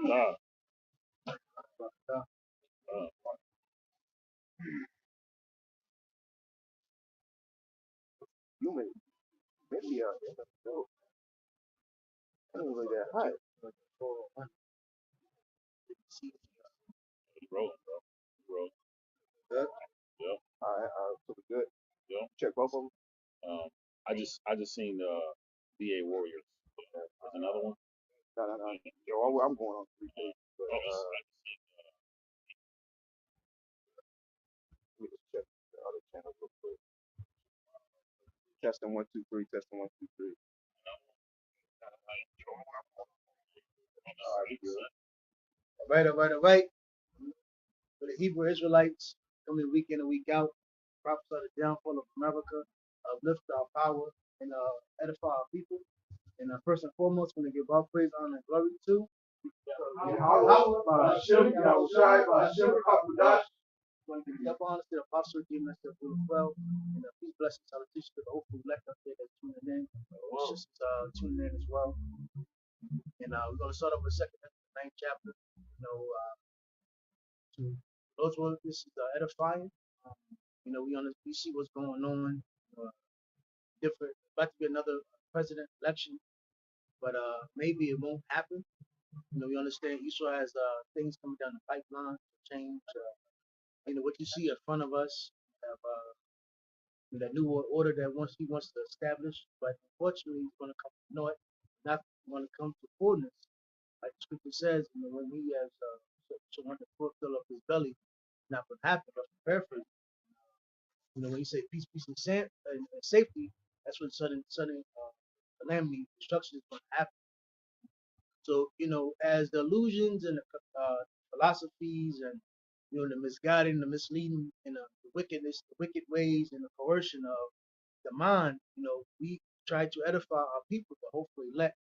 Nah. You maybe no, I don't really that hot. It's rolling, bro. It's rolling. Good. Yeah. All right, so we good. Yeah. Check both of them. I just seen VA Warriors. There's another one. No. Yo, I'm going on 3 days. But, let me just check the other channel real quick. Testing 1 2 3. Testing 1 2 3. All right, good. All right. For the Hebrew Israelites, coming week in and week out, prophesy the downfall of America, uplift our power, and edify our people. And first and foremost, want to give all praise, honor, and glory to want to give double honor to the apostle, GMS, the rule of 12, and peace, blessings, salutations to the hopeful elect out there that's tuning in, sisters tuning in as well. And we're going to start off with the second, 9th chapter. To those who this is edifying. We see what's going on. Different, about to be another president election, but maybe it won't happen. We understand Esau has things coming down the pipeline to change. What you see in front of us, have that new world order that he wants to establish, but unfortunately, he's going to come to naught, not going to come to fullness, like the scripture says. When he has so want to fill up his belly, not going to happen. But paraphrase, when you say peace, and safety, that's when sudden calamity, destruction is going to happen. So, as the illusions and the philosophies and the misguiding, the misleading, and the wickedness, the wicked ways, and the coercion of the mind, we try to edify our people to hopefully let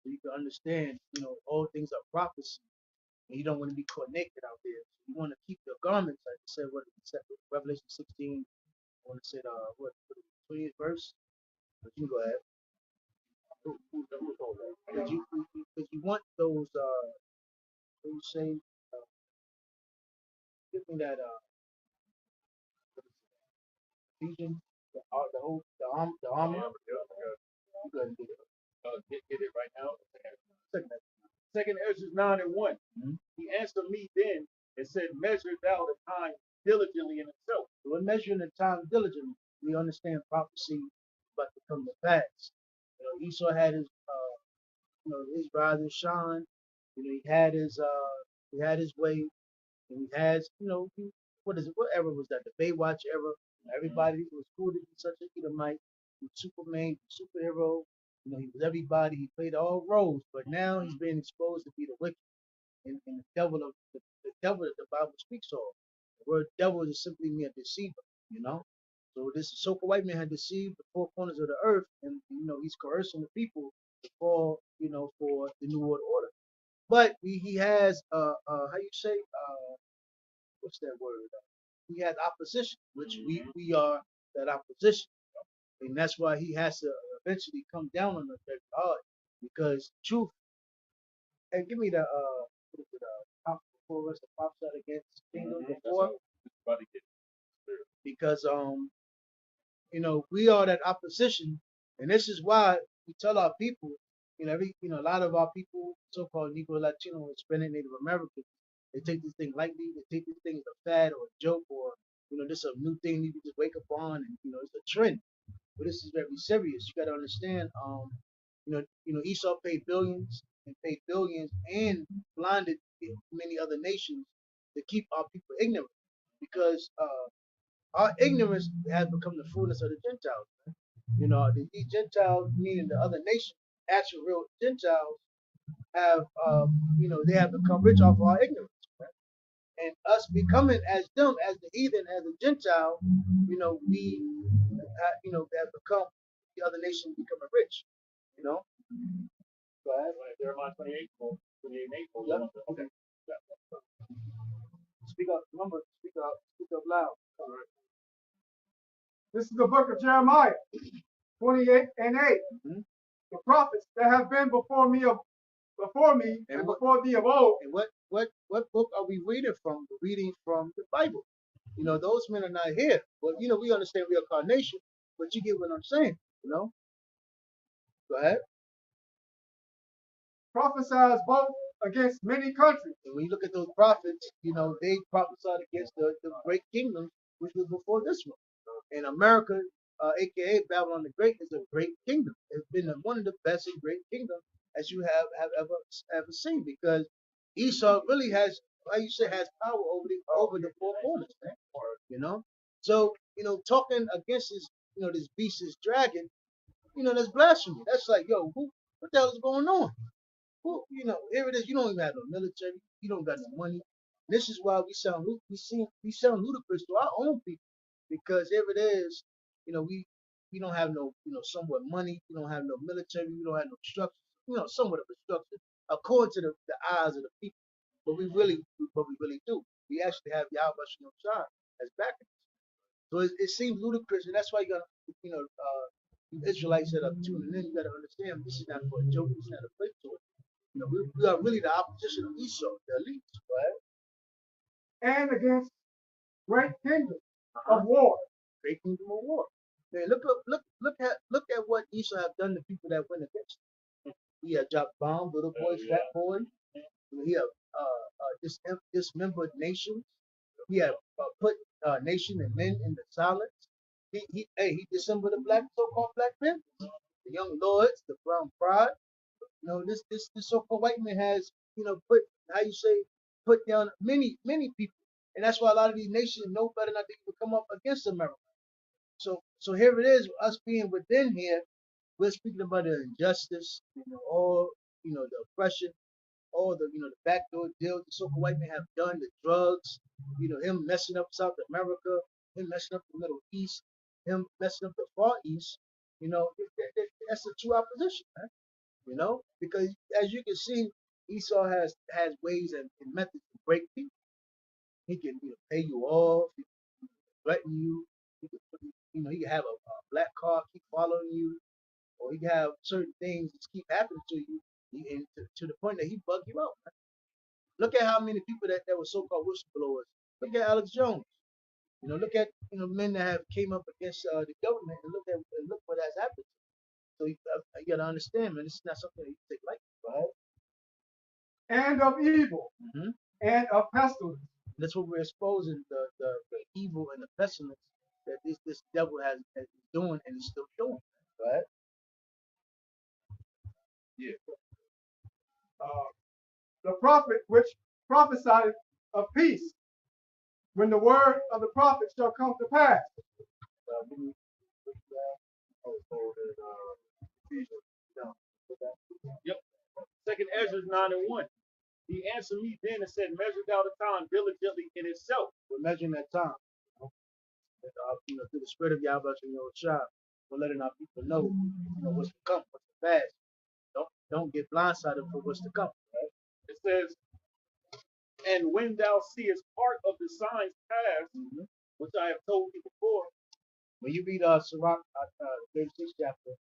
so you can understand, all things are prophecy, and you don't want to be caught naked out there. So you want to keep your garments, like I said, what it said, Revelation 16. I want to say what 20th verse. But you can go ahead. Because you want those what you say, give me that Ephesians, the armor. You go ahead and get it. Get it right now. Second, Second Ezra 9:1. Mhm. He answered me then and said, "Measure thou the time diligently in itself." So we're measuring the time diligently. We understand prophecy about to come to pass. Esau had his rise and shine. He had his way, and he has, what is it? What era was that? The Baywatch era. Everybody was cool to be such a Edomite. He was Superman, superhero. He was everybody. He played all roles, but now he's being exposed to be the wicked and the devil of the devil that the Bible speaks of. The word devil is simply mean a deceiver. So this so-called white man had deceived the four corners of the earth, and he's coercing the people to fall, for the new world order. But he has how you say what's that word? He has opposition, which we are that opposition, and that's why he has to eventually come down on us very hard because truth. And give me the what is it, before us, the prophesied against kingdom before, because we are that opposition, and this is why we tell our people, a lot of our people, so-called Negro, Latino, Hispanic, Native Americans, they take this thing lightly. They take this thing as a fad or a joke, or this a new thing you can just wake up on, and it's a trend. But this is very serious. You got to understand. Esau paid billions and blinded many other nations to keep our people ignorant, because our ignorance has become the fullness of the Gentiles. These Gentiles, meaning the other nations, actual real Gentiles, have, they have become rich off our ignorance. Right? And us becoming as them, as the heathen, as a Gentile, we, have become the other nations becoming rich. Go ahead. Jeremiah 28:8. Yep. Okay. Speak up. Remember, speak up loud. This is the book of Jeremiah 28:8. Mhm. The prophets that have been before me of before me And and what- before thee of old. And what book are we reading from? We're reading from the Bible. You know, those men are not here. Well, you know, we understand reincarnation, but you get what I'm saying. You know, go ahead. Prophesies both against many countries. And when you look at those prophets, you know, they prophesied against the great kingdom which was before this one. And America, aka Babylon the Great, is a great kingdom. It's been one of the best and great kingdoms as you have ever seen, because Esau really has, how you say, has power over the four corners, man. You know, so you know, talking against this, you know, this beast, this dragon, you know, that's blasphemy. That's like, yo, what the hell is going on? Well, you know, here it is. You don't even have no military. You don't got no money. This is why we sound ludicrous to our own people, because here it is. You know, we don't have no, you know, somewhat money. We don't have no military. We don't have no structure. You know, somewhat of a structure according to the eyes of the people. But we really do. We actually have Yahweh Shem Shah as backing. So it seems ludicrous, and that's why you got, you know, you Israelites that are tuning in. You got to understand this is not for a joke. This is not a play to it. You know, we are really the opposition of Esau, the elites, right? And against great kingdoms Uh-huh. of war. Great kingdom of war. Man, look at what Esau have done to people that went against him. He had dropped bombs, little boys, fat boys. He have dismembered nations. He had put nation and men in the silence. He dissembled the so-called black men, the young lords, the brown pride. You know, this so-called white man has, you know, put, how you say, put down many people, and that's why a lot of these nations know better not to even come up against America. So here it is, us being within here, we're speaking about the injustice, you know, all, you know, the oppression, all the, you know, the backdoor deals the so-called white men have done, the drugs, you know, him messing up South America, him messing up the Middle East, him messing up the Far East. You know, that's a true opposition, man. You know, because as you can see, Esau has ways and methods to break people. He can, you know, pay you off, he can threaten you, he can you know, he can have a black car keep following you, or he can have certain things that keep happening to you, and to the point that he bug you out. Man. Look at how many people that were so-called whistleblowers. Look at Alex Jones. You know, look at, you know, men that have came up against the government, and look what has happened. So you gotta understand, man. This is not something that you take lightly, right? And of evil. Mm-hmm. And of pestilence. That's what we're exposing, the evil and the pestilence that this devil has doing and is still doing, right? Yeah. The prophet which prophesied of peace, when the word of the prophet shall come to pass. Yep. Second Ezra 9:1. He answered me then and said, measure thou the time diligently in itself. We're measuring that time. You know, through the spirit of Yahweh, you know, Shah, we're letting our people know, you know, what's to come, what's to pass. Don't get blindsided for what's to come. Right? It says, and when thou seest part of the signs pass, which I have told thee before. When you read Sirach 36 chapter,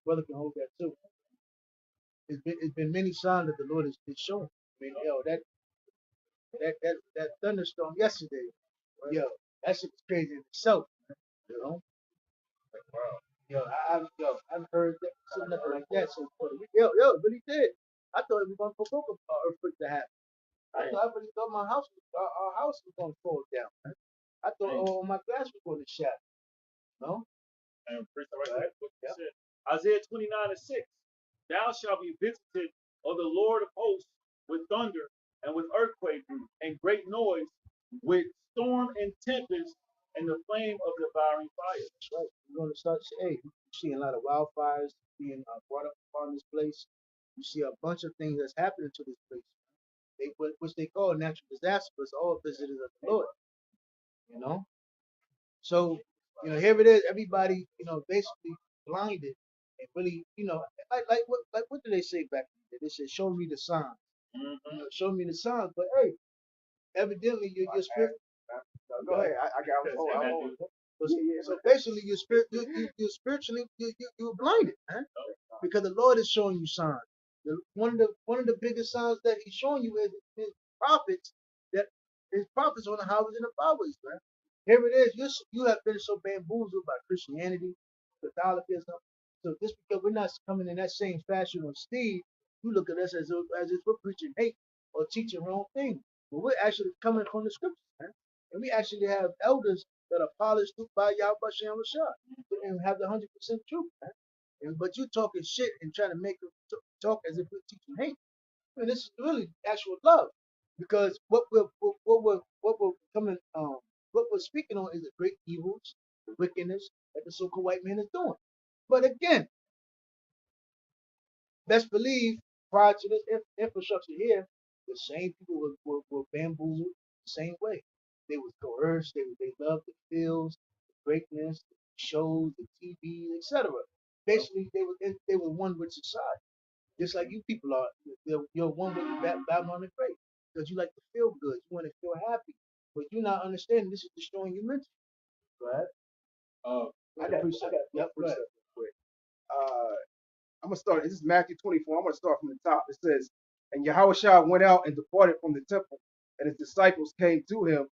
brother can hold that too. It's been many signs that the Lord is showing. I mean, yo, that thunderstorm yesterday, yo, that shit was crazy in itself. You know, yo, I've heard that, nothing like that since for the week. Yo, it really did. I thought it was going to provoke an earthquake to happen. I really thought our house was going to fall down. Man. I thought all my glass was going to shatter. No? And right. Said, Isaiah 29:6. Thou shalt be visited of the Lord of hosts with thunder and with earthquake and great noise, with storm and tempest and the flame of devouring fire. That's right. We're going to start saying, hey, you're seeing a lot of wildfires being brought up upon this place. You see a bunch of things that's happening to this place. Which they call natural disasters, all visitors of the Lord. You know? So, you know, here it is, everybody, you know, basically blinded and really, you know, like what did they say back then? They said, show me the signs. You know, show me the signs. But hey, evidently your spirit. Go ahead. I got So basically your spirit you're spiritually you're blinded, man. Because the Lord is showing you signs. One of the biggest signs that he's showing you is his prophets, that his prophets on the highways and the byways, man. Here it is. You have been so bamboozled by Christianity, Catholicism. So just because we're not coming in that same fashion on Steve, you look at us as if we're preaching hate or teaching wrong things. But we're actually coming from the scriptures, man. And we actually have elders that are polished by Yahweh Shem Rashad and have the 100% truth, man. But you talking shit and trying to make them talk as if we're teaching hate. And this is really actual love, because what we're coming what we're speaking on is the great evils, the wickedness that the so-called white man is doing. But again, best believe prior to this infrastructure here, the same people were bamboozled the same way. They was coerced. They loved the fields, the greatness, the shows, the TV, etc. Basically, they were one with society, just like you people are. You're one with Babylon the Great, because you like to feel good. You want to feel happy, but you're not understanding this is destroying your mental. Right? I got Yep. a precept real quick. I'm gonna start. This is Matthew 24. I'm gonna start from the top. It says, "And Yahushua went out and departed from the temple, and his disciples came to him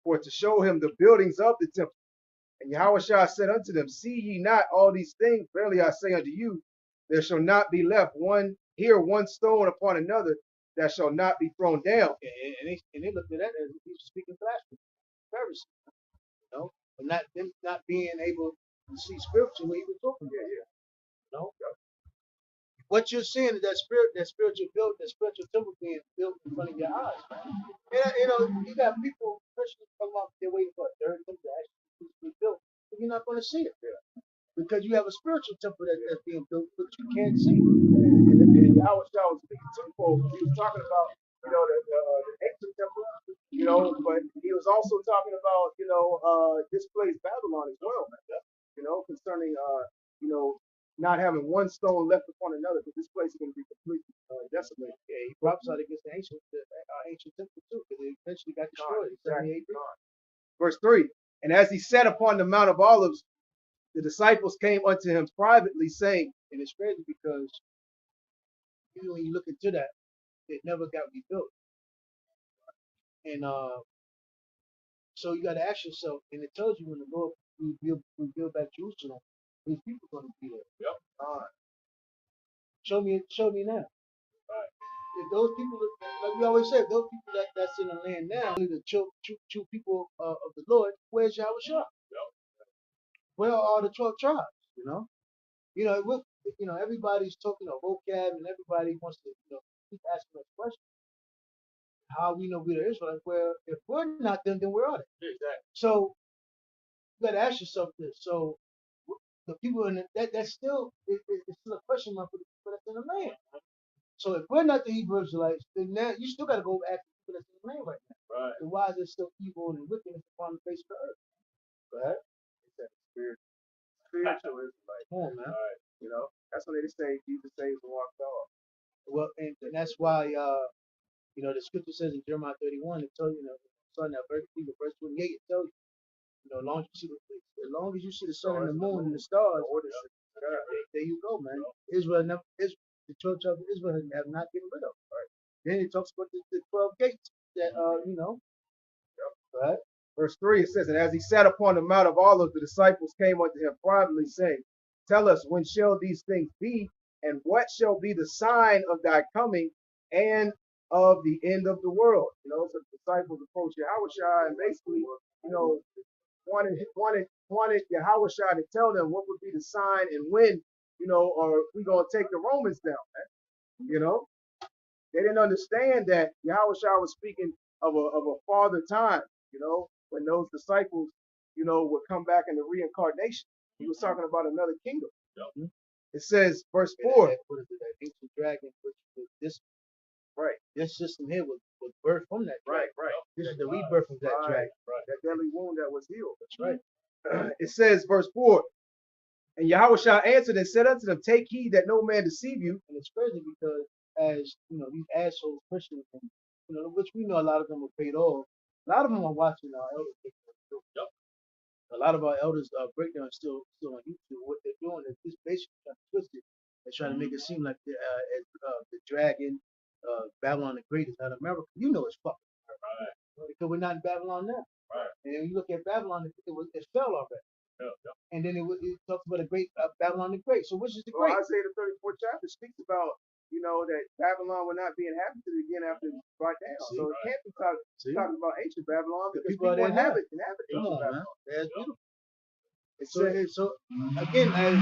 for to show him the buildings of the temple. And Yahushua said unto them, See ye not all these things? Verily I say unto you, there shall not be left one stone upon another that shall not be thrown down." And they looked at that as if he was speaking blasphemy, Pharisees, you know, but not them not being able to see spiritually what he was talking about. You know, what you're seeing is that spiritual build, that spiritual temple being built in front of your eyes, man. And you got people, Christians, come up, they're waiting for a third temple to actually be built, but you're not going to see it there because you have a spiritual temple that's being built, but you can't see. And Yahushua was speaking twofold. He was talking about, the ancient temple, but he was also talking about, this place Babylon as well, man. Concerning, not having one stone left upon another, because this place is going to be completely decimated. Yeah, he prophesied against the ancient temple too, because it eventually got destroyed in 78 AD. Verse 3, "And as he sat upon the Mount of Olives, the disciples came unto him privately, saying," And it's crazy because even when you look into that, it never got rebuilt. And so you got to ask yourself, and it tells you when the Lord rebuild back Jerusalem, his people going to be there. Yep. Show me now. If those people, like we always say, if those people that's in the land now, the true people of the Lord, where's Yahushua? Yep. Where are all the 12 tribes? Everybody's talking a vocab, and everybody wants to, keep asking us questions. How we know we're the Israelites? Well, if we're not them, then where are they? Exactly. So you got to ask yourself this. So the people in that's still it's still a question mark for the people that's in the land. So if we're not the Hebrew Israelites, then now you still got to go ask the people that's in the land right now. Right. So why is there still evil and wickedness upon the face of the earth? Right? He said, spiritual Israelite. Come on, man. Right. That's what they say. Jesus saves the walk dog. Well, and that's why the scripture says in Jeremiah 31, it tells you, starting at verse 28, it tells you, as long as you see the sun and the moon and the stars, there you go, man. The church of Israel have not been rid of. Right? Then it talks about the 12 gates that right? Verse 3, it says, "And as he sat upon the Mount of Olives, the disciples came unto him privately, saying, Tell us, when shall these things be? And what shall be the sign of thy coming and of the end of the world?" So the disciples approached Yahushua and basically, wanted Yahushua to tell them what would be the sign and when, are we going to take the Romans down, man? They didn't understand that Yahushua was speaking of a farther time, when those disciples, would come back in the reincarnation. He was talking about another kingdom. Yep. It says, verse 4. What is it, that ancient dragon, which was this Right. This system here was birthed from that dragon. Right. This is the rebirth of that dragon. Right. That deadly wound that was healed. That's right. It says, verse 4, "And Yahushua answered and said unto them, Take heed that no man deceive you." And it's crazy because as these assholes Christians, and which we know a lot of them were paid off. A lot of them are watching our elders breakdown still. Yep. A lot of our elders breakdown still on YouTube. What they're doing is just basically trying to twist it They try to make it seem like the dragon, Babylon the Great is not America. You know it's fucking Right. because we're not in Babylon now. Right. And when you look at Babylon, it fell already. Yeah. Yeah. And then it talks about a great Babylon the Great. So which is the Well, great? Isaiah the 34th chapter speaks about, you know, that Babylon will not be inhabited again after it's brought down. See? So it can't be See? talking about ancient Babylon The because people are people there now. inhabit Come ancient on, man. Babylon. That's beautiful. It So, says, so again, as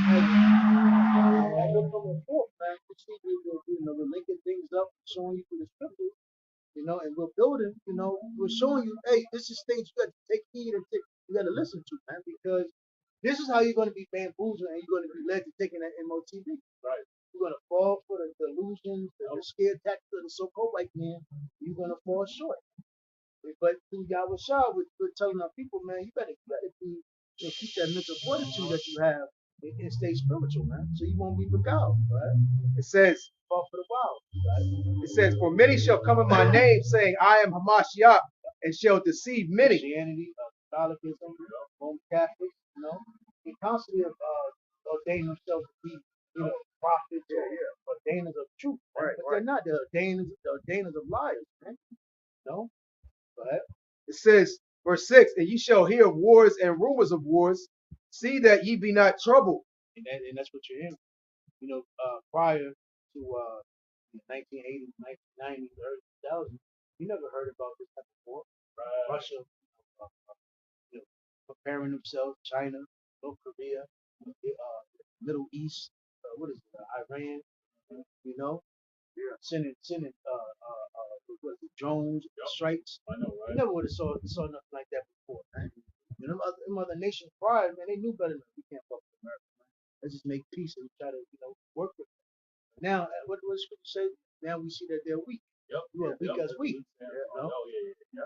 we're coming forth, man, we see we're linking things up, showing you through the scriptures, and we're building, we're showing you, hey, this is things you got to take heed and you got to listen to, man, because this is how you're going to be bamboozled and you're going to be led to taking that MOTV. Right. You're going to fall for the delusions, the scare tactics of the so-called white man. You're going to fall short. But through Yahweh Shah, we're telling our people, man, you better be, keep that mental fortitude that you have and stay spiritual, man, so you won't be beguiled, right? it says, Fall for the wild, right? it says, for many shall come in my name, saying, I am Hamashiach, and shall deceive many. Christianity, Catholicism, Roman Catholics, they constantly ordain themselves to be, prophets or ordainers of truth, right? But they're not. They're ordainers of liars, man. Right? It says, verse 6, and ye shall hear of wars and rumors of wars. See that ye be not troubled. And that's what you're hearing. Prior to 1980s, 1990s, early 2000s, you never heard about this type of war. Russia, preparing themselves, China, North Korea, Middle East, what is it, Iran, sending what is it, drones, strikes. I know, right? You never would have saw nothing like that before, man. Them other nations prior, man, they knew better than we can't fuck with America, man. Let's just make peace and try to, work with them. Now, what does scripture say? Now we see that they're weak. Yep. You are weak as weak. Oh, yeah.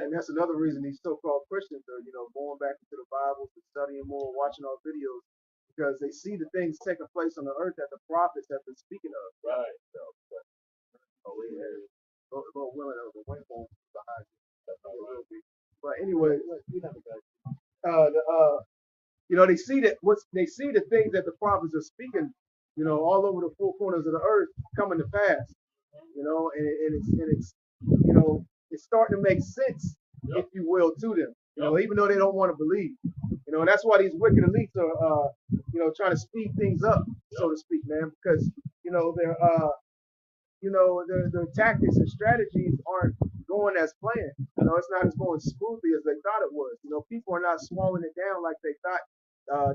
And that's another reason these so-called Christians are, going back into the Bibles and studying more, watching our videos, because they see the things taking place on the earth that the prophets have been speaking of. Right. Lord willing, there was a wind blowing behind you. But anyway, they see the things that the prophets are speaking, all over the four corners of the earth coming to pass, and it's starting to make sense, if you will, to them, even though they don't want to believe, that's why these wicked elites are, trying to speed things up, so to speak, man, because, their tactics and strategies aren't going as planned. It's not as going smoothly as they thought it was. People are not swallowing it down like they thought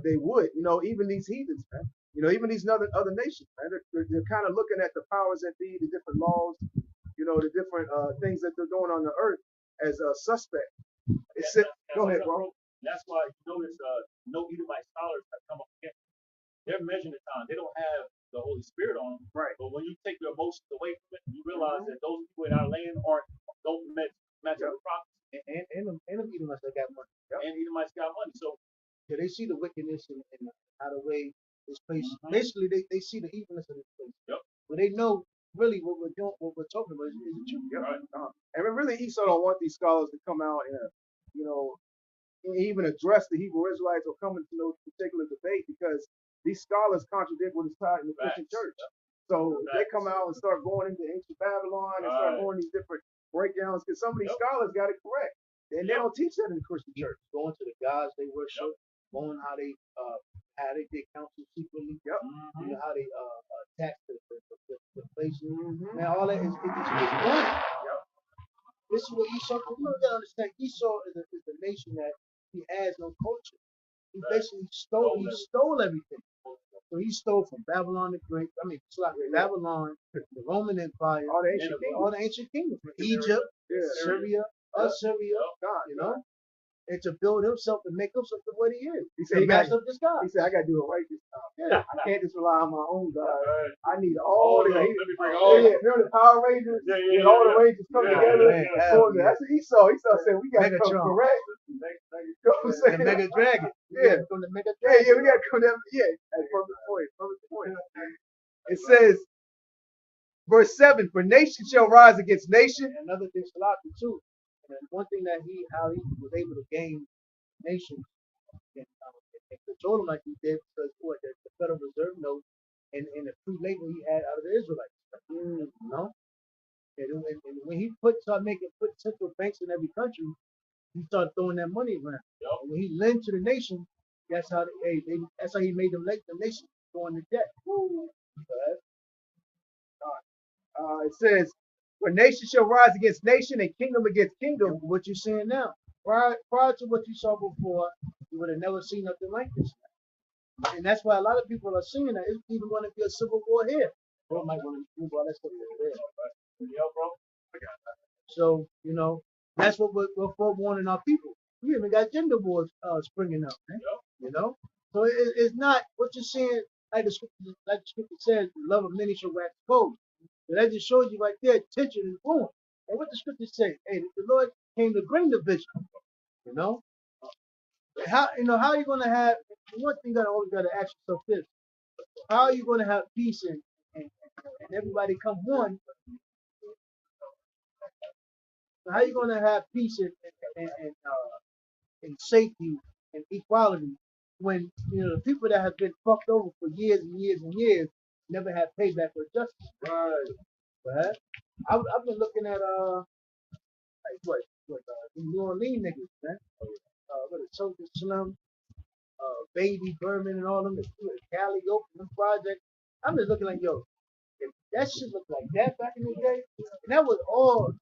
they would. Even these heathens, man. Even these other nations, man. They're kind of looking at the powers that be, the different laws, the different things that they're doing on the earth as a suspect. Go ahead, bro. That's why you notice no Edomite scholars have come up against them. They're measuring the time. They don't have the Holy Spirit on them. Right. But when you take your emotions away from it, you realize that those people in our land don't match up with prophets. And them Edomites that got money. And Edomites got money. So they see the wickedness and how the way this place. Basically, they see the evilness of this place. Yep. But they know really what we're doing, what we're talking about is the truth. Yep. Right. And really, Esau don't want these scholars to come out and, even address the Hebrew Israelites or come into no particular debate, because these scholars contradict what is taught in the Christian church. So they come out and start going into ancient Babylon and start going these different breakdowns, because some of these scholars got it correct. And they don't teach that in the Christian church. Going to the gods they worship, going how they did counsel secretly. Yep. How they attack the places. Man, all that is wrong. Yep. This is what Esau. You gotta understand. Esau is a nation that he has no culture. He basically stole. He stole everything. So he stole from Babylon the Great. Babylon, the Roman Empire, all the ancient kingdoms, from Egypt, Syria, Assyria. And to build himself and make himself the what he is. He said, master of this God. He said, I got to do it right this time. Yeah. I can't just rely on my own God. I need all the. Remember the Power Rangers? Yeah. All the Rangers come together. That's what Esau. Esau said, we got to come correct. The Mega Dragon. Yeah. From the Mega Dragon. Yeah, we got to come down. Yeah, that's perfect point. It says, verse 7, for nation shall rise against nation. And another thing, Salaki too. And one thing that how he was able to gain nations and control them like he did, because the Federal Reserve note and the free labor he had out of the Israelites. You know, and when he put central banks in every country, he started throwing that money around. And when he lent to the nation, that's how that's how he made them let the nation go into debt. It says, "For nation shall rise against nation, and kingdom against kingdom." And what you're seeing now, prior to what you saw before, you would have never seen nothing like this. And that's why a lot of people are saying that it's even going to be a civil war here. Bro might want to move all that stuff over there. So, that's what we're forewarning our people. We even got gender wars springing up, man. So it's not what you're seeing, like the scripture says, the love of many shall wax cold. So that just shows you right there, tension and ruin. And what the scriptures say, hey, the Lord came to bring division, you know? How are you gonna have one thing that I always gotta ask yourself this, how are you gonna have peace and everybody come one? How are you gonna have peace and safety and equality when the people that have been fucked over for years and years and years never have payback or justice? Right. I've been looking at like the New Orleans niggas, man. What is Soldier Slim, Baby Berman and all them, the Cali Open them projects. I'm just looking like, yo, if that shit looked like that back in the day, and that was all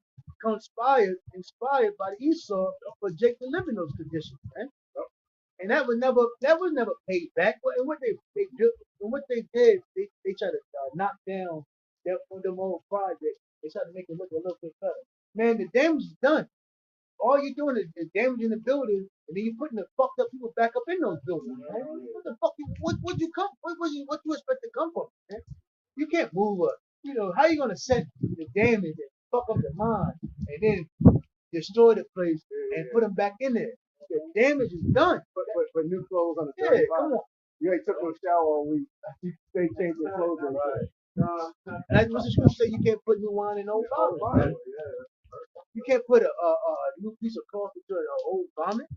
inspired by the Esau for Jake to live in those conditions, man. And that was never paid back. And what they did, and what they did, they tried to knock down them old projects. They tried to make it look a little bit better. Man, the damage is done. All you're doing is damaging the building, and then you're putting the fucked up people back up in those buildings. Man. What the fuck? What you come? What you expect to come from? Man? You can't move up. How you gonna set the damage and fuck up the mine, and then destroy the place and put them back in there? The damage is done. But new clothes on the Yeah, 35. come on. You ain't took no shower all week. They changed their clothes. And that's what the scripture say. You can't put new wine in old bottles. Man. You can't put a new piece of cloth into an old garment.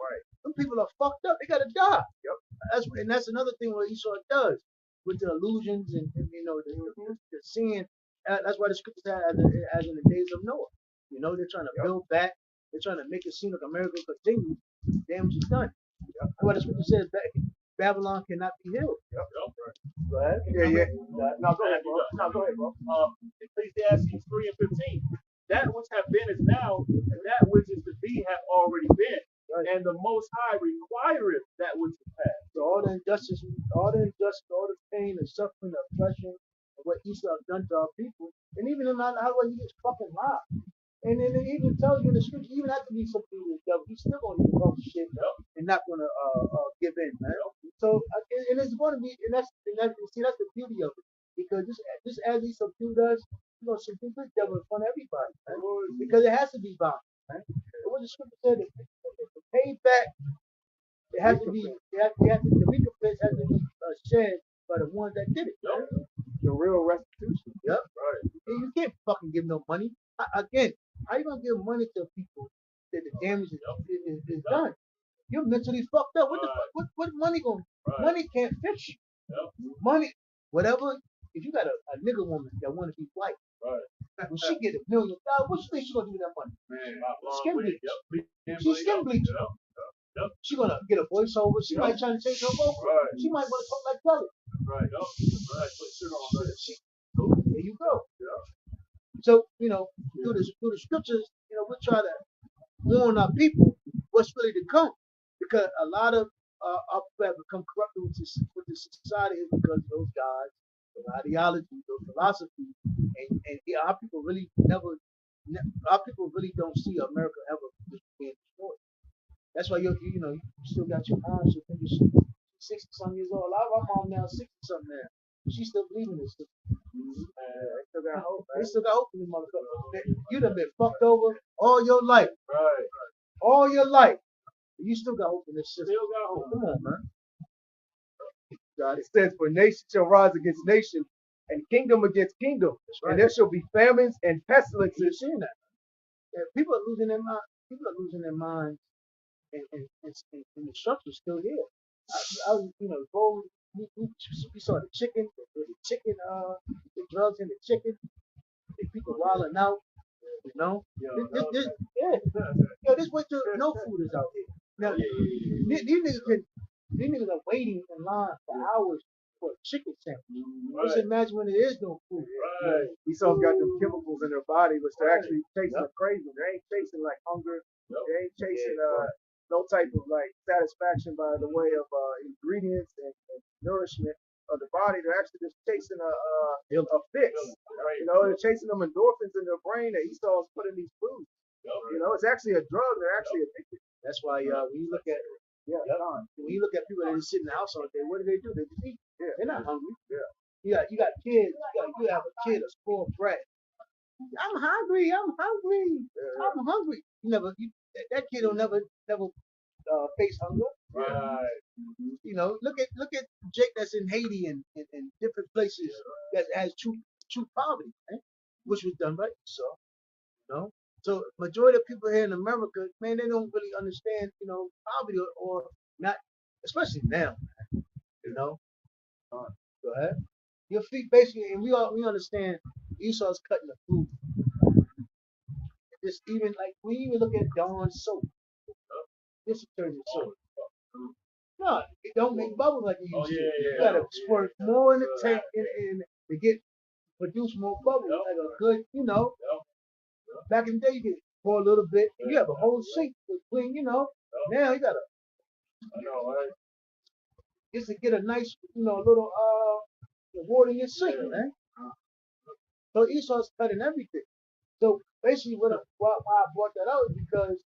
Right. Some people are fucked up. They gotta die. Yep. That's another thing what Esau does with the illusions and the seeing. That's why the scripture said as in the days of Noah. They're trying to build back. They're trying to make it seem like America continues. Damage is done. That's why the scripture says that Babylon cannot be healed. Yep. Go ahead. Yeah. No, go ahead, bro. Ecclesiastes 3 and 15. That which have been is now, and that which is to be have already been. Right. And the Most High requireth that which is past. So all the injustice, all the pain and suffering, the oppression, and what Esau have done to our people, and even in how he gets fucking robbed. And then it even tells you in the scripture, even after he's subdued the devil, he's still going to talk shit and not going to give in, man. So and it's going to be, and that's the beauty of it, because just as he subdued us, he's going to subdue the devil in front of everybody, man. Because it has to be bound, man. And what the scripture said, if the payback, it has to be, the recompense has to be shed by the ones that did it. Right? The real restitution. Yep. Right. And you can't fucking give no money. Again, how you gonna give money to people that the damage is done? You're mentally fucked up. What the fuck? What money gonna? Right. Money can't fix you. Yep. Money, whatever. If you got a nigga woman that want to be white, right? When she get $1 million, what you think she gonna do with that money? Man, skin bleach. Yep. She's skin bleach. Yep. She gonna get a voiceover. She might try to change her vocal. Right. She might want to talk like Kelly. Right. Yep. Right. Put sugar on her. There you go. Yeah. So, through the scriptures, we try to warn our people what's really to come. Because a lot of our people have become corrupted with the society is because of those guys, those ideologies, those philosophies. And our people really don't see America ever just being destroyed. That's why you still got your mom, she's 60-something years old. A lot of our mom now 60-something now. She still believing this stuff. They still got hope. They still got hope in this motherfucker. You done been fucked over all your life. Right. All your life. You still got hope in this shit. Still got hope. Come on, man. God, it says, "For nation shall rise against nation, and kingdom against kingdom, right. And there shall be famines and pestilences." You're seeing that. Yeah, people are losing their mind. People are losing their minds, and the structure's still here. we saw the chicken, the drugs in the chicken, the people wilding out, you know. Yeah, yo, this way to no food is out here. Now, these niggas are waiting in line for hours for a chicken sandwich. Just imagine when there is no food. Right. These songs got them chemicals in their body, which they're actually chasing a craving. They ain't chasing like hunger. They ain't chasing no type of like satisfaction by the way of ingredients and nourishment of the body. They're actually just chasing a fix. You know, they're chasing them endorphins in their brain that Esau's put in these foods. You know, it's actually a drug. They're actually addicted. That's why when you look at when you look at people that just sit in the house all day, what do? They just eat. Yeah. They're not hungry. Yeah. You got kids. You have a kid, a spoiled brat. I'm hungry. I'm hungry. I'm hungry. That kid will never face hunger. Right. You know, look at Jake that's in Haiti and different places that has true poverty, right? Which was done by Esau. You know, so majority of people here in America, man, they don't really understand, you know, poverty or not, especially now. You know, go ahead. Your feet basically, and we understand Esau's cutting the food. Just even like we even look at Dawn's soap. This detergent soap. No, it don't make bubbles like it used to. You gotta squirt more in the tank and to get produce more bubbles. Like a good, you know. Back in the day, you could pour a little bit. You have a whole sink to clean, you know. Now you gotta just to get a nice, you know, little water in your sink, man. So Esau's cutting everything. So basically, why I brought that out is because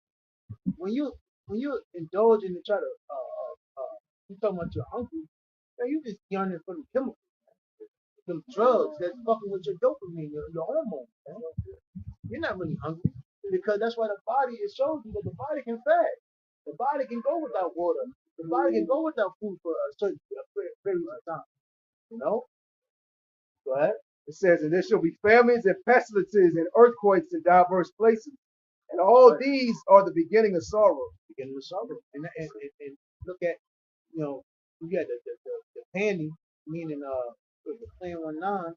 when you indulge in to try to you talking about you're hungry, man, you just yearning for the chemicals, them drugs that's fucking with your dopamine, your hormones. Man. You're not really hungry because that's why the body it shows you that the body can fast. The body can go without water. The body can go without food for a certain period of time. You know? Go ahead. It says, and there shall be famines and pestilences and earthquakes in diverse places. And all these are the beginning of sorrow. Beginning of sorrow. And look at, you know, you got the pandy, meaning the plan 19,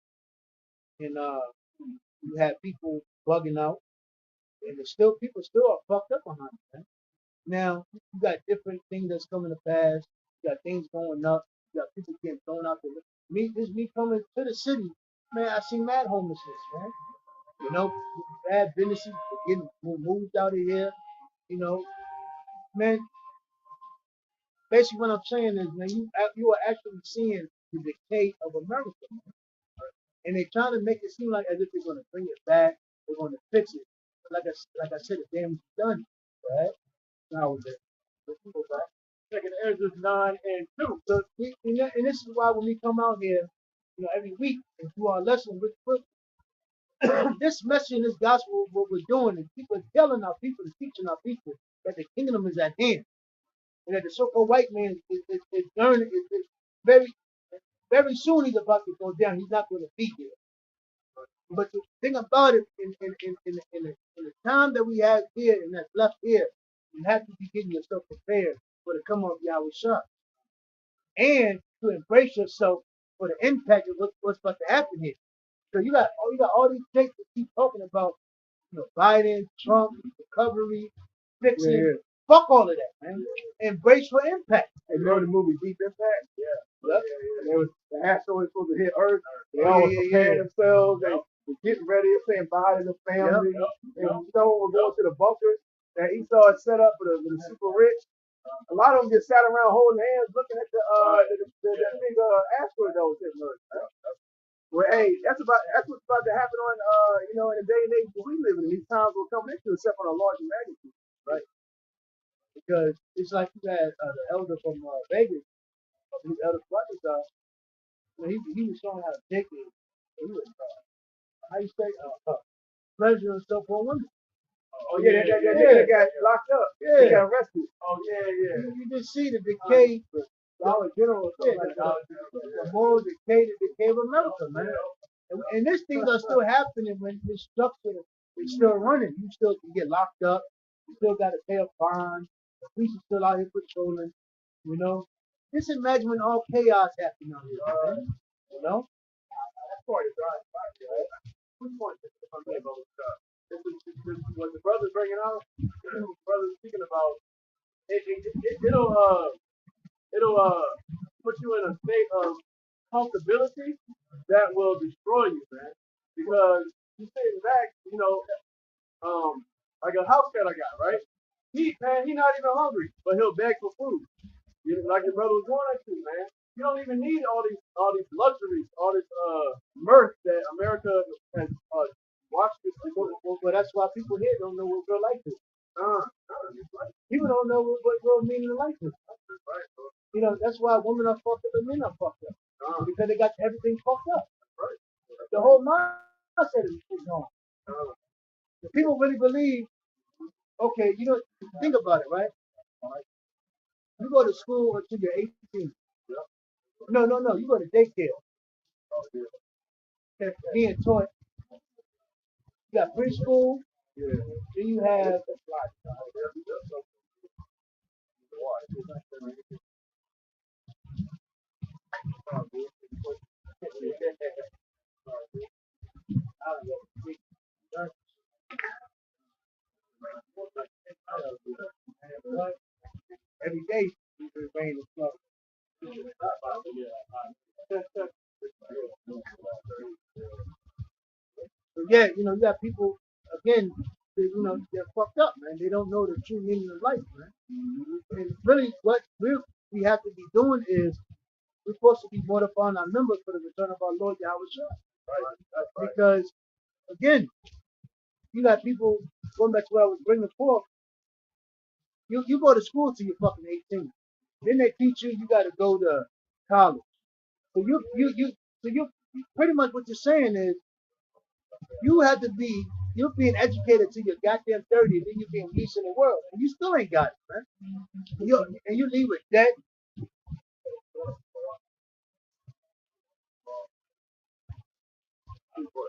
and you have people bugging out, and people still are fucked up behind it, man. Now you got different things that's coming to pass. You got things going up. You got people getting thrown out there. Me coming to the city, man. I see mad homelessness, man. You know, bad businesses getting moved out of here. You know, man. Basically, what I'm saying is, man, you are actually seeing the decay of America, and they're trying to make it seem like as if they're going to bring it back. They're going to fix it. But like I said, the damage is done, right? Now with it. Let's go back. Second Ezra 9:2. So and this is why when we come out here, you know, every week and do our lesson with this message and this gospel, what we're doing is people are telling our people, teaching our people that the kingdom is at hand, and that the so-called white man is learning is very soon he's about to go down. He's not going to be here. But the thing about it, in the time that we have here and that's left here, you have to be getting yourself prepared for the come of Yahweh Shah. And to embrace yourself for the impact of what's about to happen here. So you got all these things to keep talking about, you know, Biden, Trump, recovery, fixing. Yeah. Fuck all of that, man. Embrace for impact. And you know the movie Deep Impact? Yeah. It was the asteroid supposed to hit Earth. They all were preparing themselves and getting ready. They're saying Biden and family. And Stone was going to the bunker that Esau had set up for the super rich. A lot of them just sat around holding hands, looking at that big asteroid that was hitting Earth. Well, hey, that's what's about to happen on you know, in the day and age that we live in. These times will come into, except on a larger magnitude, right? Because it's like you had the elder from Vegas, his elder brother, he was showing how addicted he was. How you say pleasure and stuff for women. Oh yeah, that got locked up. Yeah, he got arrested. Oh yeah. You just see the decay, Dollar General, the moral decay, the decay of America, man. And these things are still happening when this structure is still running. You still can get locked up. You still got to pay a fine. The police are still out here patrolling. You know, Just imagine when all chaos happened on here, man. You know? That's part of God's body, right? Which point is it? I'm saying about what the brother's bringing out, the brother's speaking about, it'll put you in a state of comfortability that will destroy you, man. Because you sitting back, like a house cat I got, right? He not even hungry, but he'll beg for food. Like your brother was going to, man. You don't even need all these luxuries, all this mirth that America has watched this. Well, that's why people here don't know what real life is. People don't know what real meaning of life is. You know, that's why women are fucked up and men are fucked up. Because they got everything fucked up. The whole mindset is wrong. If people really believe, okay, you know, think about it, right? You go to school until you're 18. No. You go to daycare. And being taught. You got preschool. Then you have. Every day you remain in flow. So yeah, you know, you got people again, they're fucked up, man. They don't know the true meaning of life, man. And really, what we have to be doing is we're supposed to be mortifying our members for the return of our Lord Yahweh Shah. Right? Because again, you got people going back to what I was bringing forth. You go to school till you're fucking 18. Then they teach you got to go to college. So you pretty much what you're saying is you have to be you're being educated till you're goddamn 30, and then you're being released in the world, and you still ain't got it, man. And you leave with debt.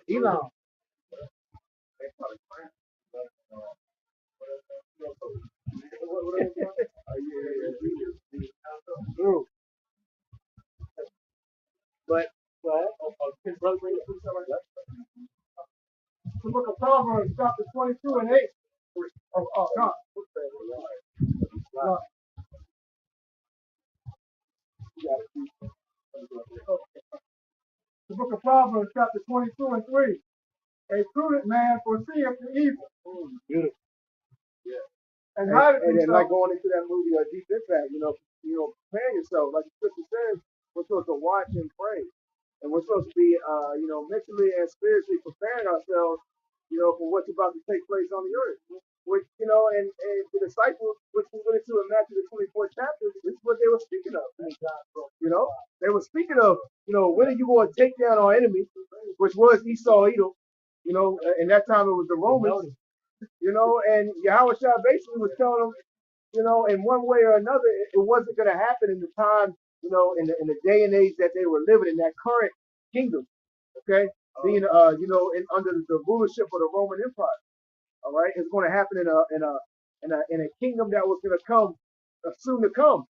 Elon. True. But his brother bring it something like that. The book of Proverbs, chapter 22 and 8. God. The book of Proverbs, chapter 22 and 3. A prudent man foreseeth the evil. Beautiful. And And, hideth and then like himself. going into that movie, Deep Impact, prepare yourself, like the scripture says, we're supposed to watch and pray. And we're supposed to be, mentally and spiritually preparing ourselves, for what's about to take place on the earth. Which, and the disciples, which we went into in Matthew the 24th chapter, this is what they were speaking of. They were speaking of, when are you going to take down our enemy, which was Esau, Edom, and that time it was the Romans. And Yahweh Shah basically was telling them, in one way or another, it wasn't going to happen in the time, in the day and age that they were living in that current kingdom, okay, being, under the rulership of the Roman Empire. All right, it's going to happen in a kingdom that was going to come soon to come,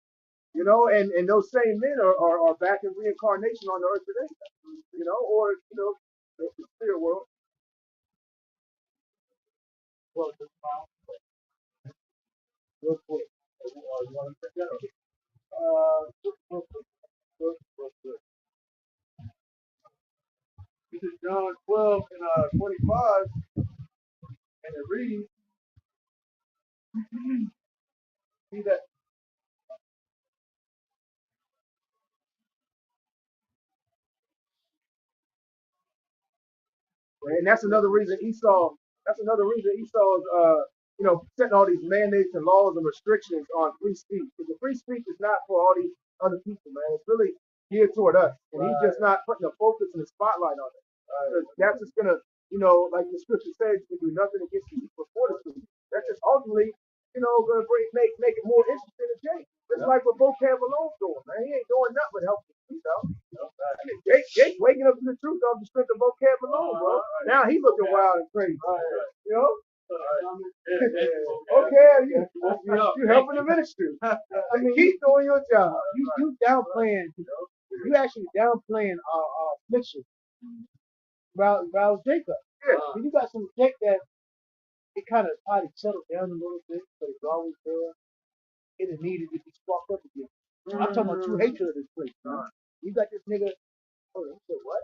and those same men are back in reincarnation on the earth today, or the spirit world. Well, real quick. You want to check that out? This is John 12 and 25, and it reads, "See that." And that's another reason Esau. That's another reason Esau's, setting all these mandates and laws and restrictions on free speech. Because the free speech is not for all these other people, man. It's really geared toward us, and he's just not putting the focus and the spotlight on it. That's just gonna, like the scripture says, you can do nothing against the people for the truth. That's just ultimately, gonna make it more interesting to Jake. It's like what vocab Malone's doing, man. He ain't doing nothing but helping the truth out. Jake waking up to the truth off the strength of vocab Malone, bro. Now he's looking wild and crazy. You know? Okay, you helping the ministry. I mean, Keep doing your job. you downplaying. You actually downplaying our affliction about Jacob. And you got some Jake that it kind of probably settled down a little bit, but it's always there. It is needed to be sparked up again. I'm talking about true hatred of this place. Man. You got this nigga. Oh, you said what?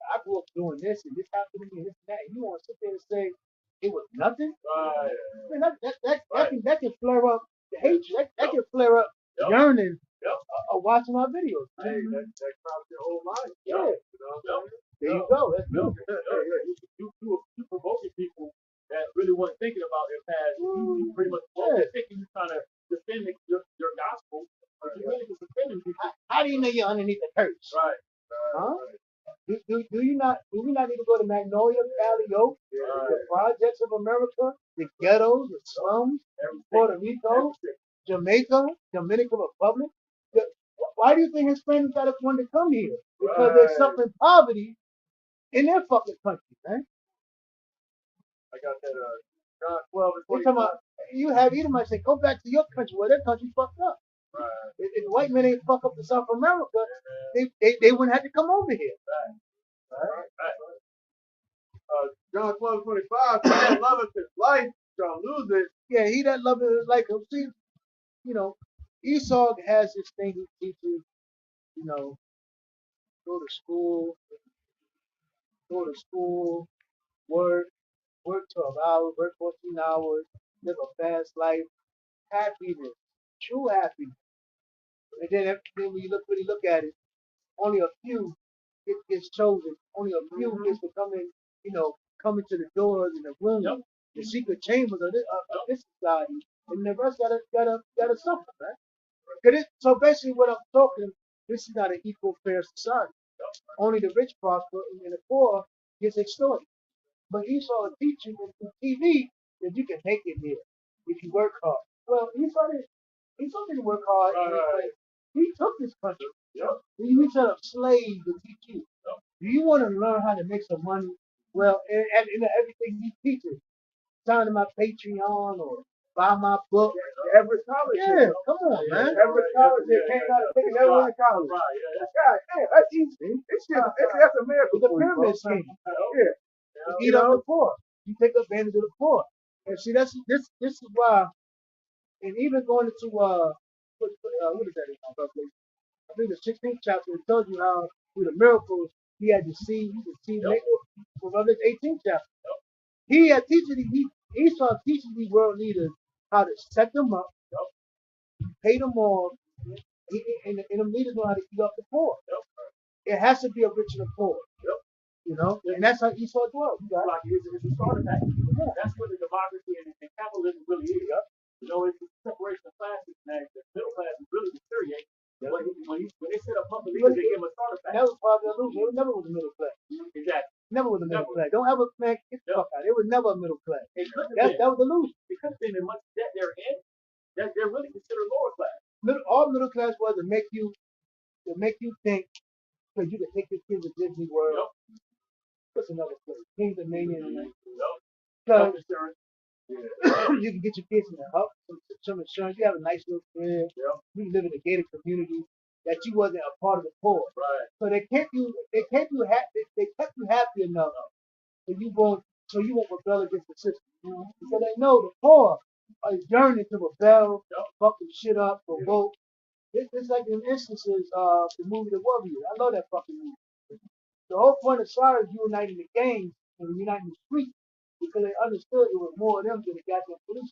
I grew up doing this and this happened to me and this and that. And you want to sit there and say it was nothing? Right. Man, that can flare up the hatred. That can flare up yearning of watching our videos. Hey, that crops your whole life. Yeah. You know what I'm saying? There you go. That's good. You provoking people that really weren't thinking about their past. You pretty much thinking you're trying to defend your gospel, but you really just defending people. How do you know you're underneath the curse? Right. Huh? Do you not need to go to Magnolia, Valley Oak, the projects of America, the ghettos, the slums, Puerto Rico, Jamaica, Dominican Republic? Why do you think Hispanics got to want to come here? Because they're suffering poverty in their fucking country, man. I got that John 12 and They talking 45. about, you have Edomites say, go back to your country where their country fucked up. Right. If the white men ain't fuck up to South America, they wouldn't have to come over here. Right. John 12 and 25, man loveth his life, shall lose it. Yeah, he that loveth his life. See, Esau has this thing he teaches, go to school, work 12 hours, work 14 hours, live a fast life, happiness, true happiness. And then when you really look at it, only a few gets chosen. Only a few gets to come into the doors and the rooms, the secret chambers of this society, and the rest gotta suffer, man. So basically, what I'm talking, this is not an equal, fair society. Only the rich prosper, and the poor gets extorted. But Esau is teaching on TV that you can make it here if you work hard. Well, Esau didn't work hard. He took this country. He set up slaves to teach you. Do you want to learn how to make some money? Well, and everything he teaches, sign to my Patreon or buy my book. Every college. Yeah, come on, man. Every college they can't take it everyone in college. God damn, that's easy. That's a miracle. It's a for you, bro. pyramid scheme. Yeah. You eat up the poor. You take advantage of the poor. And see, this is why. And even going into what is that in Revelation? I think the 16th chapter it tells you how through the miracles he had to see from Revelation 18th chapter. He had Esau teaching these world leaders how to set them up, pay them off, and them leaders know how to eat up the poor. It has to be a rich and a poor. And that's how Esau dwells. Like it's a starter pack. Yeah. That's what the democracy and capitalism really is. It's a separation of classes, man. The middle class is really deteriorating. When they set up public leaders, they give them a starter pack. That was part of the illusion. It never was a middle class. Exactly. Never was a middle class. Don't ever, man, get the fuck out. It was never a middle class. That was illusion. It could have been as much debt they're in that they're really considered lower class. All middle class was to make you think that you could take your kids to Disney World. What's another place? Kings Dominion. Because you can get your kids in the hub, some insurance. You have a nice little crib. You live in a gated community that you wasn't a part of the poor. Right. So they kept you happy enough so you won't rebel against the system. Because they know the poor are yearning to rebel, fucking shit up, revolt. It's like in instances of the movie The Warrior. I love that fucking movie. The whole point of Cyrus uniting the gangs and uniting the streets because they understood it was more of them than the goddamn police.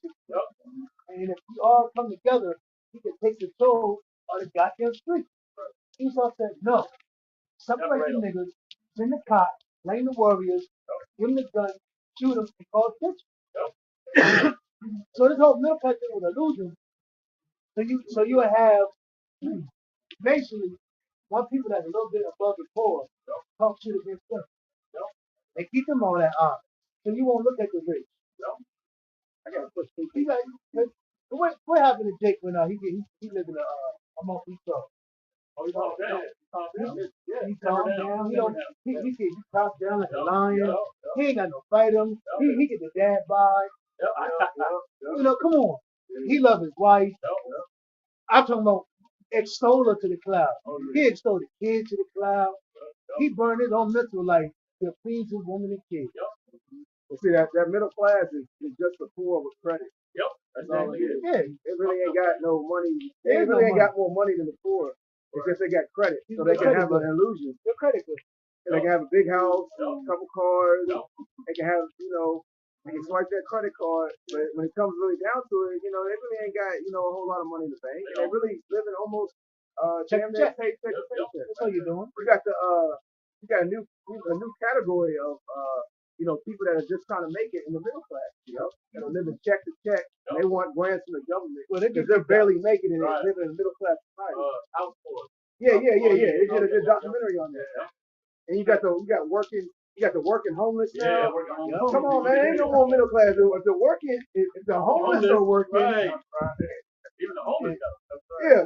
And if we all come together, we can take control of the goddamn street. Esau said, no. Separate the niggas, send the cops, blame the warriors, give them the gun, shoot them, and call attention. So this whole middle class thing was an illusion. So you would have basically one people that's a little bit above the poor talk shit against them. They keep them all that honor. So you won't look at the rich. I gotta push people. What happened to Jake when he lived in a monthly club? Oh, he calmed down. He calmed down. He talked down like a lion. He ain't got no fight him. He get the dad by. You know, come on. He loved his wife. I'm talking about extol her to the cloud. He extolled the kid to the cloud. He burned his own mental life to please his woman and kid. Well, see, that middle class is just the poor with credit. Yep. That's all it is. Yeah. They really ain't got no money. They There's no really ain't money. got more money than the poor. It's just they got credit, so they can Credit have an good. illusion. Your credit good. They can have a big house, a couple cars. Yep. They can have, they can swipe that credit card. But when it comes really down to it, they really ain't got, a whole lot of money in the bank. And they really living almost Check damn to check. near paycheck to Yep. paycheck. That's all you're doing. We got a new category of people that are just trying to make it in the middle class, that are living check to check, and they want grants from the government. Well, they Because get they're barely making it and Right. living in a middle class society. House tour. Yeah. They did a good Okay. documentary on that. And you got the working homeless Yeah. now. Come on, man, ain't no more middle class. If the working, if the homeless are working, Right. Even the homeless though. yeah,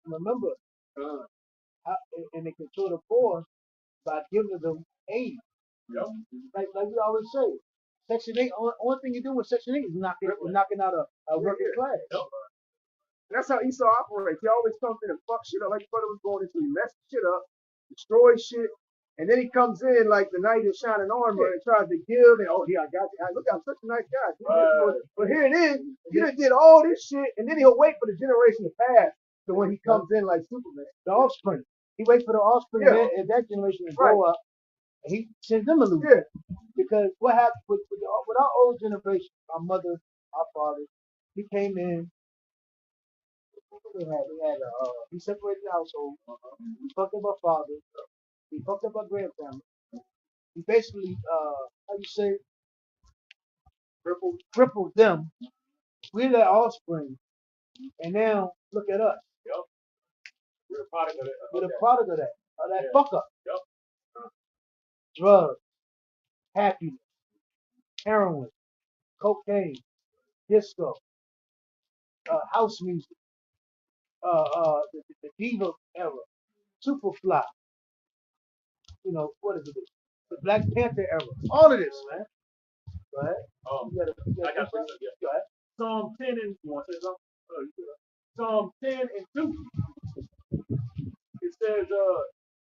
Remember, and they control the poor by giving them aid. Yep. Like we always say, Section 8. Only thing you do with Section 8 is knocking out a working class. Yep. that's how Esau operates. He always comes in and fucks shit up. Like your brother was going into, he messes shit up, destroys shit, and then he comes in like the knight in shining armor and tries to give. And I got you. Look, I'm such a nice guy. But here it is. You done did all this shit, and then he'll wait for the generation to pass. So when he comes in like Superman, The offspring. He waits for the offspring of that generation to grow up, and he sends them a loop. yeah, Because what happened with our old generation, our mother, our father, he came in. He separated the household. He fucked up our father. He fucked up our grandparents. He basically, how you say, crippled them. We're their offspring, and now look at us. Yep. We're a product of it. We're the product of that fuck up. Yep. Drugs, happiness, heroin, cocaine, disco, house music, the diva era, Superfly. What is it? The Black Panther era. All of this, man. Go ahead. I got Go ahead. Psalm 10 and you want to say something? Psalm 10 and 2. It says,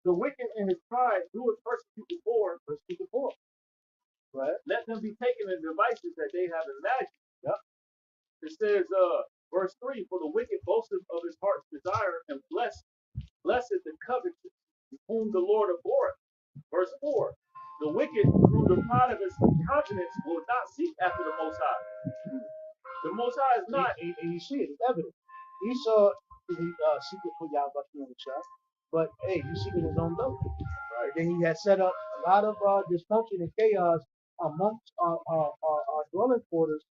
the wicked in his pride doeth persecute the poor. Right. Let them be taken in devices that they have imagined. Yep. It says, verse 3, for the wicked boasteth of his heart's desire, and blessed the covetous, whom the Lord abhorreth. Verse 4, the wicked through the pride of his countenance will not seek after the Most High. The Most High is not. And you see it, it's evident. Esau is seeking for Yahweh shot, but hey, he's seeking his own love. Right. Then he has set up a lot of dysfunction and chaos amongst our dwelling quarters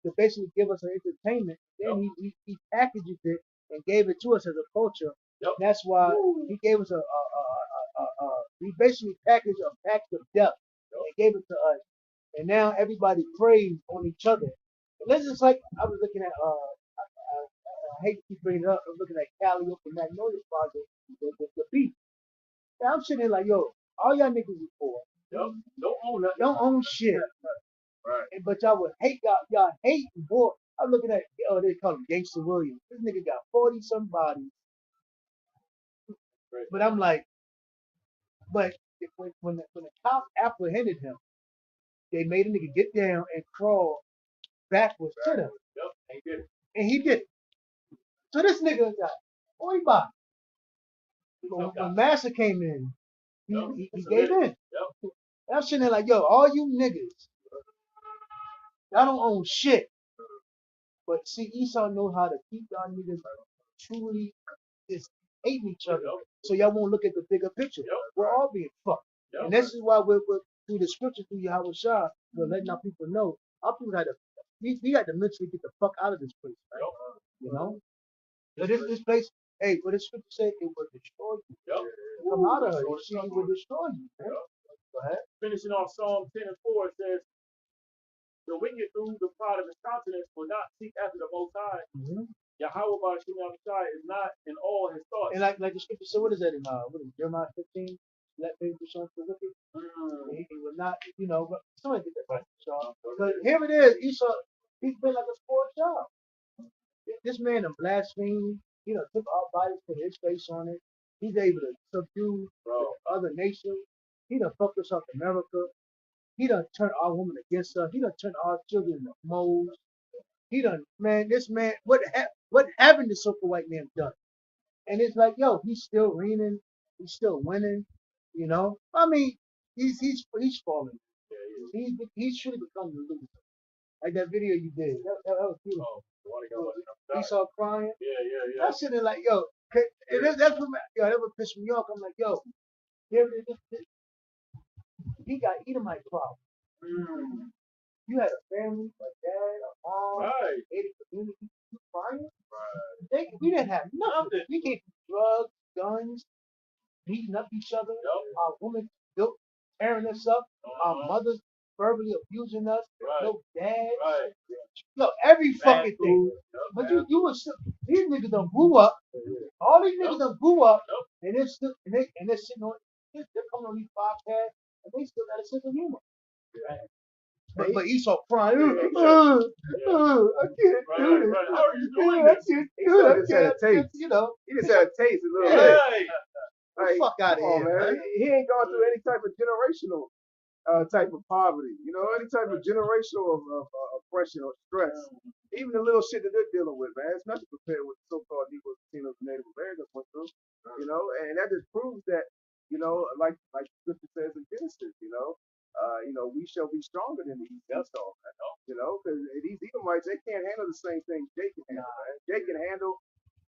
to basically give us an entertainment. Then he packages it and gave it to us as a culture. Yep. That's why he gave us he basically packaged a package of death and gave it to us. And now everybody preys on each other. And this is like I was looking at I hate to keep bringing it up. I was looking at Calliope and Magnolia Project, the beef. And I'm sitting there like, yo, all y'all niggas is poor. Yep. Don't own nothing. Don't own shit. Right. But y'all would hate y'all hate boy. I'm looking at they call him Gangster Williams. This nigga got 40 some bodies. Right. But I'm like, when the cops apprehended him, they made a nigga get down and crawl backwards to them. Yep. And he did it. So this nigga got 40 bodies. When Massa came in, he gave in. Yep. And I'm sitting there like, yo, all you niggas, y'all don't own shit. But see, Esau knows how to keep y'all niggas truly just hating each other. So y'all won't look at the bigger picture. We're all being fucked. And this is why we're through the scripture, through Yahweh Shah, we're letting our people know. Our people had to, we had to mentally get the fuck out of this place, right? You know? So this place, hey, what the scripture said, it will destroy you. Come out of her. It will destroy you. Man. Go ahead. Finishing off Psalm 10 and 4, it says, the wicked through the pride of his countenance will not seek after the Most High. Yahweh is not in all his thoughts. And like the scripture said, what is that in Jeremiah 15? let baby son to look at. He will not, but somebody did that right, Shaw. But here it is, Esau, he's been like a spoiled child. This man done blasphemed. He done took our Bibles, put his face on it. He's able to subdue other nations. He done fucked us up America. He done turned our women against us. He done turned our children into moles. He done, man, this man, what haven't the so-called white man done? And it's like, yo, he's still reigning. He's still winning. I mean, he's falling. He's should have become the loser. Like that video you did. That was beautiful. Esau crying. Yeah. I'm sitting there like, yo, that would piss me off. I'm like, yo, he got Edomite problem. You had a family, a dad, a mom, Right. a community, you crying. We didn't have nothing. We gave drugs, guns, beating up each other. Our women built, tearing us up. Our mothers verbally abusing us. No dad. No, every fucking thing. But you were still, these niggas done grew up. All these niggas done grew up, and they're still, and they're sitting on, they're coming on these podcasts, and they still got a sense of humor. But Esau crying, I can't do this. How are you doing I this? can't do it. I just had a can't, taste. you know. He just had a taste a little bit. Right. Like, Fuck out of come on, here, man. man. He ain't gone through any type of generational type of poverty, any type of generational of oppression or stress. Even the little shit that they're dealing with, man, it's nothing compared with so-called Negroes, Latinos, and Native Americans went through, and that just proves that, like the scripture says in Genesis, we shall be stronger than the Esau, because these Edomites, they can't handle the same thing Jake can handle, man. Jake can handle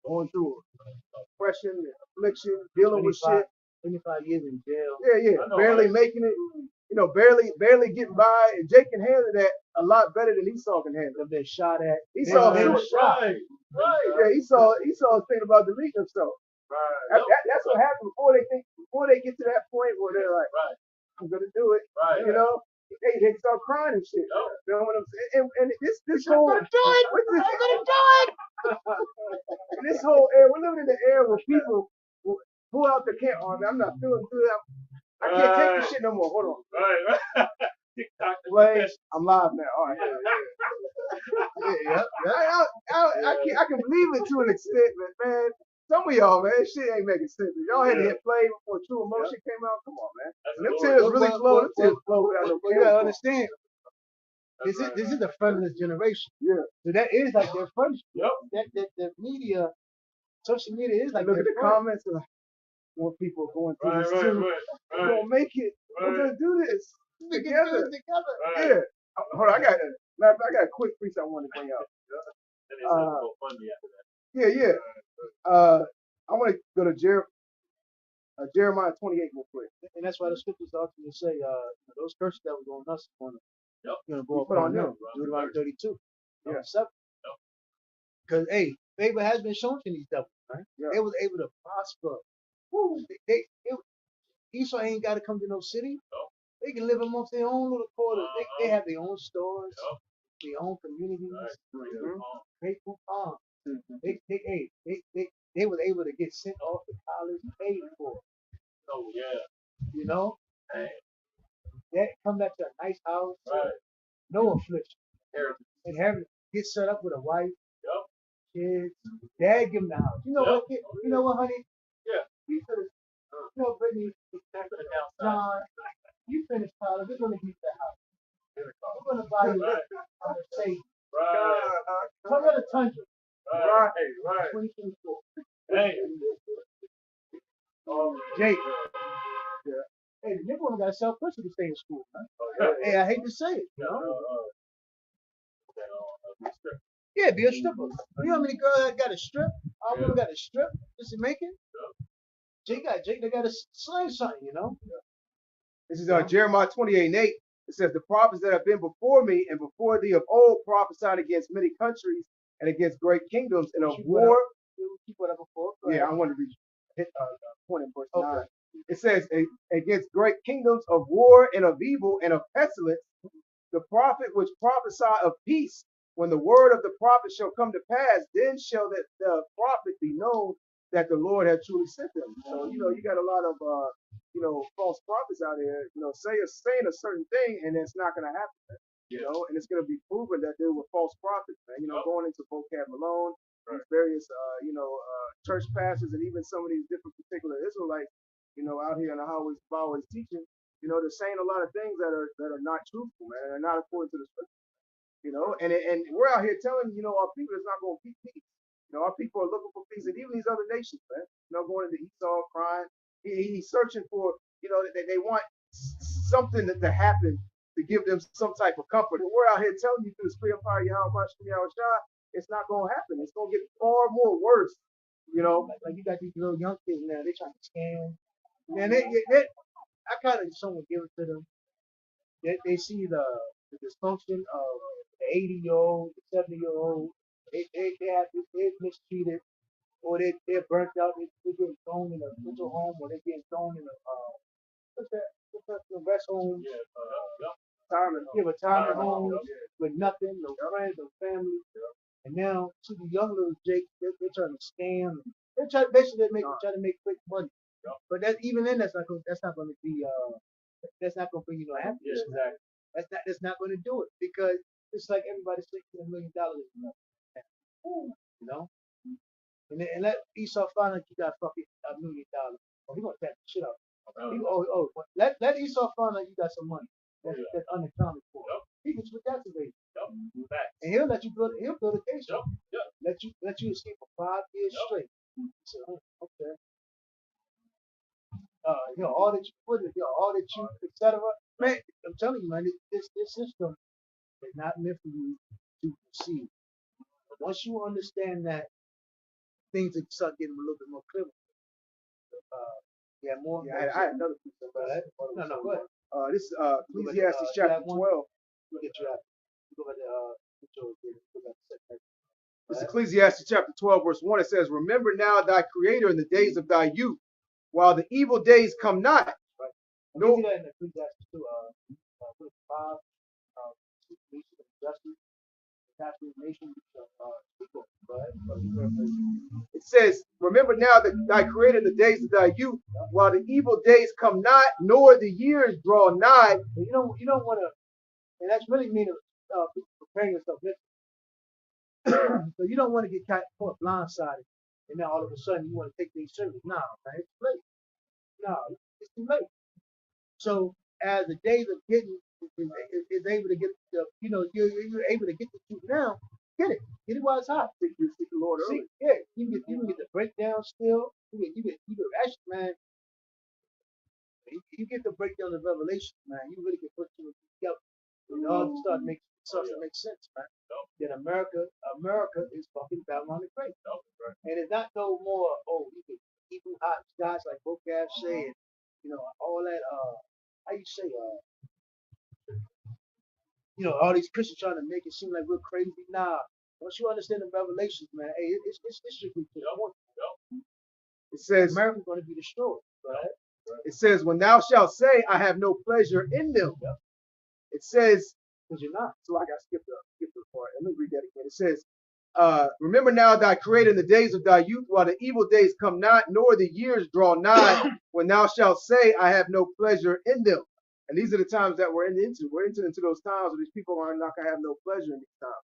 going through oppression, affliction, dealing with shit. 25 years in jail. Yeah. Barely making it, barely getting by. And Jake can handle that a lot better than Esau can handle. They've been shot at. Esau been shot. Right. Yeah, Esau's thinking about deleting himself. Right. That's what happens before they get to that point where they're like, I'm gonna do it. Right. They start crying and shit. You know what I'm saying? And this whole I'm gonna do it. I'm gonna do it. this whole era, we're living in the era where people will pull out the camp. Oh, man, I'm not feeling good. I can't take this shit no more. Hold on. Right. TikTok. Play. I'm live now. All right. Yeah. I can believe it to an extent, but man, some of y'all, man, shit ain't making sense. Y'all had to hit play before True Emotion came out. Come on, man. And them tears really flow. Them tears flow without no You gotta understand. This is the friendless generation. Yeah. So that is like their friendship. Yep. That the media, social media is like Look at their the friend. comments. More people are going through this too. We're gonna make it. We're gonna do this together. Yeah. Hold on, I got a quick piece I want to bring out. Yeah. I want to go to Jeremiah 28 real quick. And that's why the scriptures ultimately say, those curses that were on us are going to go Put on upon them. them. Deuteronomy 32. Yeah. 7. Because, hey, favor has been shown to these devils, right? Yeah. They was able to prosper. Esau ain't got to come to no city. They can live amongst their own little quarters. They have their own stores, their own communities, grateful farms. They was able to get sent off to college paid for. Oh yeah. That come back to a nice house, no affliction. Inheritance. Get set up with a wife, kids. Dad give them the house. You know what? You know what, honey? Yeah. You finished. Brittany, John, you finished college. We're gonna get that house. We're gonna buy you a Mercedes. Toyota Tundra. Right. 2024. Hey. Jake. Hey, the nigga woman got to sell pussy to stay in school, man. Hey, I hate to say it, Yeah, be a stripper. You know how many girls that got a strip? Our woman got a strip just to make it. Jake, they got to sling something, This is Jeremiah 28:8. It says, the prophets that have been before me and before thee of old prophesied against many countries and against great kingdoms and of war. Keep whatever for. Yeah, I want to hit point in verse 9. It says, against great kingdoms of war and of evil and of pestilence, the prophet which prophesy of peace, when the word of the prophet shall come to pass, then shall the prophet be known that the Lord had truly sent them. So, you got a lot of false prophets out here, saying a certain thing, and it's not going to happen. And it's going to be proven that they were false prophets, man. Going into vocab Malone, these various, church pastors, and even some of these different particular Israelites, out here in the highways, byways teaching, they're saying a lot of things that are not truthful, man, and are not according to the scripture. And we're out here telling, our people is not going to keep peace. Our people are looking for peace, and even these other nations, man, going into Esau, crying. He's searching for, they want something to happen to give them some type of comfort. And we're out here telling you through the Spirit of Power, Yahweh, it's not going to happen. It's going to get far more worse. Like you got these little young kids now, they trying to scam. Man, I kind of somewhat give it to them. They see the dysfunction of the 80-year-old, the 70-year-old. They're mistreated, or they're burnt out. They're getting thrown in a mental home, or they're getting thrown in a the rest home. Retirement home with nothing, no friends, no family. And now to the young little Jake, they're trying to scam. They're basically trying to make quick money. But even then, that's not going to be that's not going to bring you no happiness. Exactly. That's not going to do it, because it's like everybody's thinking $1 million is enough. And let Esau find out you got fucking $1 million. Oh, he gonna tap the shit out. Let Esau find out you got some money that's unaccounted for. He can switch that to raise. And he'll let you build. He'll build a case. Let you escape for 5 years straight. So, okay. All that you put in, all that you, etc. Man, I'm telling you, man, this system is not meant for you to proceed. But once you understand that, things will start getting a little bit more clear. More. Yeah, I had another piece of that. No, go ahead. This is Ecclesiastes chapter 12. Look at you out. Go back to This is Ecclesiastes chapter 12, verse 1. It says, "Remember now thy Creator in the days of thy youth, while the evil days come not." Right. No. See that in Ecclesiastes 2, 5, justice, nation, it says, "Remember now that thy Creator in the days of thy youth, while the evil days come not, nor the years draw nigh." You don't want to, and that's really meaning preparing yourself mentally. So you don't want to get caught blindsided, and now all of a sudden you want to take things serious. No, man, it's too late. No, it's too late. So as the days of getting is able to get you're able to get the truth now. Get it while it's hot. Seek the Lord early. Yeah, you can get the breakdown still. You can actually, man. You get the breakdown of Revelation, man. You really can put two and two together. It all starts to make sense, man. That America is fucking Babylon the Great. And it's not no more, you can Hebrew hot guys like vocab say, and all that how you say all these Christians trying to make it seem like we're crazy. Nah. Once you understand the revelations, man, hey, it's strictly to the point. It says America's going to be destroyed, right? It says, "When thou shalt say, I have no pleasure in them." It says, because you're not. So I got to skip the part. Let me read that again. It says, "Remember now thy Creator in the days of thy youth, while the evil days come not, nor the years draw nigh, when thou shalt say, I have no pleasure in them." And these are the times that we're into. We're into those times where these people are not going to have no pleasure in these times.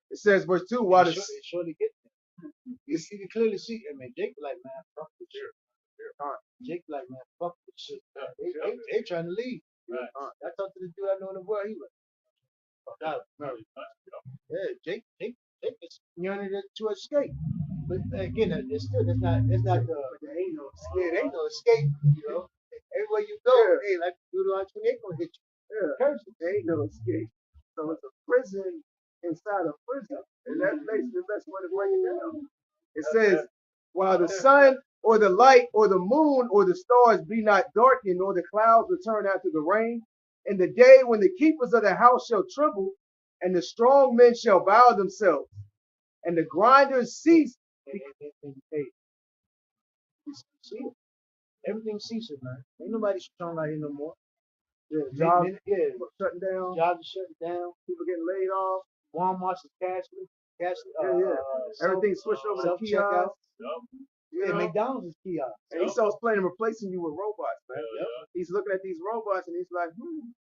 It says, verse 2, while it surely gets there. You can clearly see, Jake like, man, fuck this shit. Jake like, man, fuck this shit. They trying to leave. Right. I talked to the dude I know in the world, he was Jake is yearning to escape. But again, that's not the there ain't no escape, Everywhere you go, hey, like Deuteronomy 28 gonna hit you. There ain't no escape. So it's a prison inside a prison. And that's basically the best way to break it down. It says, "While the sun or the light or the moon or the stars be not darkened, nor the clouds return after the rain, in the day when the keepers of the house shall tremble, and the strong men shall bow themselves, and the grinders cease." Hey, see it. Everything ceases, man. Ain't nobody strong out here no more. Jobs shutting down. Jobs are shutting down. People getting laid off. Walmart's is cashless. Everything's switched over to kiosks. Yeah, know? McDonald's is kiosk. And Esau's planning on replacing you with robots, man. Yeah. He's looking at these robots and he's like,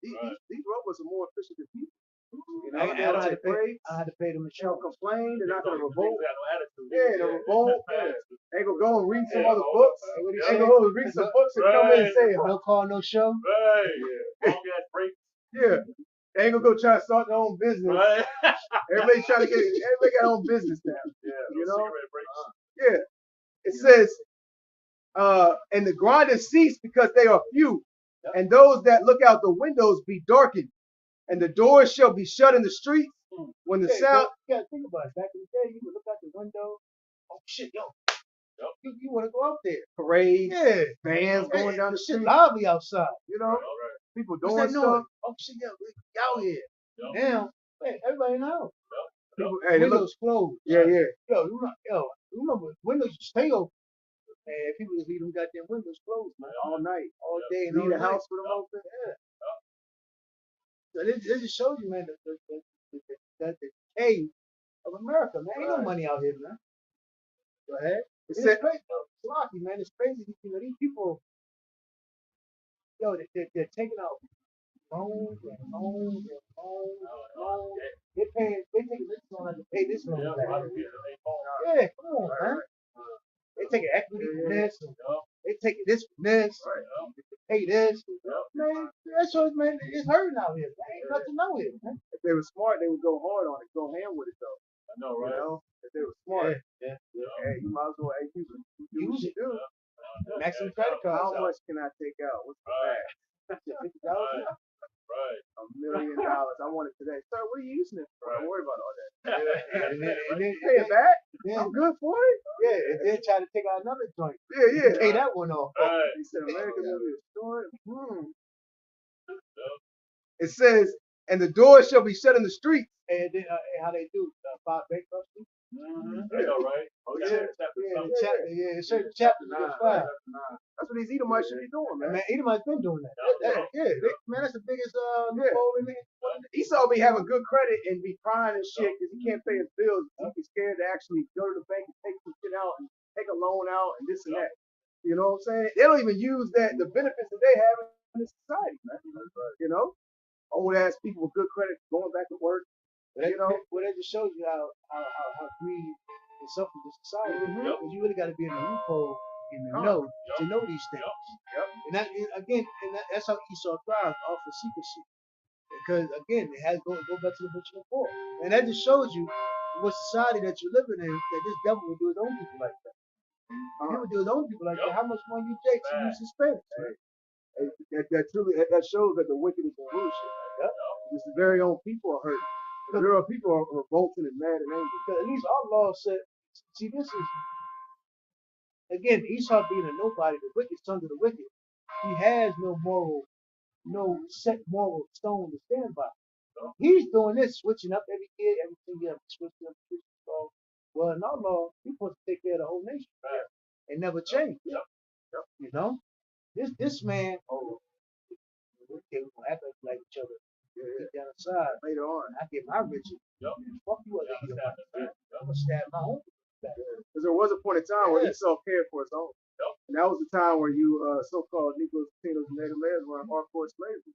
these robots are more efficient than people. You know, they don't take breaks. I had to pay them They don't insurance. complain. They're not gonna They revolt. got no attitude. Yeah, the revolt. They gonna go and read some other books. Yeah. They go and read some books and come in and say, No call, no show. Right. Long ass break. yeah. They ain't gonna go try to start their own business. Right. Everybody got their own business now. Yeah. You know? Cigarette breaks. Yeah. It says, and the grinders cease because they are few, and those that look out the windows be darkened, and the doors shall be shut in the streets when the sound. You gotta think about it. Back in the day, you would look out the window. Oh shit, yo. You want to go out there? Parades, Yeah. bands going down the Shit street. lively outside. You know, people What's doing that stuff. noise? Oh shit, yo, we out here. Now, hey, everybody in the house. People, hey, they look. Windows closed. Yeah, yeah. Yo, you remember windows stay open. Man, people just leave them goddamn windows closed, man. All night, All day and leave all the night. house with them open. Yeah. So it just shows you, man, the decay of America, man. Ain't no money out here, man. Go ahead. It's crazy, though. It's lucky, man. It's crazy. You know, these people, yo, they're taking out loans and loans and loans and loans. They taking this loan to pay this loan back. Yeah, come on, man. They taking equity from this. They taking this from this. Pay this. Man, that's what, man. It's hurting out here. Man. Ain't nothing out here, man. If they were smart, they would go hard on it, go ham with it though. I know, right? You know, if they were smart, Yeah. hey, you might as well use it. Do. Maximum credit cards. How much can I take out? What's the max? $50,000. Right. $1 million. I want it today. Sir, what are you using it for? Don't worry about all that. And then Pay it back. then, I'm good for it. yeah, and then try to take out another joint. Yeah. Pay that one off. Right. He said America's gonna be destroyed. It says, and the doors shall be shut in the streets. And then, how they do file bankruptcy. I know, right? Oh, yeah. Chapter something. Certain chapters get filed. That's what these Edomites should be doing, man. Man, Edomite's been doing that. Man, that's the biggest loophole in it. Esau be having good credit and be crying and shit because he can't pay his bills. He's scared to actually go to the bank and take some shit out and take a loan out and this and that. You know what I'm saying? They don't even use the benefits that they have in this society, man. You know? Old ass people with good credit going back to work. Well, that just shows you how greed is something to society. Because you really got to be in the loophole in the know to know these things. And that, again, that's how Esau thrives off of secrecy. Because again, it has go back to the rich and the poor, and that just shows you what society that you're living in. That this devil would do his own people like that. If he would do his own people like that, how much money you take to use his spend? That shows that the wicked is in rulership. His very own people are hurt. The very own people are revolting and mad and angry. Because at least our law said, see, this is again Esau being a nobody, the wicked son of the wicked. He has no set moral stone to stand by. He's doing this, switching up every year, everything you have to switch up. Well, in our law, we're supposed to take care of the whole nation and never change. You know, this man, okay, we're gonna act like each other. Get down the side later on. I get my riches. Fuck you other Edomites. I'm gonna stab my own back. Because there was a point in time where Esau cared for his own. And that was the time where you so-called Negroes, Latinos, and Native Americans were on hardcore slavery.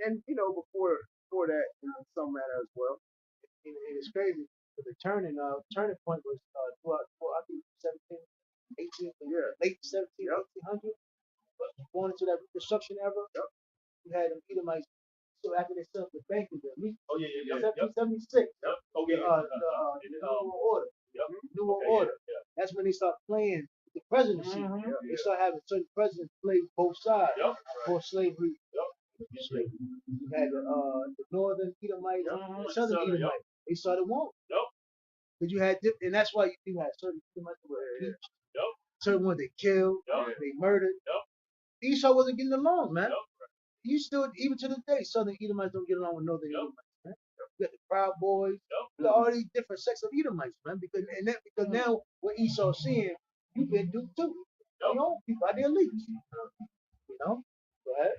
And you know, before that, in some manner as well. And it's crazy. The turning point was I think late 1800. Going into that Reconstruction era, you had them Edomites. So after they set up the banking bill, 1776. The New World Order. That's when they start playing the presidency. They start having certain presidents play both sides for slavery. You had the northern Edomites, the southern Edomites. They started wanting. But you had, and that's why you had certain Edomites that were impeached, certain ones they killed, they murdered. Esau wasn't getting along, man. You still, even to this day, southern Edomites don't get along with northern Edomites, man. You got the Proud Boys, you got all these different sects of Edomites, man. Because now what Esau's seeing, you've been duped too. You know, people out there leaks. You know? Go ahead.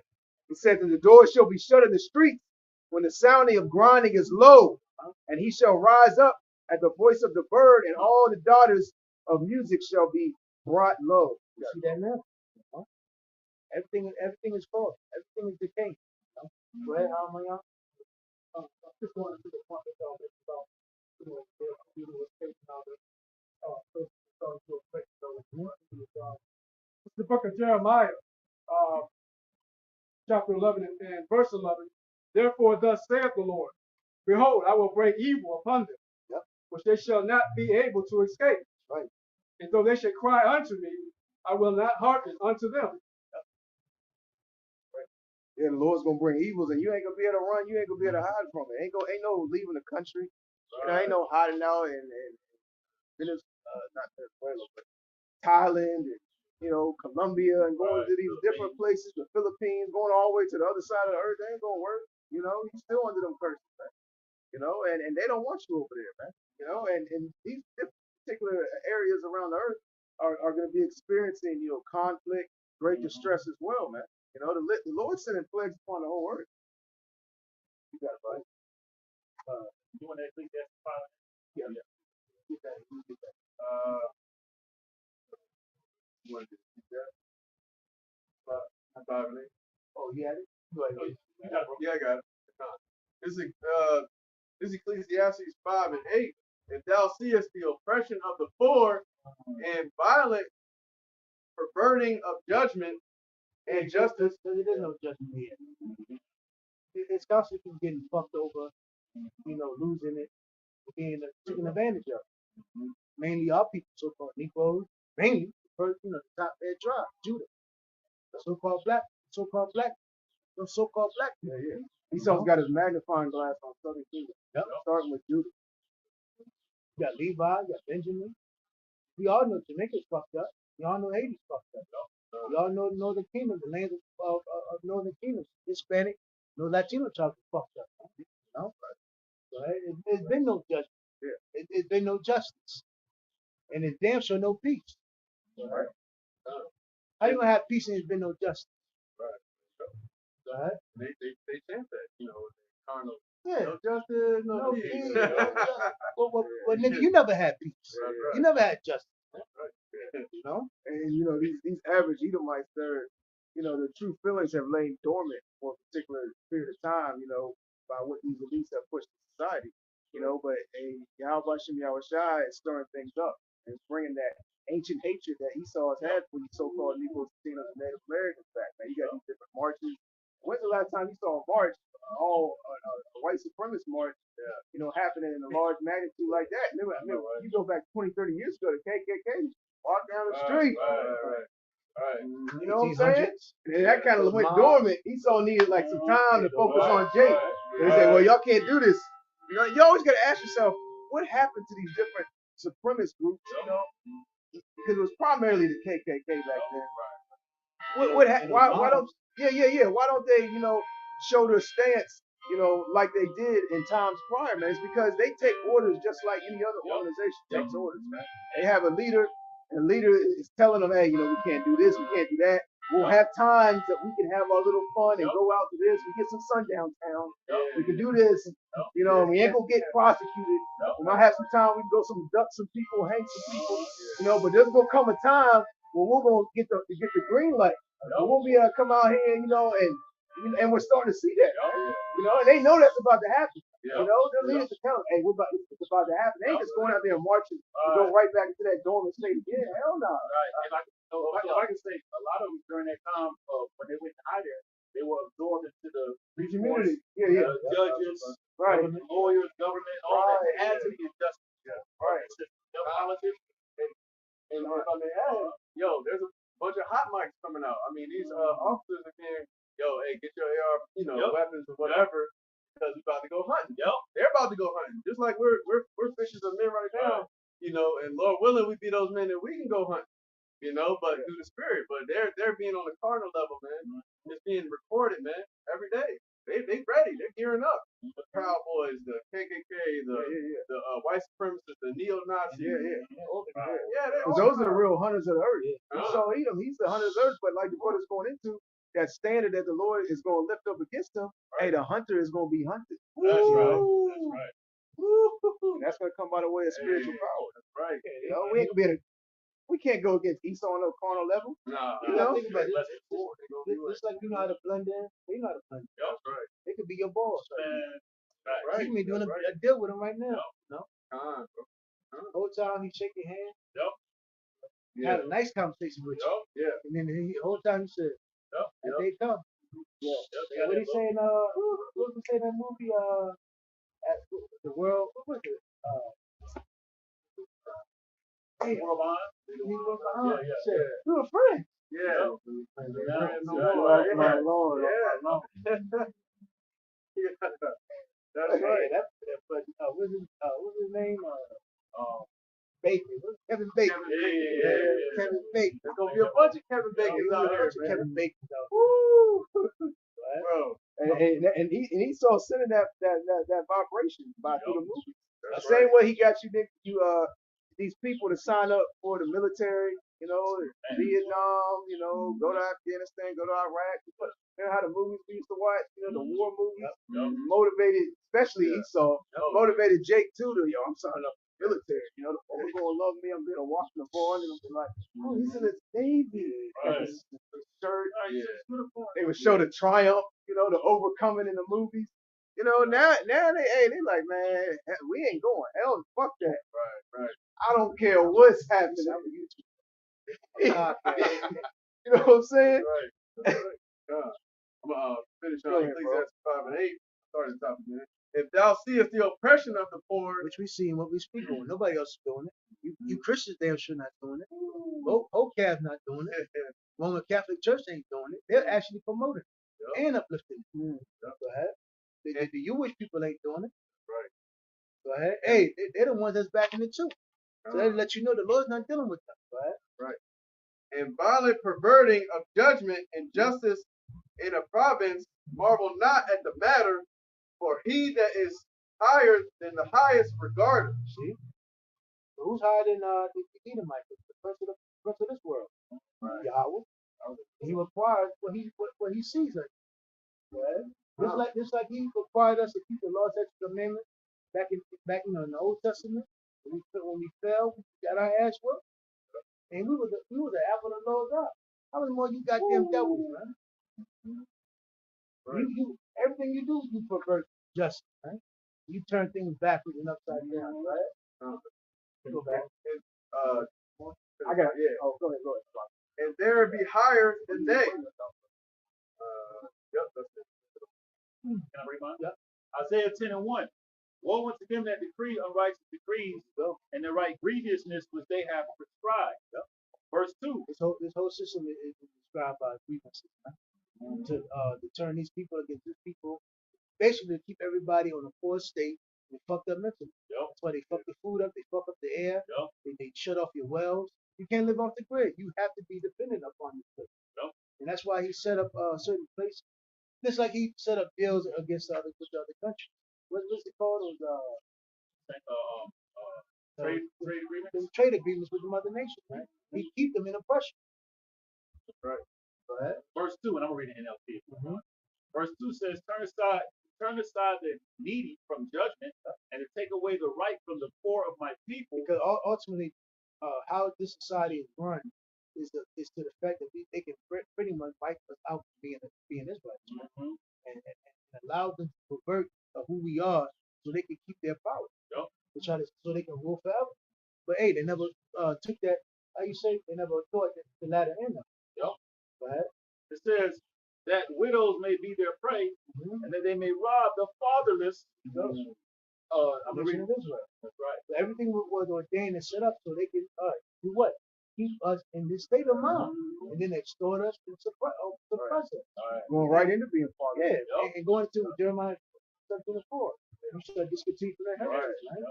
He said that the doors shall be shut in the streets when the sounding of grinding is low, and he shall rise up at the voice of the bird, and all the daughters of music shall be brought low. You see that now? You know? Everything is false. Everything is decaying. You know? Go ahead, Almayan. Just wanted to the point about was taking out the first starting to affect it's the book of Jeremiah, uh, chapter 11 and verse 11. Therefore, thus saith the Lord, behold, I will bring evil upon them, Yep. which they shall not be able to escape. Right. And though they should cry unto me, I will not hearken unto them. Yeah, the Lord's gonna bring evils, and you ain't gonna be able to run. You ain't gonna be able to hide from it. Ain't no leaving the country. You know, ain't no hiding out and not Venezuela, but Thailand and Colombia and going to these different places, the Philippines, going all the way to the other side of the earth. They ain't gonna work. You know, you still under them curses, man. You know, and they don't want you over there, man. You know, and these particular areas around the earth are going to be experiencing, conflict, great distress as well, man. You know, the Lord sending plagues upon the whole earth. You got it, right? You want to click that file? Yeah. Get that. You get that. You want to get that? Oh, you had it? Go ahead. Yeah, I got it. This is Ecclesiastes 5 and 8. If thou seest the oppression of the poor and violent perverting of judgment and justice. Because there is no judgment here. It's constantly people getting fucked over, losing it, being taken advantage of. Mainly our people, so-called Negroes, mainly, the top red tribe, Judah. The so-called black, the so-called black people. Yeah. Esau's got his magnifying glass on Southern Kingdom. Yep. Starting with Judah. You got Levi, you got Benjamin. We all know Jamaica's fucked up. We all know Haiti's fucked up. We all know Northern Kingdom, the land of Northern Kingdom, Hispanic, no Latino tribes are fucked up. You know? Right? There's been no judgment. Yeah. It's been no justice. And it's damn sure no peace. Right. How you gonna have peace and there's been no justice? Right. They chant that, carnal. Yeah. No justice, no peace. peace, no justice. Well, nigga, you never had peace. Right. You never had justice. Right. You know? And these average Edomites, the true feelings have lain dormant for a particular period of time, by what these elites have pushed in society. But Yahweh Shem Yahushai is stirring things up and it's bringing that ancient hatred that Esau has had for these so-called Negroes, Latinos, and Native Americans back. Now you got these different marches. When's the last time you saw a march, a white supremacist march, happening in a large magnitude like that? You go back 20, 30 years ago, the KKK walked down the street. Right. You know what I'm saying? And that kind of went dormant. Esau needed like some time to focus on Jake. They said, well, y'all can't do this. You always got to ask yourself, what happened to these different supremacist groups, because it was primarily the KKK back then. Why don't they, show their stance, like they did in times prior, man? It's because they take orders just like any other organization takes orders, man. They have a leader, and the leader is telling them, hey, we can't do this, we can't do that. We'll have times that we can have our little fun and go out to this. We get some sun downtown. We can do this. We ain't gonna get prosecuted. We might have some time. We can go abduct some people, hang some people. But there's gonna come a time where we're gonna get the green light. We won't be able to come out here, and we're starting to see that. And they know that's about to happen. Their leaders are telling them, hey, it's about to happen. They ain't just going out there and marching to go right back into that dormant state again. Hell no. Right. And like I can say, a lot of them during that time when they went to hide there, they were absorbed into the community. Judges, right, lawyers, government, all that. Add to the injustice. Right. Politics. And if I may add, there's a bunch of hot mics coming out. I mean, these officers are saying, hey, get your AR, weapons or whatever, because we're about to go hunting. They're about to go hunting. Just like we're fishers of men right now, and Lord willing, we be those men that we can go hunt. But through the spirit. But they're being on the carnal level, man. It's being recorded, man, every day. They ready. They're gearing up. The Proud Boys, the KKK, the white supremacists, the neo-Nazis. Those are the real hunters of the earth. Esau Edom, he's the hunter of the earth. But like the brother's going into, that standard that the Lord is going to lift up against him, hey, the hunter is going to be hunted. That's right. And that's going to come by the way of spiritual power. That's right. We ain't going to be able to we can't go against Esau on no carnal level. Nah, You know? Think about it. Let's explore. Just like you know how to blend in, they know how to blend in. That's right. They could be your boss. Man, Right. You may doing Right. a deal with him right now. No. Bro. Whole time he shake your hand, Yeah. had a nice conversation with you, Yeah. and then the whole time he said, "That they come." Yeah. What did he say in what did he say in that movie? At the world, what was it? Hey, he was behind. Yeah. Said, "You're a friend." Yeah. Oh, my Lord. Yeah. That's right. But what's his name? Bacon. Kevin Bacon. Yeah. Kevin Bacon. There's gonna be a bunch of Kevin Bacons out here, man. Kevin Bacon. Woo! Bro. And Esau sending that vibration by through the movie. The That's same right. way he got these people to sign up for the military, Vietnam, go to Afghanistan, go to Iraq. You know how the movies we used to watch, the war movies, motivated, especially Esau, motivated Jake too to, I'm signing up for the military. The folks gonna love me. I'm being a Washington boy, and I'm like, oh, he's in the Navy. Right. The shirt. Yeah. They would show the triumph, the overcoming in the movies. Now they like, man, we ain't going. Hell, fuck that. Right. I don't care what's happening. You know what I'm saying? Right. That's right. God. I'm gonna finish Go on ahead, Ecclesiastes 5 and 8. Start at the top, man. If thou seest the oppression of the poor, Which we see and what we speak on. Nobody else is doing it. You Christians damn sure not doing it. OCAV not doing it. Roman Catholic Church ain't doing it. They're actually promoting it and uplifting it. Go ahead. The Jewish people ain't doing it. Right. Go ahead. Hey, they're the ones that's backing it too. So they let you know the Lord's not dealing with them. Go ahead. Right. And violent perverting of judgment and justice in a province, marvel not at the matter, for he that is higher than the highest regardeth. See? So who's higher than the Edomites? The prince of this world. Right. Yahweh. He requires what he sees us. Right? Just like he required us to keep the laws, statutes, commandments back in the Old Testament. When we fell, we got our ass whooped. And we were the apple of the Lord's eye. How many more you goddamn devils, man? Right. You everything you do, you pervert justice, right? You turn things backwards and upside down, right? Go back. I got it. Yeah. Oh, go ahead. And there be higher than they. That's it. Can I read mine? Yep. Isaiah 10 and 1. Woe unto them that decree unrighteous decrees and the right grievousness which they have prescribed. Verse 2. This whole system is described by grievances, right? To turn these people against these people, basically to keep everybody on a poor state and fucked up mentally. That's why they fuck the food up, they fuck up the air, they shut off your wells. You can't live off the grid. You have to be dependent upon this place. And that's why he set up certain places. Just like he set up deals against other countries. What's it called? Trade agreements? Trade agreements with the mother nation, right? He keep them in oppression. Right. Go ahead. Verse 2, and I'm going to read it in NLT. Verse 2 says, turn aside the needy from judgment and to take away the right from the poor of my people. Because ultimately, how this society is run is to the fact that they can pretty much wipe us out from being Israelites, and allow them to pervert who we are so they can keep their power. So they can rule forever. But hey, they never took that. How you say? They never thought that the latter end of it. Go ahead. It says that widows may be their prey, and that they may rob the fatherless. I'm reading Israel. That's right. So everything was ordained and set up so they can do what? Keep us in this state of mind, and then extort us and suppress us. Going right into being part of it. Yeah, and going to Jeremiah 17:4. You should discontinue from their heritage, right?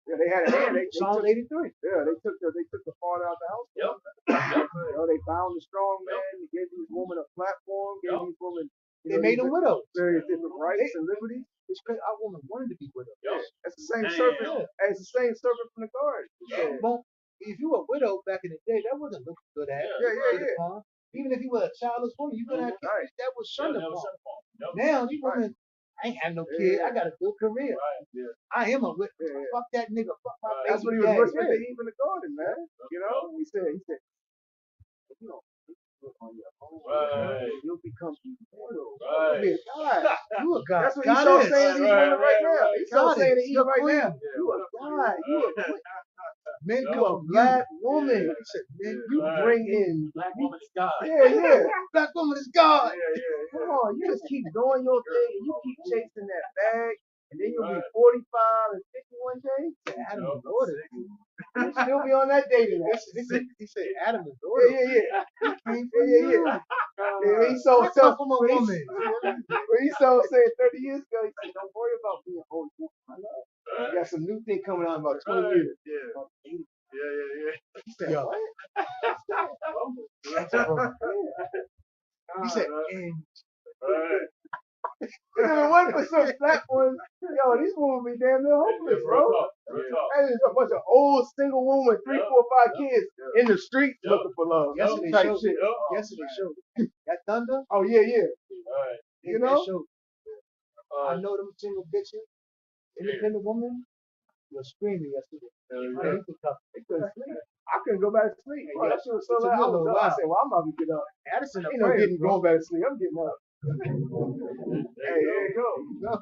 Yeah, they had a hand. Psalm 83. Yeah, they took the father out of the house. They found the strong man. They gave these women a platform. Gave these women. They made them widows. Various different rights and liberties. It's crazy. Our woman wanted to be widows. That's the same serpent. Hey, it's the same serpent from the garden. Well, if you were a widow back in the day, that wasn't looked good at. Even if you were a childless woman, you could have kids that was shunned upon. Now these women I ain't have no kid. I got a good career. Right. Yeah. I am a witness. Yeah. Fuck that nigga. Fuck my baby That's what he was daddy. whispering to Eve in the garden, man. You know, he said, you know, on your own, Right. you'll become immortal. Right. You'll be a god. You a god. That's what God Esau's is. saying to these women right now. Esau's God saying to is. Eve You're right now, queen. you a god. You a queen. Men You come a from black woman. He said, man, You bring in. Black woman is God. Yeah. black woman is God. Come on, you just keep doing your thing and you keep chasing that bag, and then you'll be 45 and 51 days. Adam is order. You'll still be on that dating app. He said, Adam is order. Yeah. Came from you. Yeah, Esau I come from a when woman. Esau said 30 years ago, he said, don't worry about being old. You got some new thing coming out in about 20 years. Yeah. About 80. Yeah. He said, Yo. what? He said, Right. If it wasn't for some black ones, yo, these women be damn near hopeless, bro. Real talk. That is a bunch of old single women with 3, 4, 5 kids in the streets looking for love. Yesterday Type showed. shit. Yesterday showed. That thunder. Oh, yeah. Right. You know? Showed. I know them single bitches, independent women, were screaming yesterday. I hate the cup. They couldn't sleep. I couldn't go back to sleep. Bro, Yeah. that shit was so It took loud. me a I little was up. I while. said, well, I'm about to get up. Addison, Ain't no getting going back to sleep. I'm getting up. Hey, there you go. I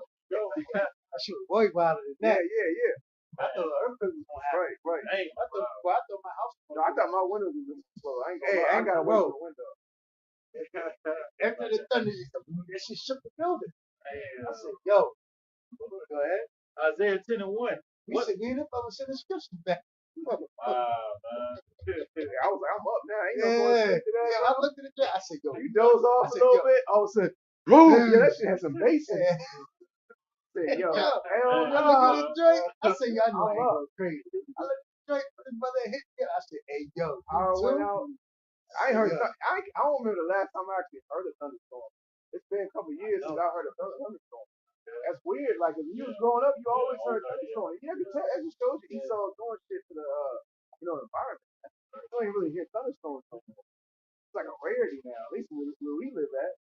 should worry about it than that. Yeah. I thought the earthquake was gonna happen. Right. Hey, I thought my house was No, I thought my windows was closed. I ain't gonna Hey, lie. I got a bro. window. Window. after the thunder, that shit shook the building. I said, yo, go ahead. Isaiah 10 and 1. We said, we ain't ever send the scriptures back. Wow, man. I was like, I'm up now. Ain't no going Yeah. to that. Yeah, I looked at it there. I said, yo, You doze off I a said, little yo. bit. All of a sudden, boom. Yeah, that shit had some bass in it. Yeah. Said, yo, Yeah. hell I no. look at the joint. I said, y'all know I I'm ain't up. going crazy. I look at the joint, put his brother hit me. I said, hey, yo. I went out. I ain't heard. Yeah. I don't remember the last time I actually heard a thunderstorm. It's been a couple years since I heard a thunderstorm. That's weird. Like if you was growing up, you always heard thunderstorms. Yeah, because that just shows you Esau doing shit to the environment. You don't even really hear thunderstorms no more. It's like a rarity now, at least where we live at.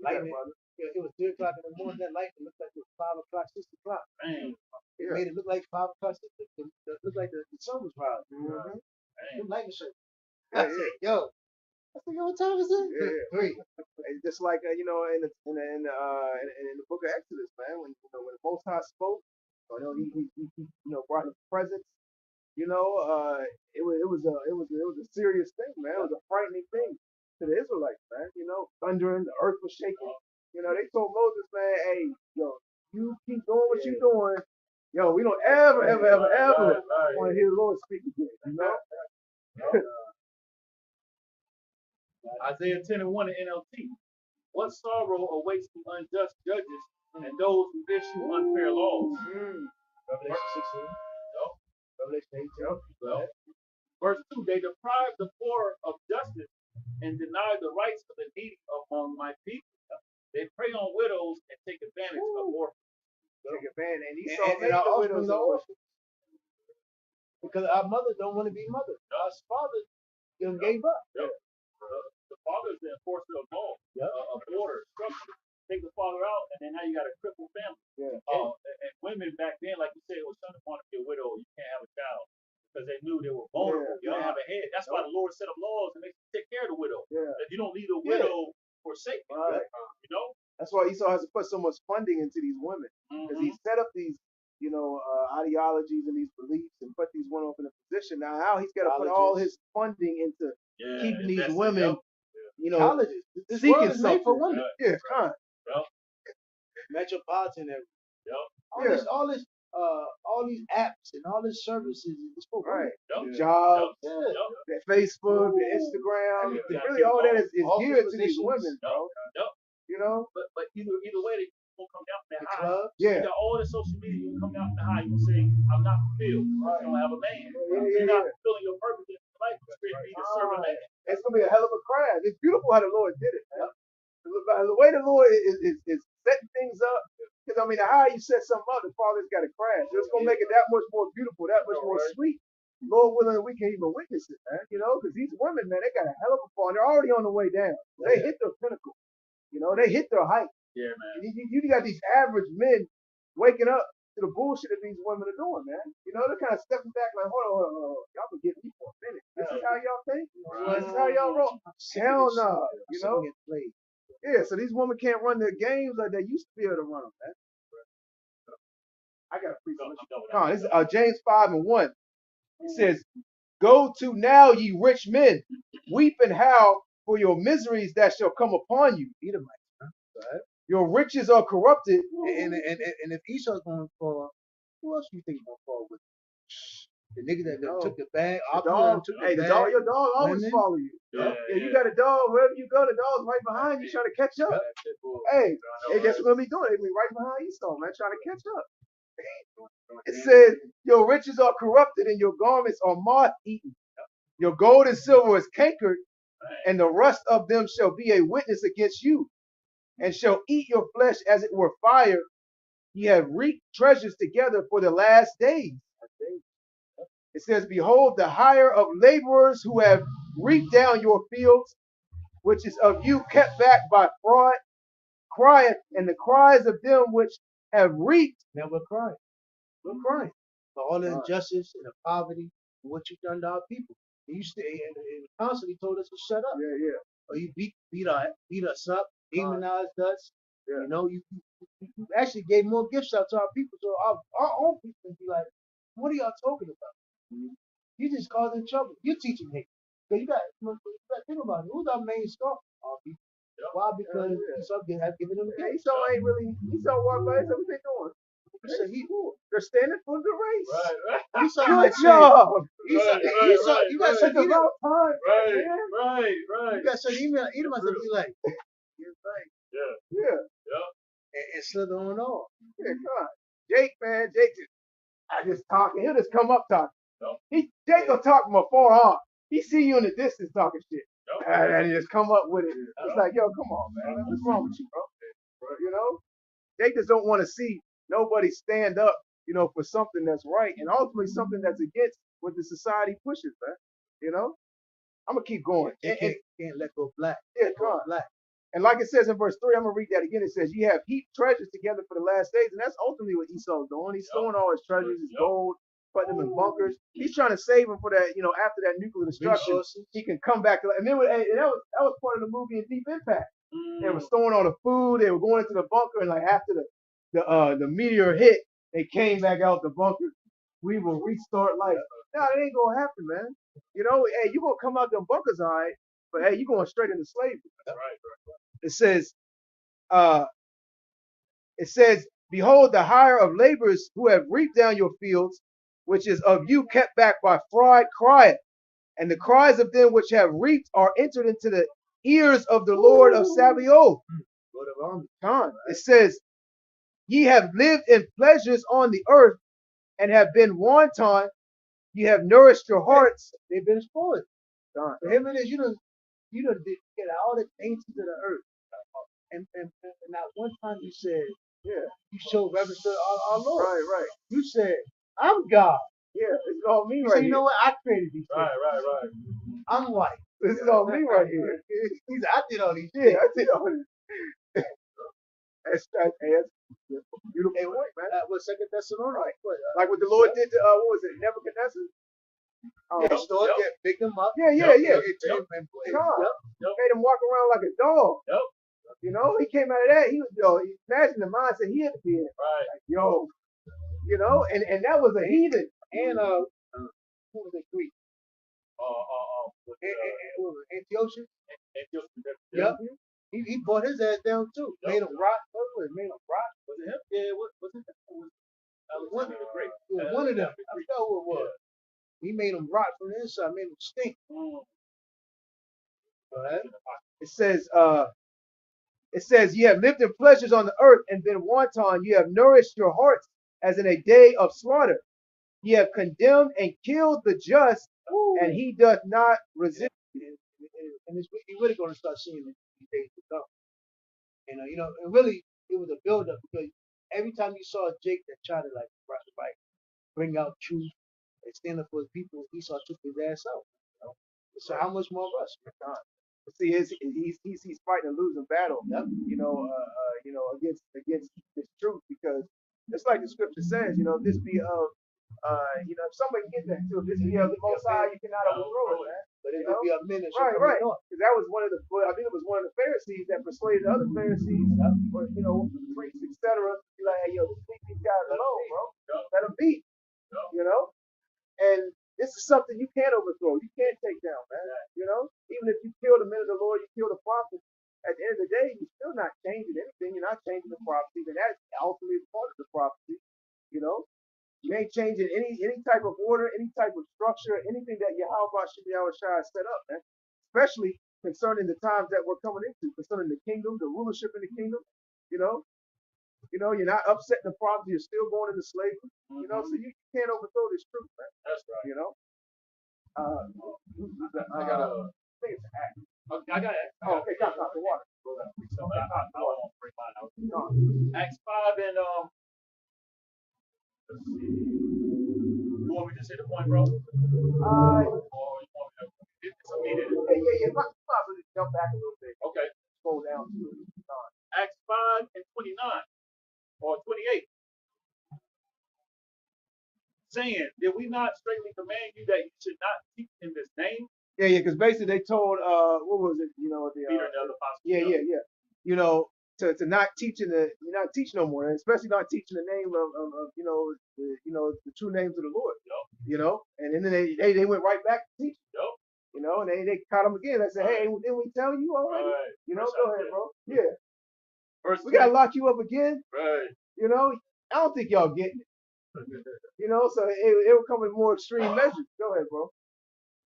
Lightning. It was 3 o'clock in the morning. That lightning looked like it was 5 o'clock, 6 o'clock. Man. It made it look like 5 o'clock, 6 o'clock. It looked like the sun was rising. Them lightning shows. I said, yo. I said, yo, what time is it? Yeah. 3. It's just like in the book of Exodus, man, when when the Most High spoke, he brought his presence. It was a serious thing, man. It was a frightening thing to the Israelites, man. Thundering, the earth was shaking. They told Moses, man, hey, yo, you keep doing what you're doing. Yo, we don't ever want to hear the Lord speak again. Isaiah 10 and 1 in NLT. What sorrow awaits the unjust judges and those who issue unfair laws? Revelation 16. No. Revelation 18. No. Verse 2. They deprive the poor of justice and deny the rights of the needy among my people. They prey on widows and take advantage of orphans. Take advantage. And Esau And made our the offspring widows are of orphans. Because our mother don't want to be mother. Our father gave up. The father is the enforcer of law, of order, structure. Take the father out, and then now you got a crippled family. Yeah. And women back then, like you said, was son want to be a widow, you can't have a child because they knew they were vulnerable. You don't have a head. That's why the Lord set up laws and they take care of the widow. Yeah. That you don't leave the widow forsaken. Right. That's why Esau has to put so much funding into these women because he set up these ideologies and these beliefs and put these women up in a position. Now he's got to put all his funding into keeping these women, colleges. This seeking world is made for something. women. Yeah, Metropolitan area. Yep. All these apps and all these services is for women. Right. Jobs, their Facebook, their Instagram. Really, all that is geared to these women, bro. But either way, they gonna come down from that high. Club. You got all the social media, you come down from the high, you say, I'm not fulfilled. You don't have a man. You're not fulfilling your purpose in life. It's for you to serve a man. It's gonna be a hell of a crash. It's beautiful how the Lord did it, man. The way the Lord is setting things up, because the higher you set something up, the farther it's got to crash. It's gonna make it that much more beautiful, that much more sweet. Lord willing, we can even witness it, man. Because these women, man, they got a hell of a fall, and they're already on the way down. They hit their pinnacle. They hit their height. Yeah, man. You got these average men waking up to the bullshit that these women are doing, man. You know, they're kind of stepping back like, hold on. Y'all can get me for a minute. This is how y'all think? This is how y'all roll? Hell no. You know? Yeah, so these women can't run their games like they used to be able to run them, man. I got to preach. Come on, this is James 5:1. It says, "Go to now, ye rich men, weep and howl for your miseries that shall come upon you. Edomites, huh? Right. Your riches are corrupted." And if Esau's going to fall, who else do you think going to fall with? The nigga that took the bag, your dog always follow you. Yeah, you got a dog, wherever you go, the dog's right behind you trying to catch up. Hey, that's what we be doing. They be right behind Esau, man, trying to catch up. It says, your riches are corrupted and your garments are moth-eaten. Your gold and silver is cankered, and the rust of them shall be a witness against you, and shall eat your flesh as it were fire. Ye have reaped treasures together for the last days. It says, behold, the hire of laborers who have reaped down your fields, which is of you kept back by fraud, crieth, and the cries of them which have reaped never crying. We're crying for all the injustice and the poverty and what you've done to our people. And you stay and constantly told us to shut up. Yeah. Or you beat us up, demonized us. Yeah. You know, you actually gave more gifts out to our people, so our own people can be like, what are y'all talking about? Mm-hmm. You just causing trouble. You're teaching hate. So you got to think about it. Who's our main star? Our people. Yep. Why? Because Esau have given them gifts. Esau ain't really, Esau walk by, so what they doing? They're standing for the race. Right. Esau good job. Esau, you got some about time. Right. You got some Edomites to be like, you're right. Yeah. And slither on off. Yeah, come on. Jake, I just talking. He'll just come up talking. Yep. Jake will talk from afar off. He see you in the distance talking shit. Yep. And he just come up with it. It's like, yo, come on, man. What's wrong with you, bro? You know? They just don't want to see nobody stand up, you know, for something that's right and ultimately something that's against what the society pushes, man. You know? I'm gonna keep going. Can't let go black. Yeah, come on. Black. And like it says in verse 3, I'm gonna read that again. It says, "You have heaped treasures together for the last days," and that's ultimately what Esau's doing. He's storing all his treasures, his gold, putting them in bunkers. He's trying to save them for that, you know, after that nuclear destruction, he can come back. And then that was part of the movie in Deep Impact. They were storing all the food. They were going into the bunker, and like after the meteor hit, they came back out the bunker. We will restart life. No, it ain't gonna happen, man. You know, hey, you gonna come out them bunkers, all right? But hey, you going straight into slavery. Right. It says, behold, the hire of laborers who have reaped down your fields, which is of you kept back by fraud, crieth, and the cries of them which have reaped are entered into the ears of the Lord of Sabaoth. It says, ye have lived in pleasures on the earth and have been wanton. Ye have nourished your hearts. They've been spoiled. For him it is, you done get all the dainties of the earth. And not one time you said, you showed reverence to our Lord. Right. You said, I'm God. Yeah, it's all me you right say, here. You know what? I created these things. Right. I'm white. This is all me right here. He said, I did all these things. Yeah, I did all this. That's beautiful point, man. What Second Thessalonians? Right. Like what the Lord did to what was it, Nebuchadnezzar? Picked him up. Yeah. Made him walk around like a dog. Yep. You know, he came out of that. He was imagine the mindset he had to be in. Right. Like, yo, you know, and that was a heathen. And who was it? Greek? Antiochus. Yep. He brought his ass down too. Yep. Made him rot. Made him rot. Was it him? Yeah. Was it him? Alexander the Great. One of them. I forgot who it was. Yeah. He made him rot from the inside. Made him stink. It says, ye have lived in pleasures on the earth and been wanton. You have nourished your hearts as in a day of slaughter. Ye have condemned and killed the just, and he doth not resist. And you're really going to start seeing it these days to come. And and really, it was a build-up because every time you saw Jake that tried to like bring out truth and stand up for his people, Esau took his ass out. So how much more of us? See, he's fighting a losing battle. Against this truth, because it's like the scripture says, if this be of, if somebody get that too, if this be of the Most High, you cannot overthrow it, man. But it could be a men that should Right, come right. north. Because that was I think it was one of the Pharisees that persuaded the other Pharisees, or priests, etc. Be like, hey, yo, just leave these guys alone, bro. Let them be, you know. And this is something you can't overthrow. You can't take down, man. Even if you kill the men of the Lord, you kill the prophet. At the end of the day, you're still not changing anything. You're not changing the prophecy, and that's ultimately part of the prophecy. You know, you ain't changing any type of order, any type of structure, anything that Yahweh Shai set up, man. Especially concerning the times that we're coming into, concerning the kingdom, the rulership in the kingdom. You know, you're not upsetting the prophet. You're still going into slavery. So you can't overthrow this truth, man. That's right. I got a. I think it's an act. Okay, I got it. Oh, okay, got the water. I won't bring mine out. Acts 5 and let's see. You want me to say the point, bro? Or you want me to? It's immediate. Yeah. Possibly jump back a little bit. Okay. Scroll down to Acts 5 and 29 or 28. Saying, did we not straightly command you that you should not teach in this name? Yeah, because basically they told what was it? Peter and the other apostles. Yeah. To not teaching you're not teaching no more, and especially not teaching the name of the true names of the Lord. Yep. And then they went right back to teaching. Yep. And they caught them again. They said, hey, didn't we tell you already? Right. Go ahead, bro. Yeah. Verse We gotta lock you up again. Right. I don't think y'all getting it. So it will come with more extreme measures. Go ahead, bro.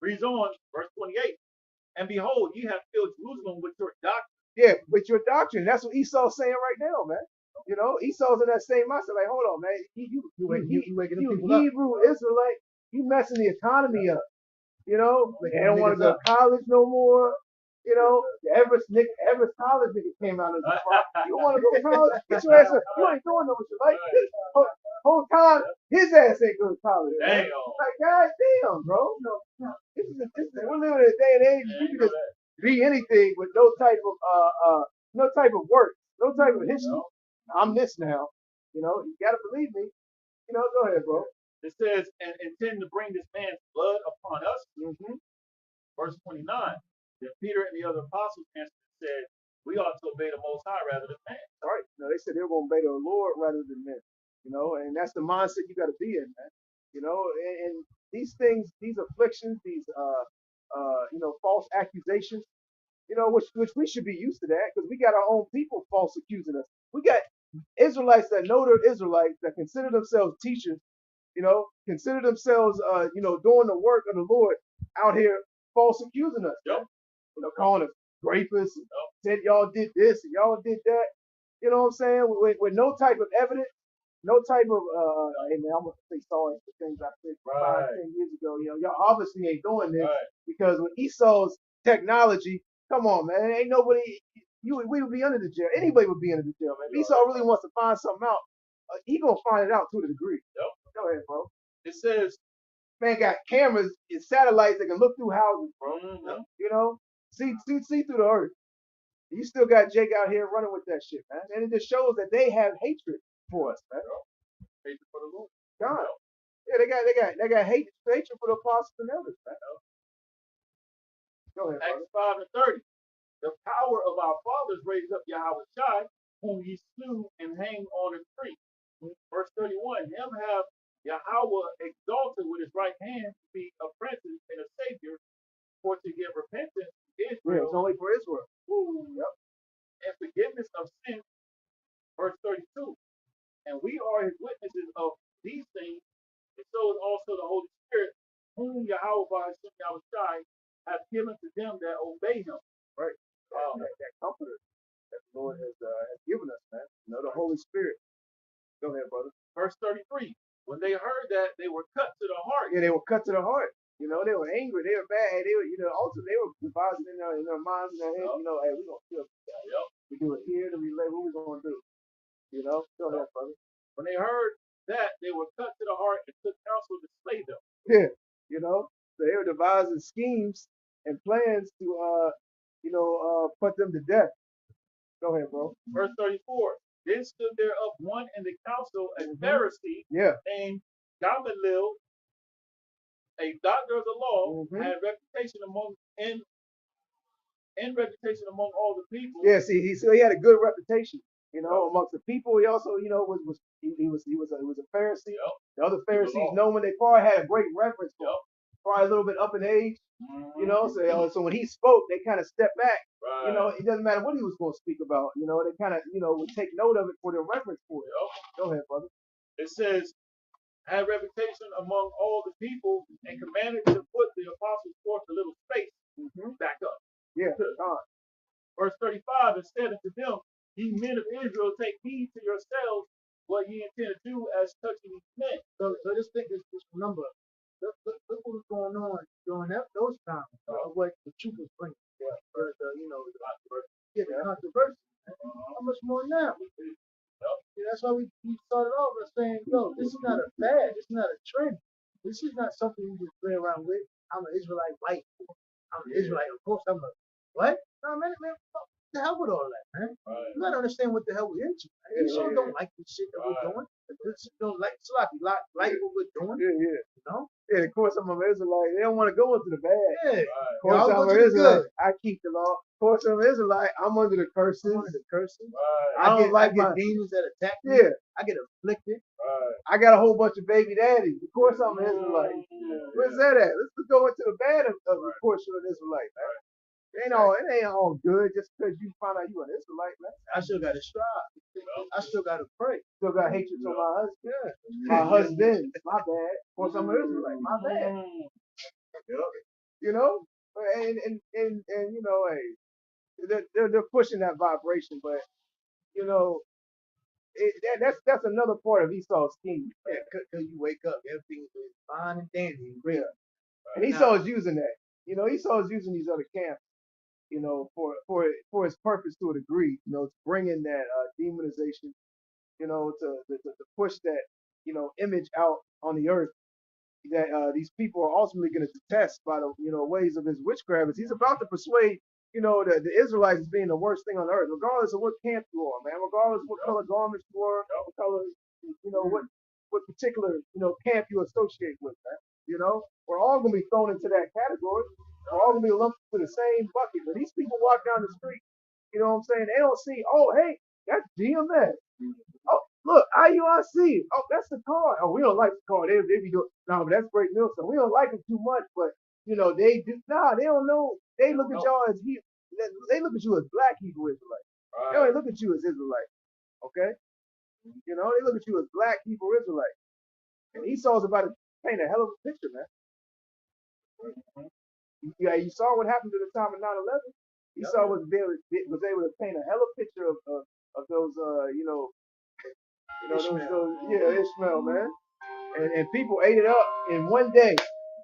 Reads on, verse 28. And behold, you have filled Jerusalem with your doctrine. Yeah, with your doctrine. That's what Esau's saying right now, man. Esau's in that same mindset. Like, hold on, man. You Hebrew Israelite, you messing the economy up. They don't want to go to college no more. The Everest College nigga came out as a spot. You want to go to college? Get your ass up. You ain't doing no with your life. Whole time, his ass ain't going to college. Damn. Like, God damn, bro. We're living in a day and age where you can just be anything with no type of work, no type of history. I'm this now. You gotta believe me. Go ahead, bro. It says, and intend to bring this man's blood upon us. Mm-hmm. Verse 29. Then Peter and the other apostles answered and said, we ought to obey the Most High rather than man. All right. They said they were going to obey the Lord rather than men. And that's the mindset you got to be in, man. And these things, these afflictions, these false accusations, which we should be used to that, because we got our own people false accusing us. We got Israelites that know they're Israelites, that consider themselves teachers, consider themselves doing the work of the Lord, out here false accusing us. Yep. Calling us rapists, said y'all did this and y'all did that. You know what I'm saying? With no type of evidence, no type of hey man, I'm gonna say sorry for things I said 5-10 years ago. Y'all obviously ain't doing this because with Esau's technology, come on, man, ain't nobody. We would be under the jail. Anybody would be under the jail, man. If Esau really wants to find something out, he gonna find it out to a degree. Yep. Go ahead, bro. It says, man got cameras and satellites that can look through houses, bro. Mm-hmm. See through the earth. You still got Jake out here running with that shit, man. And it just shows that they have hatred for us, man. Hatred for the Lord. God. Yeah, they got hatred for the apostles and elders, man. Go ahead, Acts 5 and 30. The power of our fathers raised up Yahweh Shai, whom ye slew and hanged on a tree. Verse 31. Him have Yahweh exalted with his right hand to be a prince and a savior, for to give repentance to Israel. Yeah, it's only for Israel. Yep. And forgiveness of sin. Verse 32. And we are his witnesses of these things, and so is also the Holy Spirit, whom Yahweh by his son Yahweh Shai hath given to them that obey him. Right. That comforter that the Lord has given us, man. The Holy Spirit. Go ahead, brother. Verse 33. When they heard that, they were cut to the heart. Yeah, they were cut to the heart. They were angry. They were bad. They were, also they were devising in their minds and their heads. Hey, we're gonna kill this guy. Yep. We do it here, then we lay. What we gonna do? Go ahead, brother. When they heard that, they were cut to the heart and took counsel to slay them. Yeah, so they were devising schemes and plans to put them to death. Go ahead, bro. Verse 34. Then stood there up one in the council, a Pharisee, Yeah. named Gamaliel, a doctor of the law, Mhm. had reputation among in reputation among all the people. Yeah, see, so he had a good reputation, amongst the people. He also, he was a Pharisee. Yep. The other Pharisees know him, and they probably had a great reverence for him. Probably a little bit up in age, So when he spoke, they kind of stepped back. Right. It doesn't matter what he was going to speak about. They kind of, would take note of it for their reverence for it. Yep. Go ahead, brother. It says, had reputation among all the people, and commanded to put the apostles forth a little space. Back up. Yeah. Verse 35, and said unto them, ye men of Israel, take heed to yourselves what ye intend to do as touching these men. So just think, just remember, look what was going on during those times. What the truth was bringing. The controversy. How much more now? Yeah, that's why we started off by saying, yo, this is not a fad. This is not a trend. This is not something you just play around with. I'm an Israelite white. I'm an Israelite. Of course, I'm a what? No, man, fuck the hell with all that, man. You gotta understand what the hell we're into. Man. These don't like this shit that we're doing. This don't like sloppy, like what we're doing. Yeah. You know? Yeah, of course I'm an Israelite. They don't want to go into the bad. Yeah. Of course I'm an Israelite. I keep the law. Of course I'm an Israelite. I'm under the curses. I'm under the curses. I don't like I get demons that attack me. Yeah. I get afflicted. I got a whole bunch of baby daddies. Of course I'm an Israelite. Where's that at? Let's go into the bad of the portion of an Israelite, man. It ain't all good just because you find out you an Israelite, man. I still gotta strive. I still gotta pray. Still got hatred for my husband. My husband, my bad. Of course I'm an Israelite, my bad. Hey, they're pushing that vibration, but that's another part of Esau's scheme. Yeah, because you wake up, everything is fine and dandy and great. Yeah. And Esau is using that. Esau is using these other camps, for his purpose to a degree, to bring in that demonization, to push that, image out on the earth that these people are ultimately going to detest by the, ways of his witchcraft. He's about to persuade, the Israelites as being the worst thing on earth, regardless of what camp you are, man, regardless of what color garments you are, what color, what particular, camp you associate with, man. We're all going to be thrown into that category. We're all going to be lumped to the same bucket. But these people walk down the street, you know what I'm saying? They don't see, oh, hey, that's GMS. Oh, look, IUIC. Oh, that's the car. Oh, we don't like the car. They be doing, no, but that's Great Millstone. We don't like them too much, but, they do, they don't know. They look at y'all as they look at you as black Hebrew Israelites. They don't look at you as Israelites. Okay? They look at you as black Hebrew Israelites. And Esau's about to paint a hell of a picture, man. Yeah, you saw what happened to the time of 9/11. Esau was able to paint a hell of a picture of those, Ishmael, man. And people ate it up in one day.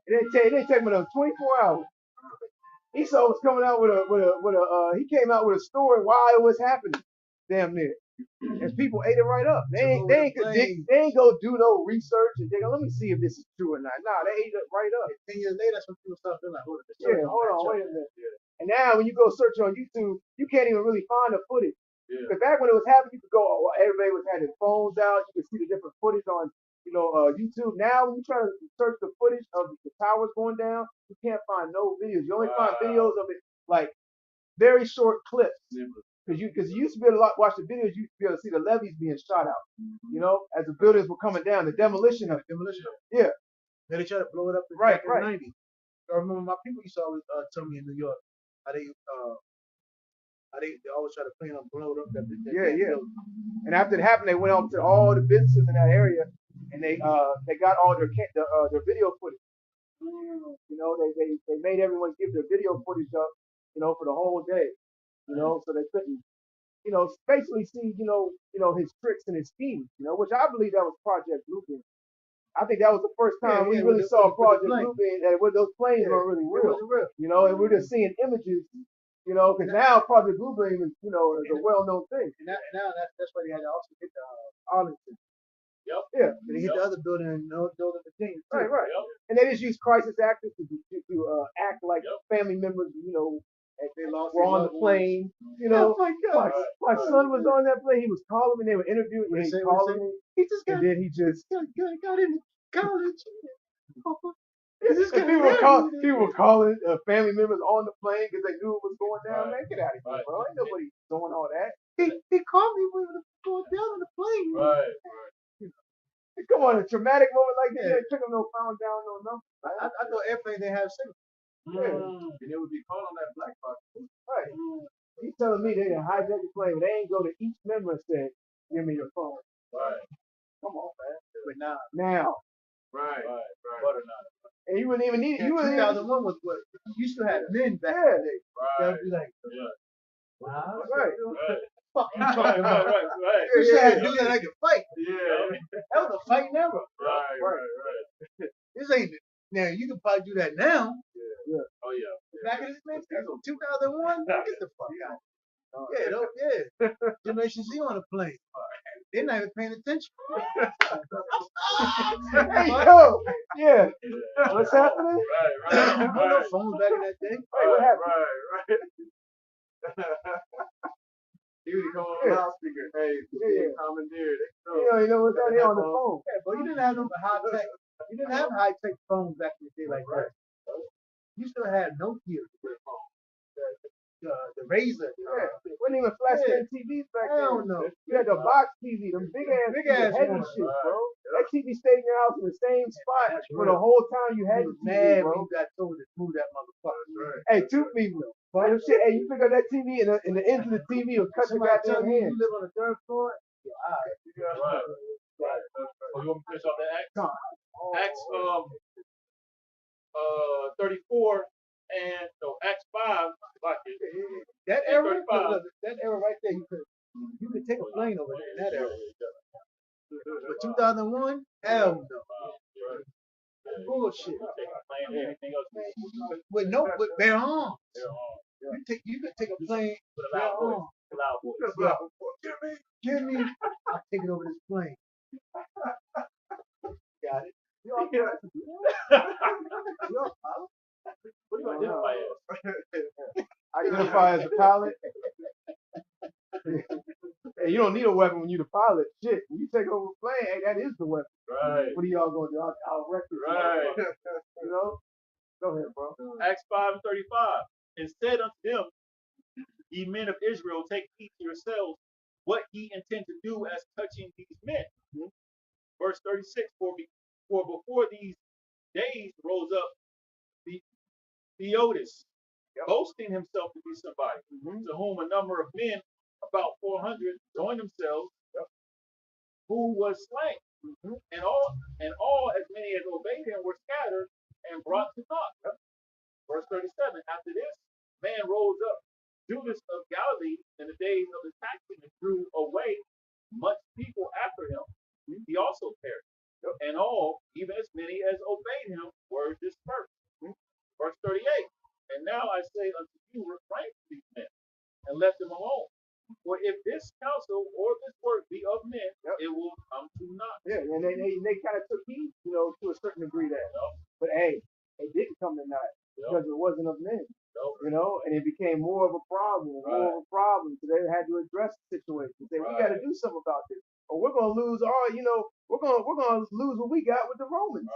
It didn't take them 24 hours. Esau was coming out he came out with a story why it was happening, damn near. And people ate it right up. They ain't go do no research and they go, let me see if this is true or not. Nah, they ate it right up. 10 years later, that's when people start feeling like, hold on, wait a minute. And now when you go search on YouTube, you can't even really find the footage. Because back when it was happening, you could go, everybody was had their phones out. You could see the different footage on, YouTube. Now when you try to search the footage of the towers going down, you can't find no videos. You only find videos of it like very short clips. Because you used to be able to watch the videos, you used to be able to see the levees being shot out. As the buildings were coming down, the demolition of it. Yeah. Then they try to blow it up in right. the 90s. I remember my people used to always tell me in New York how they always try to plan on blowing up that building. And after it happened, they went out to all the businesses in that area, and they got all their video footage. They made everyone give their video footage up, for the whole day, so they couldn't, basically see, his tricks and his schemes, which I believe that was Project Blueprint. I think that was the first time we really saw Project Blueprint, that those planes weren't really real, and we're just seeing images. Because now Project Blueprint is, is a well-known thing. And now that's why they had to also hit the Arlington. Yep. Yeah. And they hit the other building in Northern Virginia. Right. Yep. And they just use crisis actors to act like family members, they were on the plane. You know, my son was on that plane. He was calling me. They were interviewing me. He calling me. He just got, and then he just got in college. And people were calling family members on the plane because they knew it was going down. Man, get out of here, bro. Ain't nobody doing all that. He called me when it was going down on the plane. Right. Come on, a traumatic moment like that. They took him no found down, no number. I thought airplanes they have signal. And it would be called on that black box. Right. He's telling me they didn't hijack the plane. They ain't go to each member and said, "Give me your phone." Right. Come on, man. But now, Right. Butter nut. And you wouldn't even need it. You wouldn't 2001 was what you used to have men back in the day. That would be like, Yeah. wow, Right. Right. fuck you talking about? Right. You should have dudes that like to fight. Yeah. That was a fighting era. Right. This ain't now. You can probably do that now. Oh yeah. Back in this man, 2001, get the fuck out. Yeah. Generation Z on the plane. They're not even paying attention. Hey, yo. Yeah. What's happening? There were no phones back in that day. Hey, what happened? Right. He would come on the loudspeaker. Hey, commandeer. You know what's out here on the phone. Yeah, but you didn't have no high tech. You didn't have high tech phones back in the day like that. You still had Nokia phone. The Razor. Wasn't even flat screen TVs back then. Hell no. You had the box TV, them big ass heavy ones. shit, bro. That TV stayed in your house in the same spot for the whole time you had You the was TV, mad bro. when you got told to move that motherfucker. Hey, two people. But shit, hey, you pick up that TV and the ends of the TV will cut your Somebody tell goddamn me hand. you live on the third floor. Yeah, all right. Right. Oh, you want me to finish off that Acts? Acts 34 and Acts 5. That era, 35. look, that era right there, you could take a plane over there in that era. But 2001, hell no. Bullshit. Anything else? With bare arms. You could take a plane With a bare loud voice. arms. Loud voice. Yeah. Give me. I'll take it over this plane. Got it. What do you identify as? Identify as a pilot. Hey, you don't need a weapon when you're the pilot. Shit, when you take over a plane, hey, that is the weapon. Right. What are y'all gonna do? I'll wreck this. Right. You know? Go ahead, bro. Acts 5 and 35. And said unto them, ye men of Israel, take heed to yourselves what ye intend to do as touching these men. Verse 36, for before these days rose up Theodotus, boasting himself to be somebody, to whom a number of men, about 400, joined themselves, who was slain. And all as many as obeyed him were scattered and brought to naught. Verse 37, after this, man rose up, Judas of Galilee, in the days of his taxing, and drew away much people after him. He also perished. And all, even as many as obeyed him, were dispersed. Verse 38, and now I say unto you, refrain from these men, and let them alone. For if this counsel or this work be of men, it will come to naught. Yeah, and they kind of took heed, you know, to a certain degree there. But hey, it didn't come to naught because it wasn't of men. You know, and it became more of a problem, So they had to address the situation. Say, we got to do something about this, or we're gonna lose our, you know, we're gonna lose what we got with the Romans.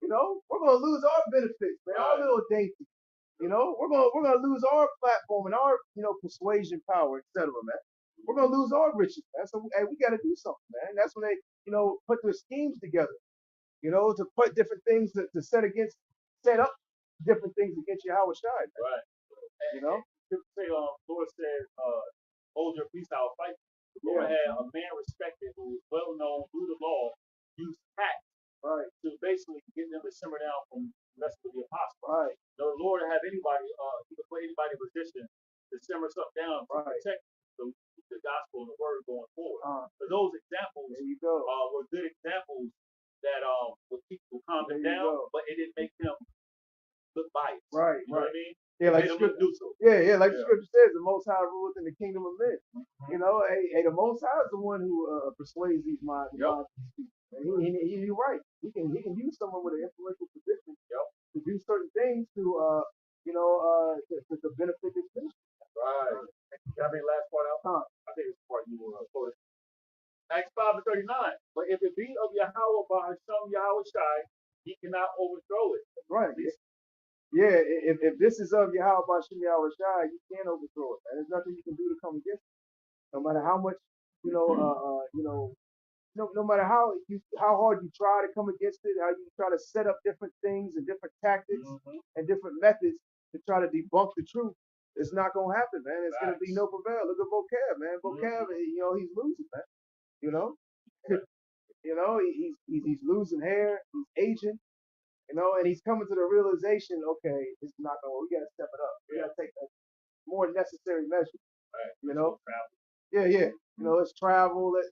You know, we're gonna lose our benefits, man, our little dainty. You know, we're gonna lose our platform and our, you know, persuasion power, etc., man. We're gonna lose our riches, man. So hey, we got to do something, man. That's when they, you know, put their schemes together. You know, to put different things to set up different things against Yahweh Shai. Right. You know? Say, Lord said, hold your peace, I'll fight. The Lord had a man respected who was well known through the law, used tax to basically get them to simmer down from the rest of the apostles. Right. The Lord have anybody, he could put anybody in position to simmer something down to protect the gospel and the word going forward. So those examples were good examples that would keep people calm them down, but it didn't make them look biased. Right. You know what I mean? Yeah, like the scripture, the scripture says, the Most High rules in the kingdom of men. You know, hey, the Most High is the one who persuades these minds. And he's right. He can use someone with an influential position to do certain things to to benefit this ministry. Right. Can I bring the last part out? I think it's the part you quoted. Acts 5 and 39. But if it be of Yahweh by Hashem Yahweh Shai, he cannot overthrow it. Right. Yeah, if this is of Yahweh Bashem Yahweh Shai, you can't overthrow it, man. There's nothing you can do to come against it. No matter how much, no matter how hard you try to come against it, how you try to set up different things and different tactics and different methods to try to debunk the truth, it's not gonna happen, man. It's gonna be no prevail. Look at Vocab, man. Vocab, he's losing, man. You know, he's losing hair, he's aging, and he's coming to the realization, okay, this is not gonna. We gotta step it up. We gotta take a more necessary measures. Right. You know. Yeah. Let's travel. Let's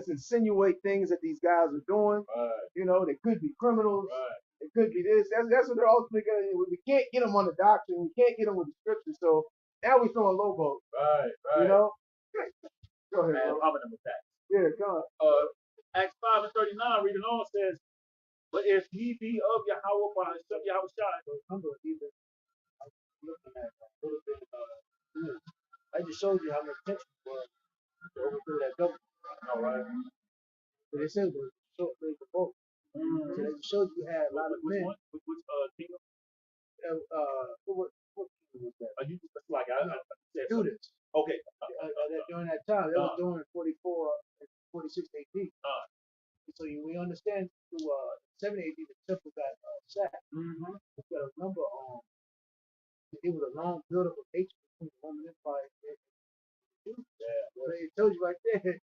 insinuate things that these guys are doing. Right. They could be criminals. Right. It could be this. That's what they're ultimately gonna do. We can't get them on the doctrine. We can't get them with the scripture. So now we're throwing low boat. Right. Go ahead, And bro. I'm gonna attack. Yeah, come on. Acts 5 and 39, reading on says, but if he be of Yahweh by Hashem Yahweh Shai, Remember, even I was looking at a little bit news. I just showed you how much tension was to overthrow that government. all right. But they said it was a short period of vote. So they just showed you had a lot of men. Which kingdom? What kingdom was that? You just like I said Students. Okay. During that time, that was during 46 AD. So we understand through 7 AD the temple got sacked. But you got to remember, it was a long build-up of hatred between the Roman Empire and the Jews. Yeah. Well, it tells you right there,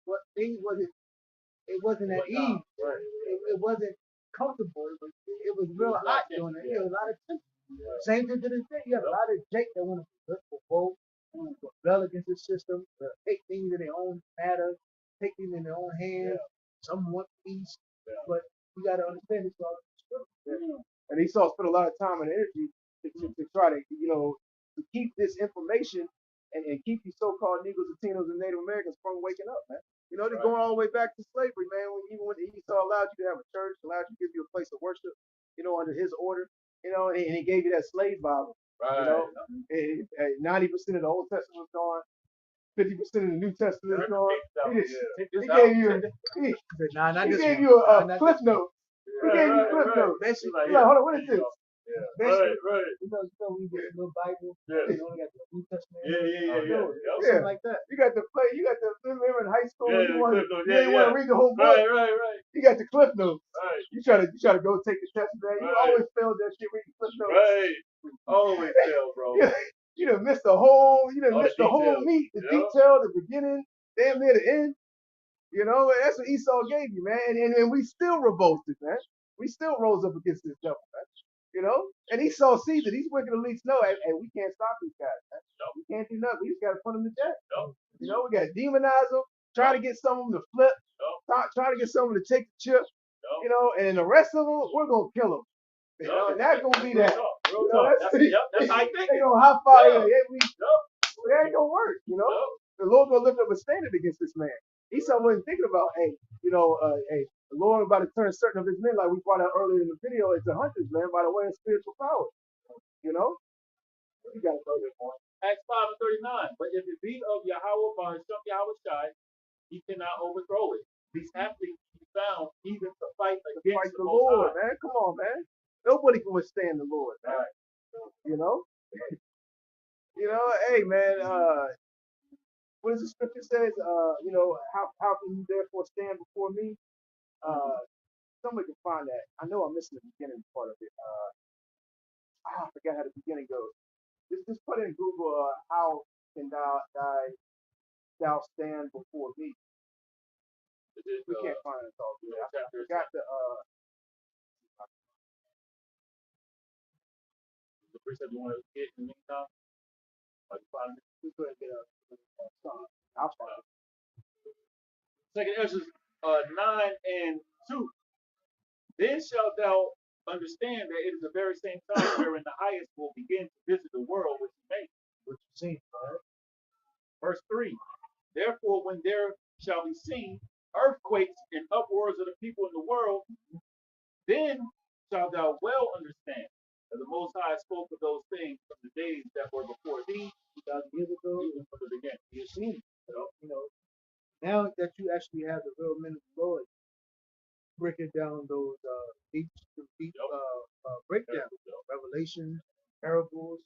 what things it wasn't at ease. Right. It wasn't comfortable. It was real hot during it. There was a lot of tension. Same thing to this day. You have a lot of Jake that want to vote, rebel against the system, take things in their own matter, take things in their own hands. Some want peace, but you got to understand it's all scripture. And Esau spent a lot of time and energy to try to, to keep this information and keep these so-called Negroes, Latinos, and Native Americans from waking up, man. They're going all the way back to slavery, man. Even when Esau allowed you to have a church, allowed you to give you a place of worship, under his order, and he gave you that slave Bible. Right. 90% of the Old Testament was gone. 50% of the New Testament is gone. He gave you a cliff note. He gave you cliff notes. Basically, hold on, what is this? Right. You know, we get a little Bible. Yeah. You only got the New Testament. Yeah. Like that. You got the remember in high school, you didn't want to read the whole book. Right. You got the cliff notes. Right. You try to go take the test, man. You always failed that shit reading cliff notes. Right. Always fail, bro. You done missed the whole, the whole meat, the detail, the beginning, damn near the end. That's what Esau gave you, man. And we still revolted, man. We still rose up against this devil, man. And Esau sees it. These wicked elites know, hey, we can't stop these guys, man. No. We can't do nothing. We just got to put them to death. No. We got to demonize them, try to get some of them to flip, try to get some of them to take the chip, and the rest of them, we're going to kill them. And that's going to be that. That's how I think. They're going to high five. It ain't going to work, The Lord going to lift up a standard against this man. Esau wasn't thinking about, the Lord about to turn certain of his men, like we brought out earlier in the video, into hunters, man, by the way of spiritual power. You got to throw this point. Acts 5 and 39. But if it be of Yahweh by Hashem Yahweh Shai, he cannot overthrow it. These athletes be found even to fight against the Lord, man. Come on, man. Nobody can withstand the Lord, man. Right. Hey, man. What does the scripture says? How can you therefore stand before me? Somebody can find that. I know I'm missing the beginning part of it. I forgot how the beginning goes. Just put in Google, how can thou stand before me? We can't find it all. I forgot the precept you want to get in the meantime? We're going to get a song. I'll find it. Second Ezra 9 and 2. Then shalt thou understand that it is the very same time wherein the highest will begin to visit the world which he made. What you see, right? Verse 3. Therefore, when there shall be seen earthquakes and upwards of the people in the world, then shalt thou well understand that the Most High spoke were before thee, 2,000 years ago. even from the beginning. You've seen it. Now that you actually have the real men of the Lord breaking down those deep breakdowns, revelations, parables,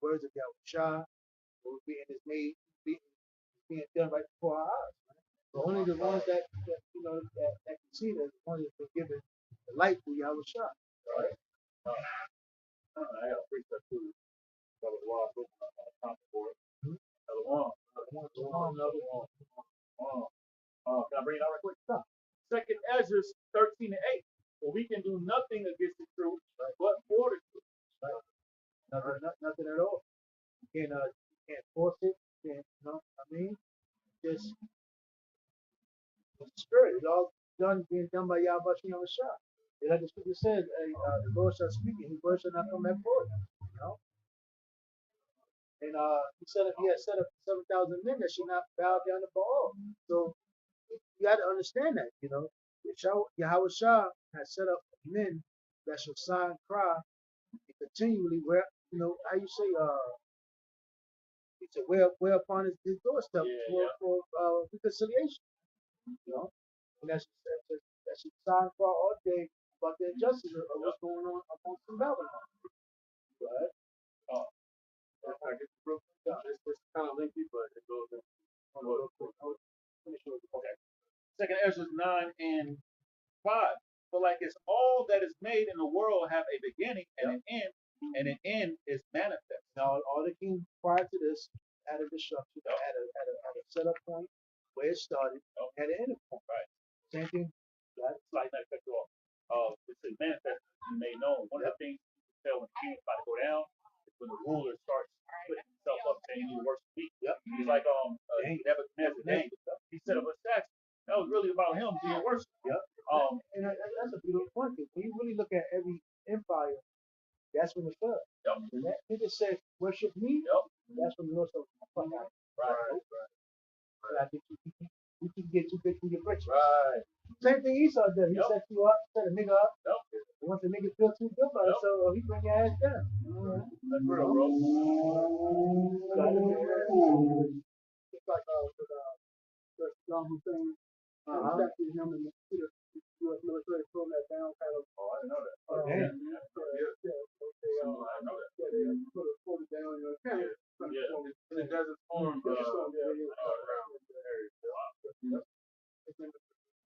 words of Yahweh was being done right before our eyes. But only the ones that can see that, the ones that been given the light through Yahweh Shah. Right? I got a precept too. Brother Ross opened up on a conference board. Another one. Can I bring it out right quick? Second Ezra 13 and 8. For we can do nothing against the truth, but for the truth. Right? Nothing at all. You can't force it. You can't, I mean, just the spirit. It's all being done by Yahweh Shah. Like the scripture says, the Lord shall speak and his word shall not come back void. And he had set up 7,000 men that should not bow down to Baal. So you got to understand that, Yahweh Shah has set up men that shall sign, cry, and continually wear, how you say, he said, wear upon his doorstep for reconciliation, and that should sign, cry all day about the injustice of what's going on amongst the Babylon. Right? I get the proof. It's kind of lengthy, but it goes in. Okay. Second Ezra 9 and 5. For like it's all that is made in the world have a beginning and an end, and an end is manifest. Now, all the kings prior to this had a destruction, had a setup point where it started, had an end point. Right. Same thing. Right. Slight not cut you off. It says manifest is made known. One of the things you can tell when the king's about to go down is when the ruler starts putting himself up saying he worship me. He's like Nebuchadnezzar. He set up a statue. That was really about him being worshipped. And that's a beautiful point. When you really look at every empire, that's when it fell. When that nigga said, worship me, that's when the Lord said, fuck out. Right. I think you can get too big for your britches. Right. Same thing Esau did. He set you up, set a nigga up. Once the nigga feel too good about himself, he bring your ass down. That's real, bro. It's like John Hussein, statue of him and the U.S. military throwing that down kind of. Oh, I didn't know that. They put it down, In the desert form.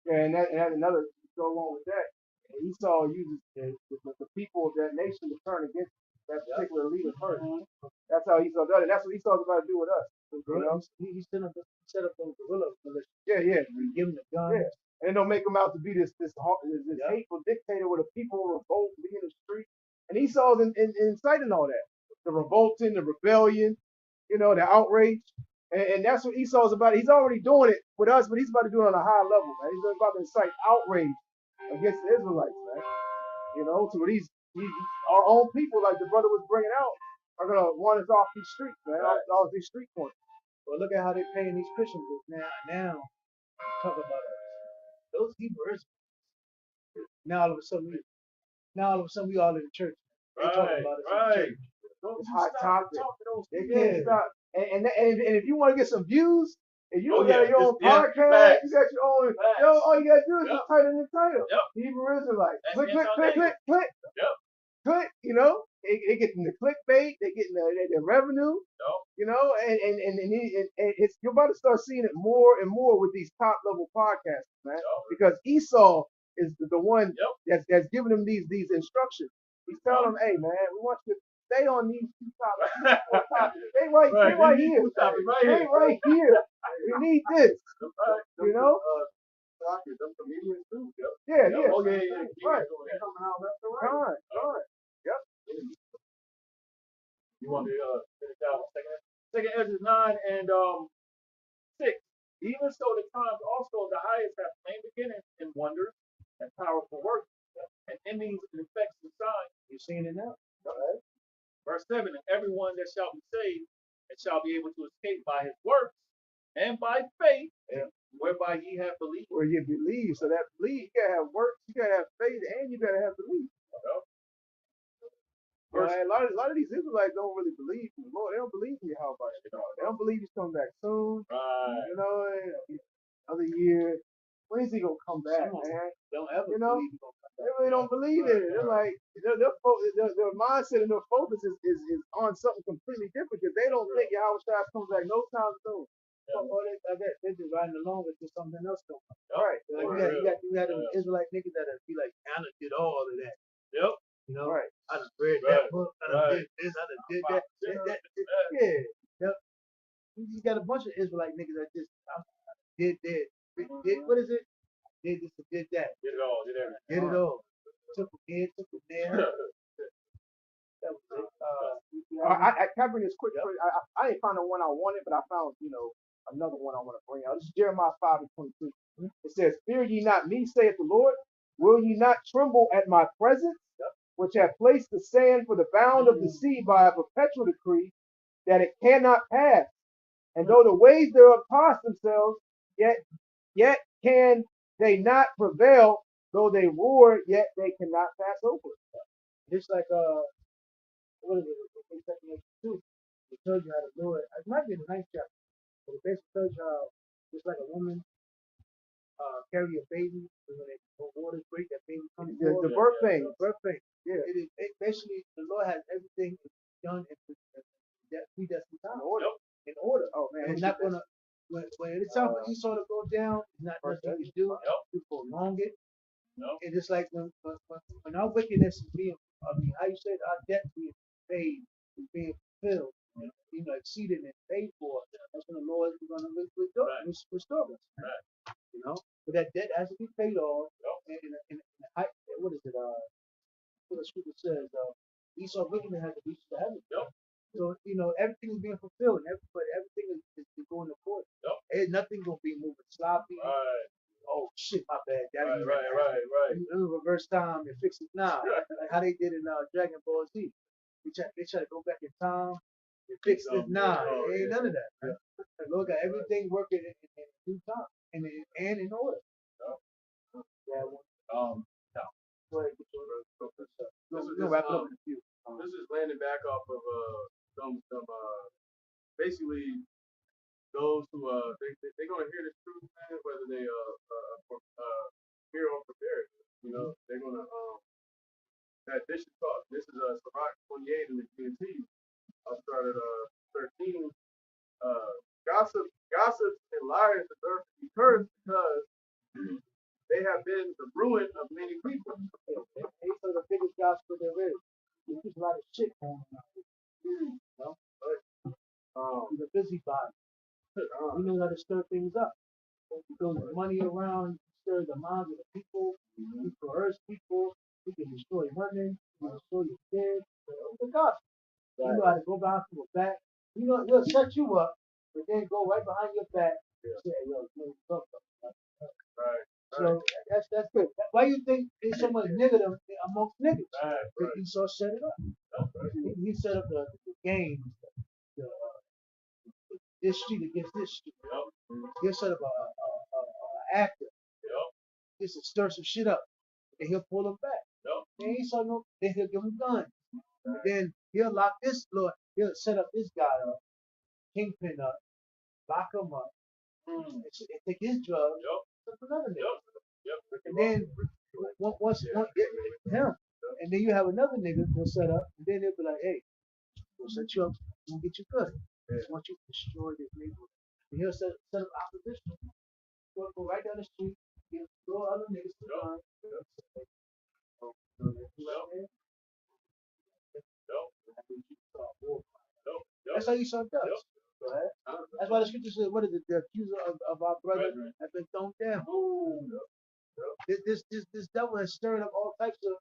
And that's another go along with that. Esau uses the people of that nation to turn against that particular leader first. That's how Esau does it. That's what Esau's about to do with us. He set up those guerrilla militias. Yeah. We give him the guns. Yeah. And they'll make him out to be this hateful dictator with a people revolt and be in the street. And Esau's inciting all that. The revolting, the rebellion, the outrage. And that's what Esau's about. He's already doing it with us, but he's about to do it on a high level, man. He's about to incite outrage against the Israelites, man. So these our own people, like the brother was bringing out, are going to want us off these streets, man, off these street corners. Well, look at how they're paying these Christians now. Talk about those Hebrews. Now all of a sudden we all in the church. They talking about us in the church. It's hot topic. They can't stop. And if you want to get some views, if you got your own podcast, you got your own. All you gotta do is just title the title. Hebrew Israelites. Click. Click. They getting the clickbait. They getting the revenue. And you're about to start seeing it more and more with these top level podcasts, man. Because Esau is the one that's giving them these instructions. He's telling them, hey man, we want you to stay on these two topics. Stay right here. Stay right here. We need this. Them comedians too. Yeah. Oh yeah. Right. They're coming out left and right. Right. Yep. You want to finish out second Ezra 9 and 6. Even so, the times also of the highest have plain beginnings in wonders and powerful works, and endings in effects and signs. You're seeing it now. Right. Verse 7, and everyone that shall be saved and shall be able to escape by his works and by faith, whereby ye have believed. Where you believe. So that belief, you gotta have works, you gotta have faith, and you gotta have belief. Right? A lot of these Israelites don't really believe in the Lord. They don't believe in Yahweh. They don't believe he's coming back soon. Right. You know, another year. When is he gonna come back, man? Don't ever You know? believe you're gonna come They back. really don't believe in it. They're like their mindset and their focus is on something completely different because they don't think Yahweh Shai comes back no time soon. Or they're just riding along until something else comes up. Right. Like you got them Israelite niggas that be like, Anna did all of that. Yep. You know, Right. I done read that book, I done did this, I done did that. Yeah. Yep. You got a bunch of Israelite niggas that just did, what is it? Did this and did that. Did it all. Did everything. Did it all. Took them here, took them there. That was it. Can I bring this quick? I ain't found the one I wanted, but I found, another one I want to bring out. This is Jeremiah 5:22. It says, "Fear ye not me, saith the Lord. Will ye not tremble at my presence, which have placed the sand for the bound of the sea by a perpetual decree, that it cannot pass? And though the waves thereof toss themselves, yet can they not prevail. Though they roar, yet they cannot pass over." Just like what is it? It's like 2. It tells you how to do it. It might be in the 9th chapter, but it basically tells you how just like a woman carry a baby, and when the waters break, that baby comes forth. The birth pain. The birth pain. Yeah. Basically the Lord has everything done in predestined time. In order. In order. Oh man. It's not gonna when it's time for Esau to go down, it's not nothing you can do to prolong it. And just like when our wickedness is being, how you said our debt being paid, is being fulfilled, exceeded and paid for, that's when the Lord is going to restore us. You know, but that debt has to be paid off. In the height, what is it? What the scripture says, Esau wickedness has to reach the heaven. So everything is being fulfilled, and everything is going to court. Ain't nothing gonna be moving sloppy. Oh shit, my bad. Right. Let me reverse time and fix it now. Like how they did in Dragon Ball Z. They try to go back in time and fix it now. Ain't none of that. Right? The Lord got everything working in due time and in order. Yeah. No. Go ahead, get your We'll wrap it up in a few. This is landing back off of some basically those who they're gonna hear the truth, man, whether they hear or prepare. They're gonna that this is talk. This is Sirach 28 in the GMT. I started 13. Gossips and liars deserve to be cursed because they have been the ruin of many people. These are the biggest gospel there is. There's a lot of shit going on. He's a busybody. He knows how to stir things up. He throws money around, he stirs the minds of the people, he coerces people, he can destroy women, he can destroy your kids. The gospel. You know how to go behind people's back. He'll set you up, but then go right behind your back and say, hey, yo, you talk about that. Right. So that's good. Why you think there's so much nigger amongst niggas? Because Esau set it up. He set up the game, this street against this street. He'll set up a actor. Just to stir some shit up. And he'll pull them back. And Esau then he'll give him guns. And then he'll lock this Lord. He'll set up this guy up, kingpin up, lock him up, and take his drugs. Another nigga. And then once him, and then you have another nigga who'll set up, and then they'll be like, hey, we'll set you up, we'll get you good. I just want you to destroy this neighborhood. And he'll set up opposition. Go right down the street, throw other niggas to gun. That's how Esau does. Right? That's why the scripture says, what is it? The accuser of our brother has been thrown down. This devil has stirred up all types of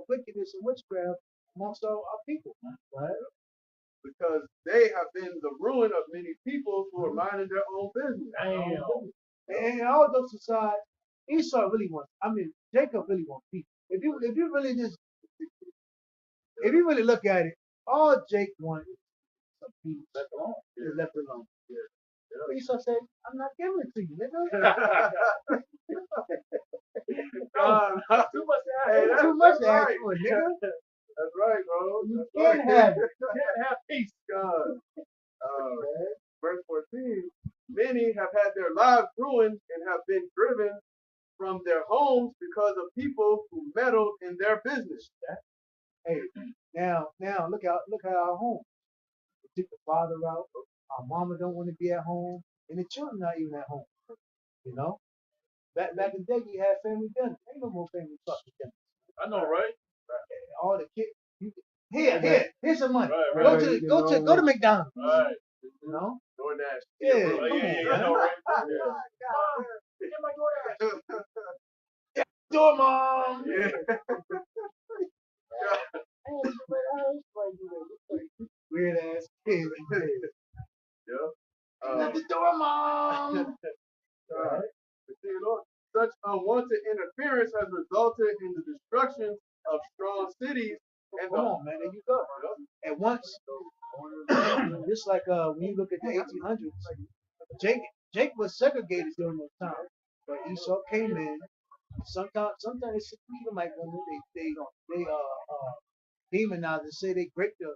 wickedness and witchcraft amongst our people. Right? Because they have been the ruin of many people who are minding their own business. And all those aside, Esau really wants. Jacob really wants peace. If you really look at it, all Jake wanted some peace. Left alone. Esau said, "I'm not giving it to you, nigga." Too much to ask. Too much to ask for, nigga. That's right, bro. You That's can't right. have it. You can't have peace. God. Verse 14. Many have had their lives ruined and have been driven from their homes because of people who meddled in their business. Hey, now look at our home. We took the father out. Our mama don't want to be at home, and the children not even at home. You know, back in the day, you had family dinners. Ain't no more family fucking dinners. I know, right? All the kids. Here's some money. Right, Go right. to go to McDonald's. Right. You know. DoorDash. Yeah, Oh, come yeah, on, yeah, I man. know, right? Get my door, mom. Yeah. Weird ass kids. Yeah. At the door, mom. Continue on. Such unwanted interference has resulted in the destruction of strong cities and Come on, man. There you go. At once, just like when you look at the 1800s, Jake was segregated during those times, but Esau came in. Sometimes Edomite women they demonize and say they raped a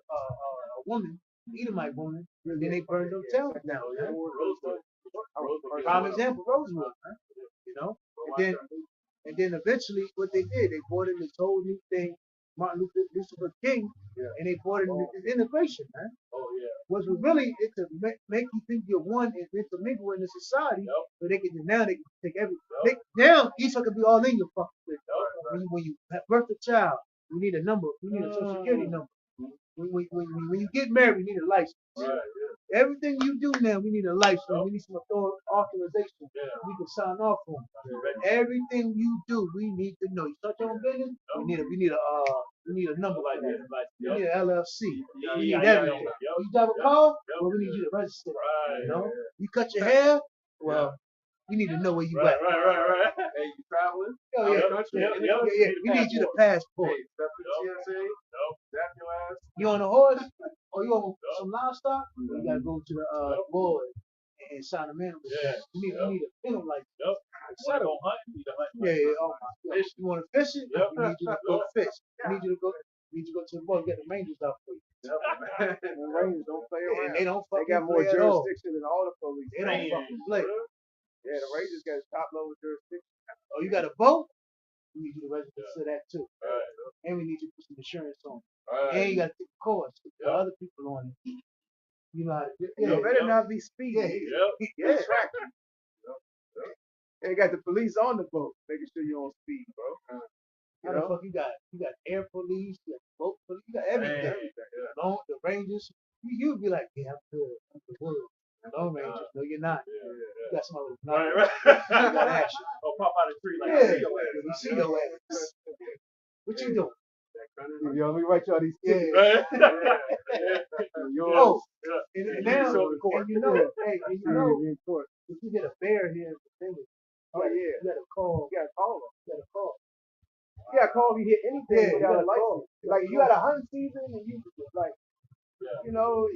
woman, Edomite woman, and then they burned them towns down. Man. Prime example, Rosewood, man. You know, and then eventually what they did, they brought in this whole new thing, Martin Luther King, and they brought in this integration, man. Oh, yeah. Was really it to make you think you're one and intermingle in the society, so they can now they can take everything. Now Esau can be all in your fucking thing. When you birth a child, you need a number, you need a social security number. When you get married, you need a license. Right, Everything you do now, we need a license. We need some authorization. yeah. We can sign off on. Everything you do, we need to know. You start your own business, we need a number like that. We need an LLC. We need everything. You drive a car, well, we need you to register. Right. You know, you cut your hair, well, we need to know where you Right, at. right. Hey, you traveling? Oh, Out yeah. of country? Yeah. We need you to passport. Hey, step to the TSA. Zap your ass. You on a horse or you on some livestock? You gotta go to the board and sign a man. Yeah. You need a film like Yep. Want to go hunt? You need to hunt. yeah. Oh my God. You want to fish it? Yep. We need you to go fish. We need you to go. To the boat and get the rangers out for you. The Rangers don't play And around. they don't They fucking got more play at all. jurisdiction than all the police. They don't fucking play. Yeah, the Rangers got top level jurisdiction. Oh, you got a boat? We need you to register for that too. Right. And we need you to put some insurance on it. Right. And you got to take the course. The other people on it. You know how to do it. You better not be speeding. Yep. Yeah. They got the police on the boat, making sure you're on speed, bro. How the fuck you got air police, you got boat police, you got everything. The Rangers, you'd be like, yeah, I'm good. I'm good. Lone Rangers, no, you're not. You got somebody with Right, nothing. right. You got action. Oh, pop out of the tree like Yeah, I see your ass. we see your ass. What you doing? Yo, let me write y'all these Yeah. tickets. Right? Oh, Yeah. and now, and you know, if you get a bear here in the village, you gotta call. You gotta call them. You gotta call. You gotta call if you hit anything Yeah, without a you gotta call. license. Like you got a hunting season and you like, you know,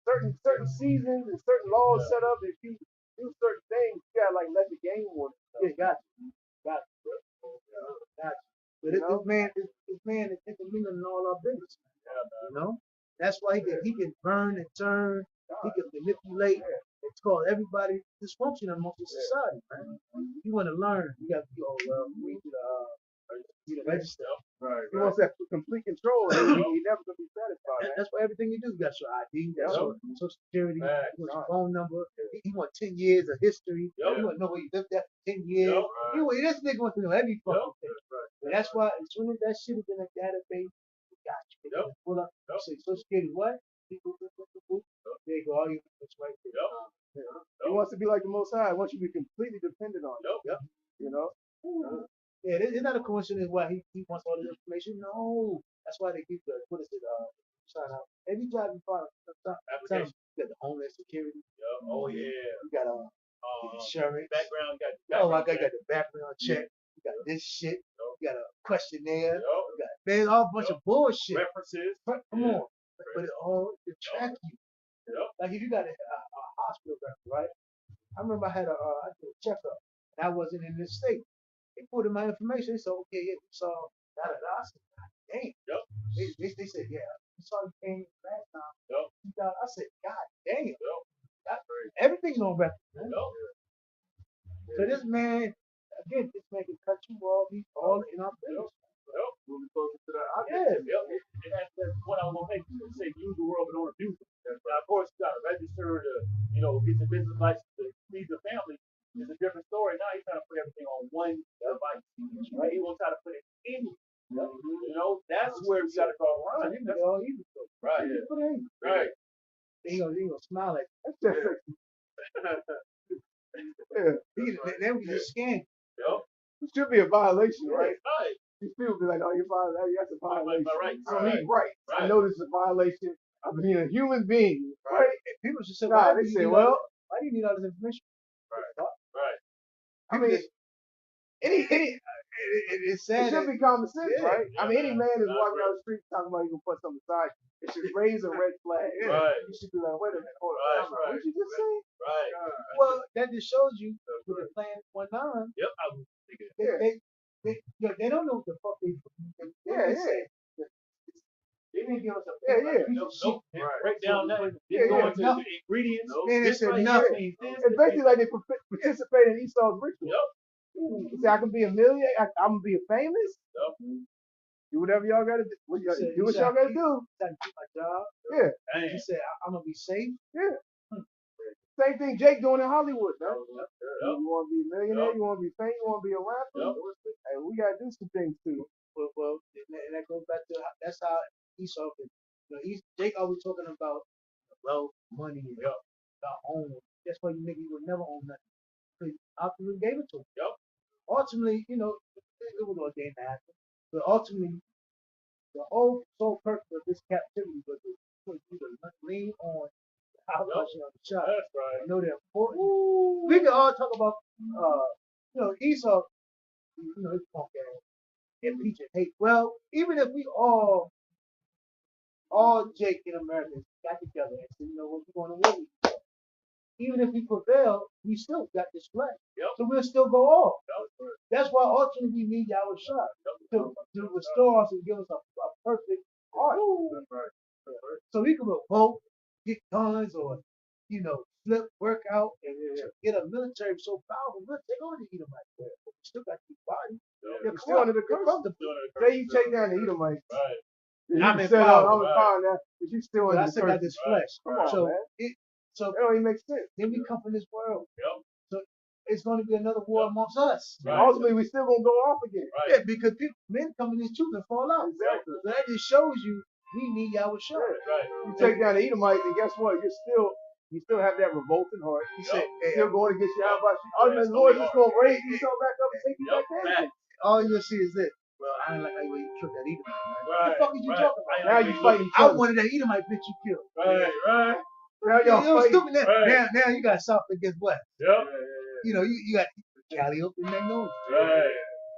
certain seasons and certain laws set up. If you do certain things, you gotta like let the game warden. Yeah, got you. Got you. But this man is intermingling in all our business. You know, that's why he can burn and turn. He can manipulate. It's called everybody dysfunction amongst the society, man. If you want to learn, you got to be you need to register. Right, He wants that complete control. He never gonna be satisfied. That's why everything you do, you got your ID, you got your social security, Right. you got your phone number. He want 10 years of history. Yep. He want to know where you lived at for 10 years. This nigga wants to know every fucking thing. And that's why as soon as that shit is in a database, you got you. Yep. Pull up, you say social security what? There you go, all you it's right there. He wants to be like the Most High. He wants you to be completely dependent on him. Yep. You know. Yeah, it's not a coincidence why he wants all this information. No, that's why they keep the what is it? Sign out. Every job you find, Application. you got the Homeland Security. Yep. Oh, yeah. You got the insurance. Background. Oh my God, you got the background check. You got this shit. You got a questionnaire. Yep. You got man, all bunch of bullshit. References. Come on, but it all to track you. Yep. Like if you got a hospital record, right? I remember I did a checkup, and I wasn't in this state. They put in my information. They said, okay, yeah, we saw da da da. I said, damn. Yep. They said, yeah, we saw you came last time. Yep. I said, God damn. Yep. Everything's on record, man. Yep. So this man, again, this man can cut you off. He's all in our business. Yep. Moving closer to that Yeah. object. Yep. And that's what I was gonna make. You say use the world, but don't abuse it. Now, of course, you gotta register to, get your business license to feed your family. It's a different story. Now he's trying to put everything on one device. Right? He won't try to put it in. That's where we gotta draw a So line. you can all evil. Right. Put it in. Right. He gonna smile like That's just yeah. they would just scan. Yep. It should be a violation, right? Right. These people be like, oh, you're violating. That's a violation. Right. I need rights. I Right. know this is a violation of being a human being, right? And people should say, Nah, why they do you say, need well, why do you need all this information? Right. I mean, any It's it sad. should be common sense, Yeah. right? I mean, any man is That's walking down the street talking about he gonna put something aside. It should raise a red flag. Right. You should be like, wait a minute, hold on. Right, What did you just say? Right. Well, that just shows you with the plan 19. Yep. I was thinking. They don't know what the fuck they Yeah, just say. They didn't give us a Nope. Break down that. Yeah, Go yeah. into the ingredients. Then they This said right nothing. here means this. It's basically like they participate in Esau's ritual. Yep. He said, I can be a millionaire. I'm gonna be a famous. Yep. Do whatever y'all gotta do. Do what y'all gotta do. I keep my job. Yeah, Dang. He said, I'm gonna be safe. yeah. Same thing Jake doing in Hollywood, man. Yep. You want to be a millionaire? Yep. You want to be famous? You want to be a rapper? Yep. Hey, we gotta do some things too. Well, and that goes back to that's how Esau can. Jake always talking about wealth, money, and about home. That's why you niggas would never own nothing. Because ultimately gave it to him. Yep. Ultimately, it was ordained to happen. But ultimately, the whole sole purpose of this captivity was for you to lean on the outcussion of the child. That's right. I know they're important. We can all talk about, Esau, his punk ass, and peach and hate. Well, even if we all Jake in America got together and said, what we're going to war with each other. Even if we prevail, we still got this flag. Yep. So we'll still go off. Yep. That's why ultimately we need our shot to restore us and give us a perfect heart. So we can vote, get guns, or flip, work out, and get a military so powerful. We'll take on the Edomites. But we still got to keep fighting. You're still under the curse. Say you take down the Edomites. Right. I'm in said, power. I'm in power now, but you still But under I the still curse. got this flesh. Come on, So man. So That don't even make sense. then we come from this world. Yep. So it's going to be another war amongst us. Right. Ultimately, we still gonna go off again. Right. Yeah, because men come in this truth and fall out. Exactly. So that just shows you we need our shot. Right. You take down the Edomites, and guess what? You still have that revolting heart. He said, You're still going against Yahweh. Ultimately, the Lord's just gonna raise Esau back up and take you back down. all you'll see is this. Well, I ain't like how you killed that Edomite. Right? What the fuck is you talking about? Now you fighting each I other. wanted that Edomite bitch you killed. Right. Now y'all It was fighting. stupid. Now you got South against West. Yep. You got Cali up in that nose. Right.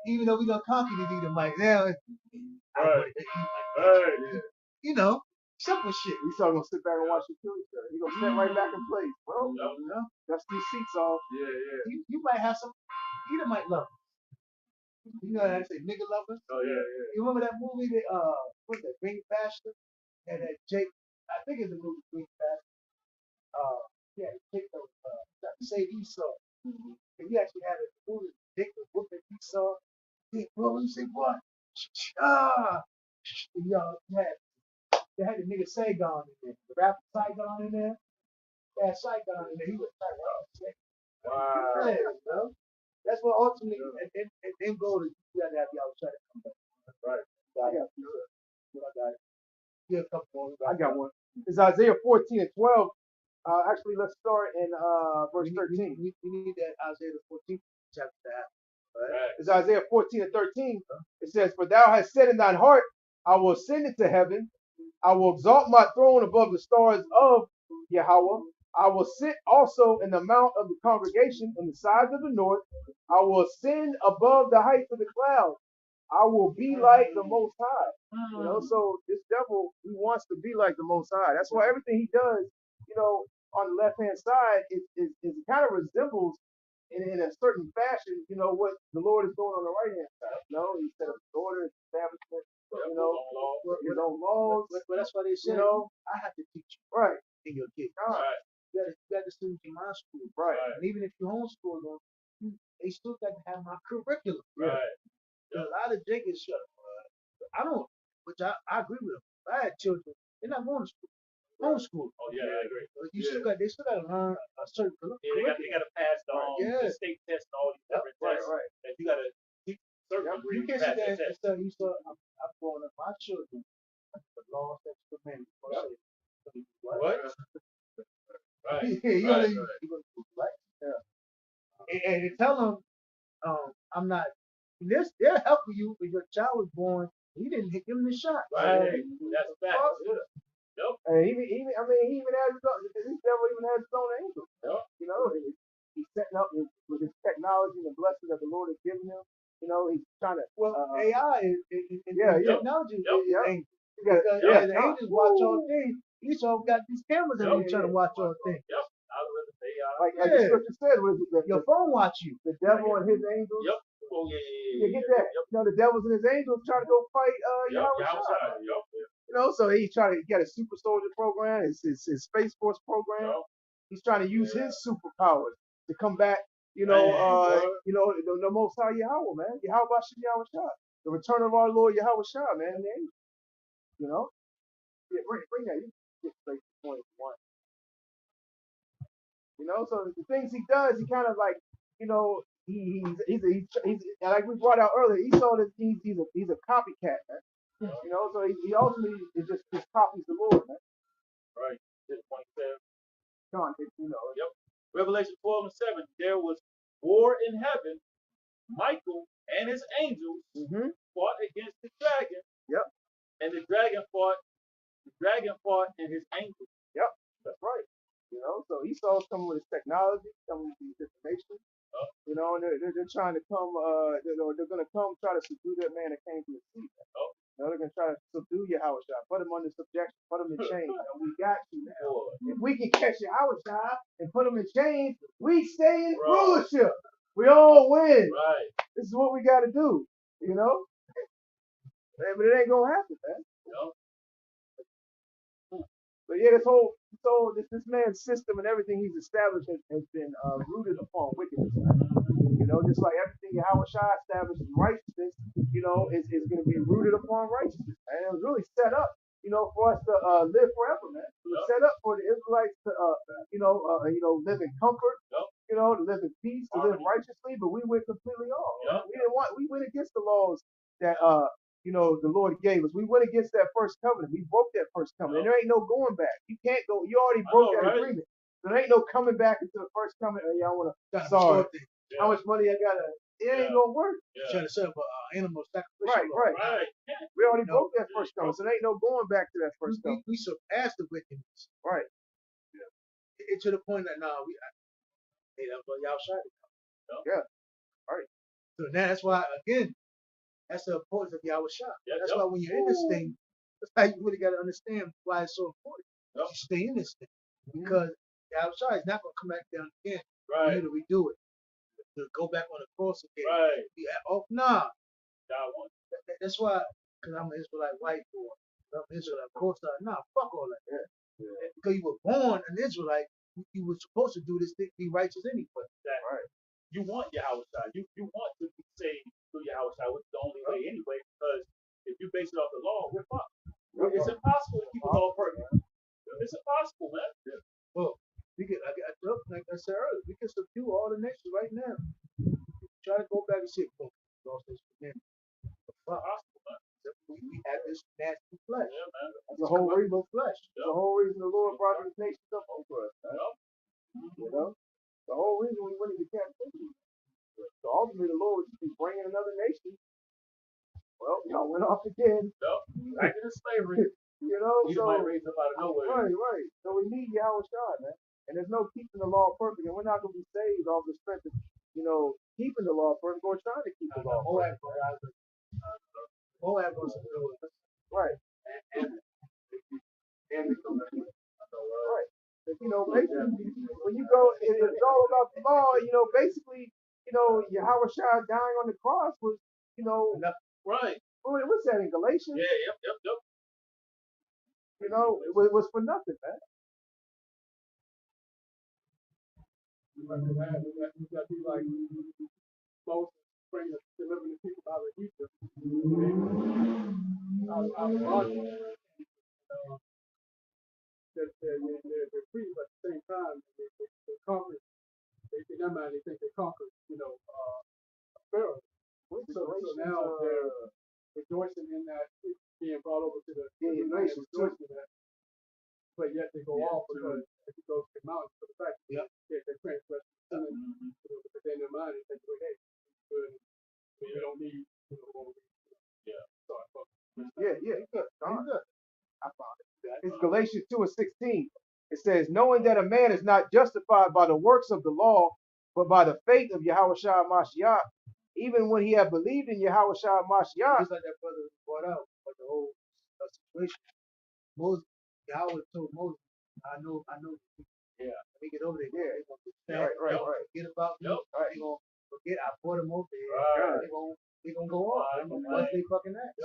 Even though we gonna conquer these Edomites now, I wanted that Edomite. Right. Simple shit. Esau gonna sit back and watch you kill each other. He gonna step right back in place. Well, dust these seats off. You might have some Edomite lovers. You know how they say nigga lovers? Oh yeah. You remember that movie that what's that, Green Bastard? And that Jake, I think it's the movie Green Bastard. Jake that saved Esau. And he actually had a movie, Jake was whooping Esau. He said, bro, you say what? And they had the nigga Saigon in there. The rapper Saigon in there. They had Saigon in there. He was like, wow. Yeah, bro. That's what ultimately, and then go to, you gotta have y'all try to come back. Right. I got it. Yeah, a couple more. I got one. It's Isaiah 14 and 12. Actually, let's start in verse 13. We need that Isaiah the 14th chapter to happen. Right. It's Isaiah 14 and 13. It says, for thou hast said in thine heart, I will ascend into heaven. I will exalt my throne above the stars of Yahweh. I will sit also in the mount of the congregation in the sides of the north. I will ascend above the heights of the clouds. I will be like the Most High. So this devil, he wants to be like the Most High. That's why everything he does, on the left-hand side, it kind of resembles in a certain fashion, what the Lord is doing on the right-hand side. He set up order, establishment. you know, his own laws. But that's why they say, You know, I have to teach you right, in your kids. Right. You got to send them to my school. right, And even if you homeschool them, they still got to have my curriculum. Right. A lot of Jenkins, I don't, which I agree with them. If I had children, they're not going to school. Homeschool. Oh yeah, I agree. But they still got to learn a certain Yeah, they got to pass the Yeah. state test and all these different tests. right. And you got to teach certain You degrees can't to sit pass there that and test. tell you, so I'm growing up my children, the law, statutes, commandments. What? Right. You Right. right? Yeah. And to tell them, I'm not. They're helping you when your child was born. You didn't give him the shot. Right. That's facts. Yep. And even I mean, he even has his own, this devil even has his own angels. Yep. You know, he's setting up with his technology and the blessing that the Lord has given him. You know, he's trying to. Well, AI is Yeah, technology. Yep. Is angels. Yeah, Because yeah, the angels watch all things. These all got these cameras in them trying to watch all things. Yep. Algorithms, AI. like the scripture said, was it Your phone watch you. the devil and his angels? Yep. Oh yeah. You get that? Yep. You know, the devils and his angels trying to go fight Yep. Yahweh. Yep. You know, so he's trying to get a super soldier program, his Space Force program. Yep. He's trying to use his superpowers to combat, Man, the Most High Yahweh, man. Yahweh Bashem Yahweh Shah. The return of our Lord Yahweh Shah, man. You know? Yeah, bring that. You get straight to the point. You know, so the things he does, he kind of like, you know, he's like we brought out earlier. He saw that he's a copycat, man. You know, so he ultimately is just copies the Lord, man. Right. 27. John, you know. Yep. Revelation 12 and 7. There was war in heaven. Michael and his angels fought against the dragon. Yep. And the dragon fought and his angels. Yep. That's right. You know, so Esau's coming with his technology, coming with these information. You know, and they're trying to come. They're going to come try to subdue that man that came from the sea. You know, they're going to try to subdue Yahweh Shah, put him under subjection, put him in chains. And we got you now. If we can catch Yahweh Shah and put him in chains, we stay in rulership. We all win. Right. This is what we got to do. You know, but it ain't gonna happen, man. Yep. But yeah, this man's system and everything he's established has been rooted upon wickedness. You know, just like everything Yahweh Shah established in righteousness, you know, is going to be rooted upon righteousness. And it was really set up, you know, for us to live forever, man. It was set up for the Israelites to, live in comfort, you know, to live in peace, to live righteously. But we went completely off. We went against the laws that the Lord gave us. We went against that first covenant. We broke that first covenant. And there ain't no going back. You can't go. You already broke that agreement. So there ain't no coming back into the first covenant. Oh, yeah, I want to. Sorry. How much money I got? It ain't gonna work. Trying to set up an animal sacrifice. Right. We already broke that first covenant. So there ain't no going back to that first covenant. We surpassed the wickedness. Right. It to the point that now y'all shot it. Yeah. Right. So now that's why again. That's the importance of Yahweh Shah. That's why when you're in this thing, that's how you really got to understand why it's so important. You stay in this thing. Because Yahweh Shah is not going to come back down again for you to redo it. To go back on the cross again. Right. Nah. That's why, because I'm an Israelite white boy. I'm an Israelite co-star. Nah, fuck all that. Because you were born an Israelite, you were supposed to do this thing, be righteous anyway. Exactly. Right. You want Yahweh Shah. You want to be saved through Yahweh Shah, which is the only way anyway, because if you base it off the law, we're fucked. It's impossible to keep the law perfect. It's impossible, man. Well, like I said earlier, we can subdue all the nations right now. Try to go back and say, lost this commandment. Impossible, man. We have this nasty flesh. Yeah, man. That's the whole reason. Flesh. The whole reason the Lord brought these nations up over us. You know? The whole reason we went into captivity. So ultimately, the Lord would just be bringing another nation. Well, y'all went off again. Back into slavery. You know, so might raise up out of nowhere. Right. So we need Yahweh Shah, man. And there's no keeping the law perfect, and we're not going to be saved off the strength of, keeping the law perfect or trying to keep the law perfect. Moab was right. And right. Basically, when you go, it's all about the law. Basically, Yahweh Shah dying on the cross was, right. what's that in Galatians? Yeah, yep. You know, it was for nothing, man. You got to be like Moses delivering the people out of Egypt, out of bondage. They're free, but at the same time, they conquered. In their mind, they think they conquered, Pharaoh. So now they're rejoicing in that being brought over to the land, rejoicing in that. But yet they go off because if you go to the mountains for the fact that they're transgressing the sin, but then in their mind they think, well, hey, good. We don't need, Yeah. Good. I found it. It's Galatians 2:16. It says, knowing that a man is not justified by the works of the law, but by the faith of Yahweh Shah Mashiach, even when he had believed in Yahweh Shah Mashiach. Just like that brother brought out, like the whole situation. Moses, Yahweh told Moses, I know. Yeah. Let me get over there. Yeah. They're gonna get fat. Right. Forget about me. Right. They're gonna forget I brought them over there. Right. They're gonna go off. Once they fucking act.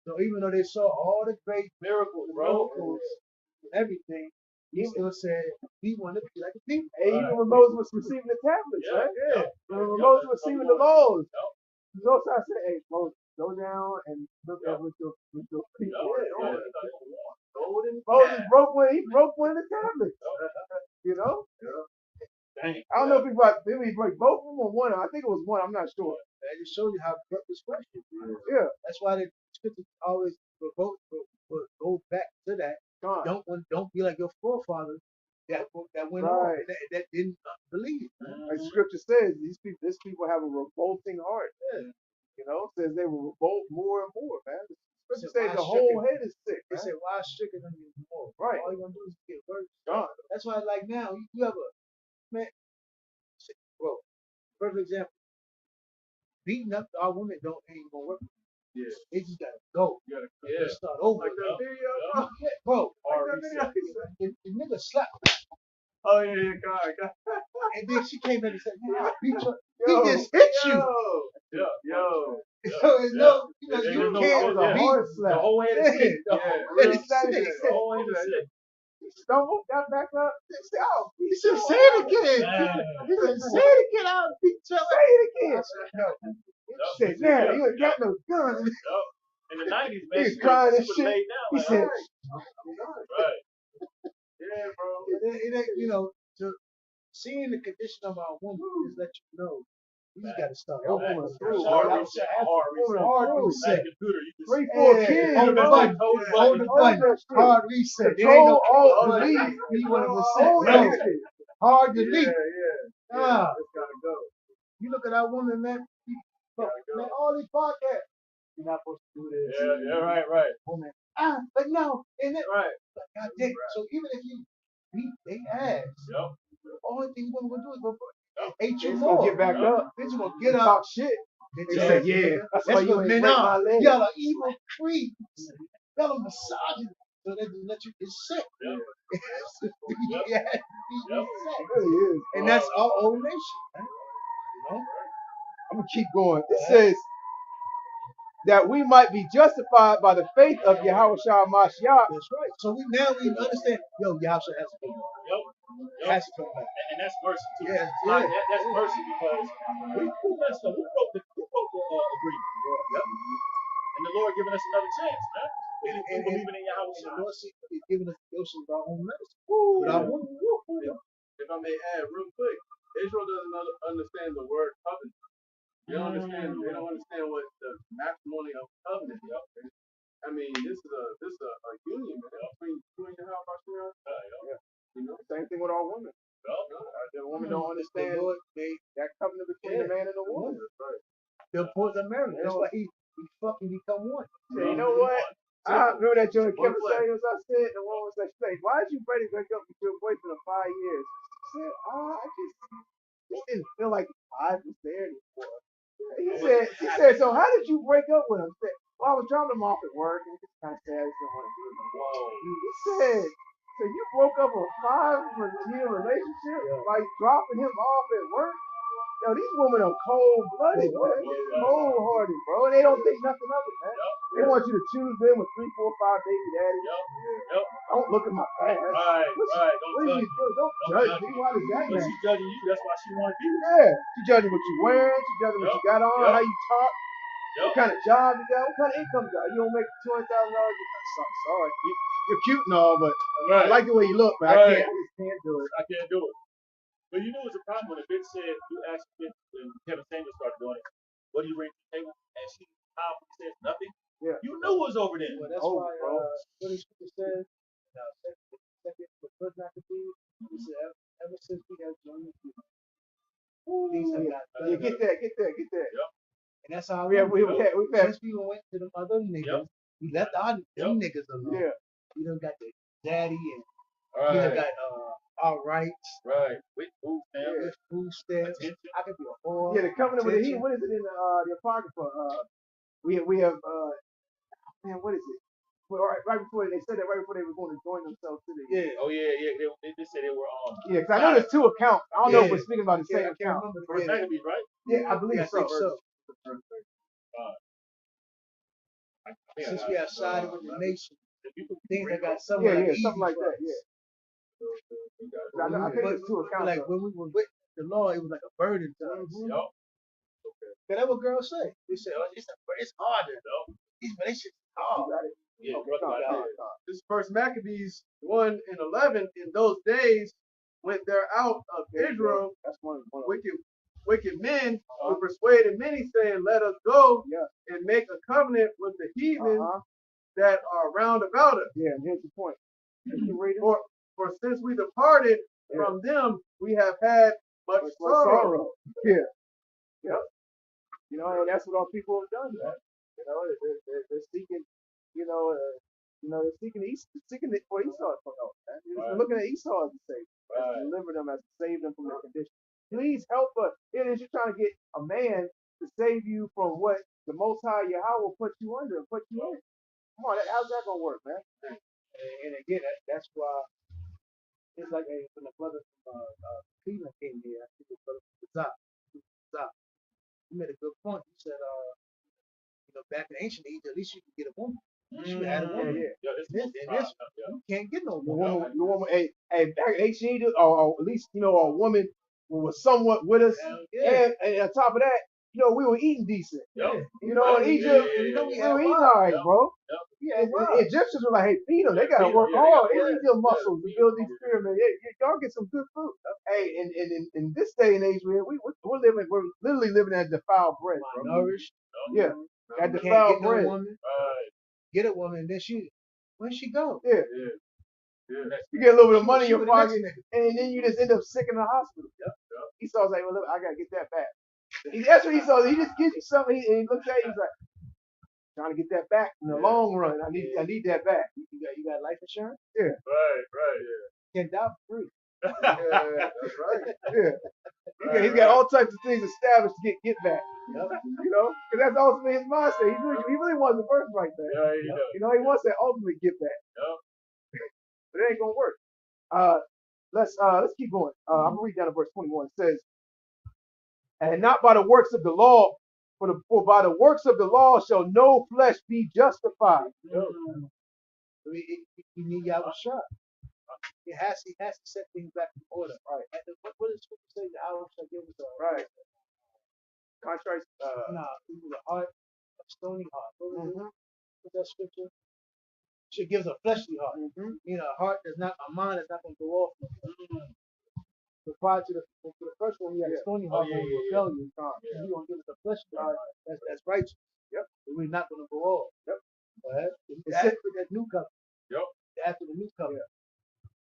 So even though they saw all the great miracles, and everything, he still said he wanted to be like a people. And even when Moses was receiving the tablets, right? Yeah. When Moses was receiving the laws, Moses said, hey, Moses, go down and look at what your people are doing. Moses broke one of the tablets. You know? Dang. I don't know if he broke both of them or one. I think it was one. I'm not sure. That just shows you how corrupt this question is. Yeah. That's why the scriptures always go back to that. God. Don't be like your forefathers that went on that didn't believe. Like scripture says, this people have a revolting heart. Yeah. You know, it says they will revolt more and more, man. The scripture says the whole head is sick. They said, why stricken them more? Right. All you're gonna do is get worse. God. That's why, like now, you have a man. Well, perfect example. Beating up our women ain't gonna work. Yeah. They just gotta go. You gotta start over. Like that video, bro. The nigga slapped. Oh yeah, God. And then she came back and said, man, I beat you. He just hit you. Yo. So it's you can't beat the whole head is sick. The whole head is sick. He stumbled, got back up. He said, say it again. He said, say it again. I'll beat you. Say it again. He said, man, you ain't got no gun. In the 90s, man, he was crying and shit. laid down. He said, right. Yeah, bro. It ain't, to seeing the condition of our woman is let you know. You just gotta start over. Hard reset. Computer. You can 3-4 kids. Hold the button. Hard reset. Control, alt, delete. You want to reset. No. Hard delete. It's gotta go. You look at our woman, man. Man, all these podcasts. You're not supposed to do this. Yeah, right. Woman. But no. And it, right. God damn. So even if you beat they ass, the only thing women will do is go hate you more. Get back up. Then you gonna get up. Talk shit. They say, yeah. That's why you ain't break my leg. Y'all are evil creeps. Y'all are misogynist. So they just let you get sick. It really is. And that's our old nation. Right? I'm gonna keep going. It says that we might be justified by the faith of Yahweh Shah Mashiach. That's right. So we understand. Yahweh has to be. Has to come back. And that's mercy too. Yeah. That's mercy because who messed up? Who broke the agreement? And the Lord giving us another chance, man. And believing in Yahweh. The Lord is giving us the ocean of our own medicine. If I may add real quick, Israel doesn't understand the word covenant. They don't understand what the matrimony of covenant is. I mean, this is a union between you and your house. Same thing with our women. The women don't understand that covenant between the man and the woman. The importance of marriage. That's why he fucking become one. So you know what? I remember that Joey Kevin Samuels I said, the woman was like, why did you ready to break up with your boyfriend of 5 years? I said, I just didn't feel like the vibe was there anymore. He said, so how did you break up with him? I said, well, I was dropping him off at work and just kind of said I just didn't want to do it no more. He said, so you broke up a 5-year relationship by dropping him off at work? Yo, these women are cold-blooded, man. Cold-hearted, bro. And they don't think nothing of it, man. They want you to choose them with 3, 4, 5 baby daddies. Yep. Don't look at my past. Right. What are you doing? Don't judge me. Why does that But matter? she's judging you. That's why she want to be with you. Yeah. She judging what you wearing. She judging what you got on, how you talk, what kind of job you got, what kind of income you got. You don't make $200,000. Sorry. You're cute and all, but I like the way you look, but I just can't do it. I can't do it. But you know what's a problem when a bitch said, you asked bitch, and Kevin Samuels started doing it, what do you bring to the table? And she powerfully says nothing. Yeah. You knew it was over there. Well, that's why what the scripture says, second, the first not to be, he said, ever since we have joined the kingdom, things have got better. Get that. Yep. And that's how We've had since we went to the other niggas, we left them niggas alone. Yeah. We done got the daddy and Right. we done got our rights. Right. With food stamps. With food stamps. I could be a whore. Yeah, the covenant with the heat. What is it in the Apocrypha? We have man, what is it? Well, right before they said that right before they were going to join themselves to the Oh yeah. They said they were yeah, because I know there's 2 accounts. I don't know if we're speaking about the same account. First Maccabees, right? Yeah, I believe so. Since we have sided with the nation, things that got something something like that. Yeah. I think it's 2 accounts. Like when we were with the law, it was like a burden to us. Yep. That's what girls say. They say, "Oh, it's harder though. These relationships hard." Yeah. This is First Maccabees 1 and 11. In those days, went there out of Israel That's one. wicked men who persuaded many, saying, "Let us go and make a covenant with the heathen that are round about us." Yeah, and here's the point. For since we departed from them, we have had much sorrow. Yeah. Yep. You know, and that's what all people have done, man. You know, they're seeking, they're seeking it for Esau's help, man. They're looking at Esau as a savior, as to deliver them, as to save them from their condition. Please help us. It is you're trying to get a man to save you from what the Most High Yahweh will put you under and put you in. Come on, how's that gonna work, man? And again, that's why it's like when the brother from Cleveland came here, I think the brother from Zah. He made a good point. He said, back in ancient Egypt, at least you could get a woman. You had a woman. You can't get no woman. Your woman, hey, back in ancient Egypt, or at least a woman who was somewhat with us, and on top of that, we were eating decent. Yep. In Egypt, we were eating all right, bro. The Egyptians were like, hey, feed them. They gotta work hard. They need their muscles to build these pyramids. Y'all get some good food. Hey, in this day and age, we're literally living at defiled bread, bro. Nourished. Yeah, at defiled bread. Get a woman, and then where'd she go? Yeah. You get a little bit of money in your pocket, and then you just end up sick in the hospital. Esau's like, well, look, I gotta get that back. That's what Esau. He just gives you something, and he looks at you, he's like, trying to get that back in the long run. I need that back. You got life insurance? Yeah. Right. Can die for free. That's right. Yeah. He's got all types of things established to get back. Because that's ultimately his mindset. He really wants the birthright back. He wants that ultimate get back. But it ain't gonna work. Let's keep going. I'm gonna read down to verse 21. It says, and not by the works of the law, for by the works of the law shall no flesh be justified. You need Yahweh shot. He has to set things back in order. Right. What does Scripture say? Yahweh shall give us a right. Contract. It was a heart, a stony heart. What's that scripture? Should give us a fleshly heart. A heart a mind that's not going to go off. So prior to the first one, we had a stony heart when we were rebellious. He's going to give us a fleshly heart that's righteous. Yep. We're not going to go off. Yep. After that new covenant. Yep. After the new covenant.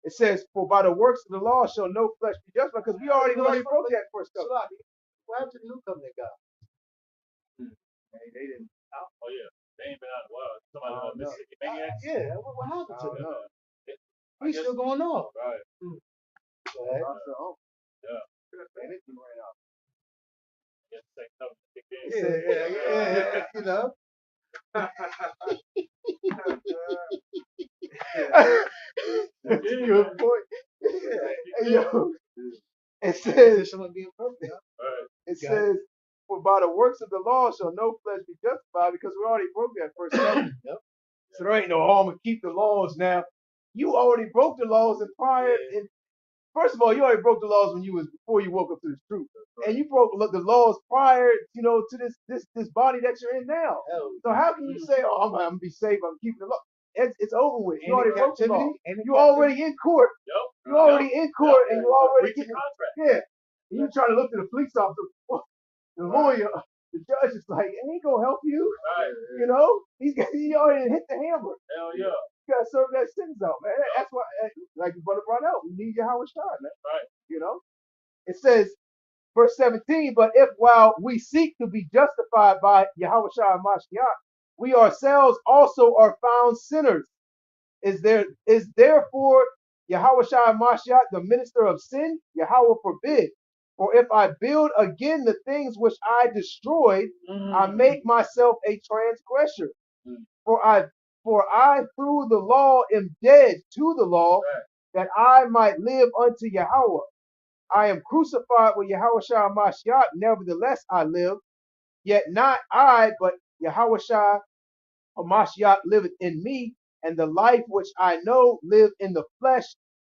It says, for by the works of the law shall no flesh be justified, because we already broke that first covenant. What happened to the new covenant, God? They didn't. Oh yeah, they ain't been out in a while. Somebody Mississippi maniacs. Yeah, what happened to them? He's still going on. Right. Go ahead. Yeah. Energy ran out. That's a good point. Hey, yo. It says, someone being perfect. It says, for by the works of the law shall no flesh be justified, because we already broke that first covenant. Yep. So there ain't no, oh, I'm going to keep the laws now. You already broke the laws in prior. In, first of all, you already broke the laws when you was before you woke up to this truth. And you broke the laws prior, to this body that you're in now. So how can you say, oh, I'm gonna be safe, I'm keeping the law? It's over with. You already broke the law. You already in court. You already in court, and you already Breach of getting, contract. yeah. And you trying to look to the police officer, the lawyer, the judge is like, it ain't gonna help you. Right. He already hit the hammer. Hell yeah. You gotta serve that sentence out, man. That's why, like your brother brought out, we need Yahweh Shai, man. Right. It says, verse 17, but if while we seek to be justified by Yahweh Shai and Mashiach, we ourselves also are found sinners, is therefore Yahweh Shai and Mashiach the minister of sin? Yahweh forbid. For if I build again the things which I destroyed, I make myself a transgressor. For I through the law am dead to the law, that I might live unto Yahweh. I am crucified with Yahweh Shai Mashiach, nevertheless I live, yet not I, but Yahweh Shai Mashiach liveth in me, and the life which I know live in the flesh.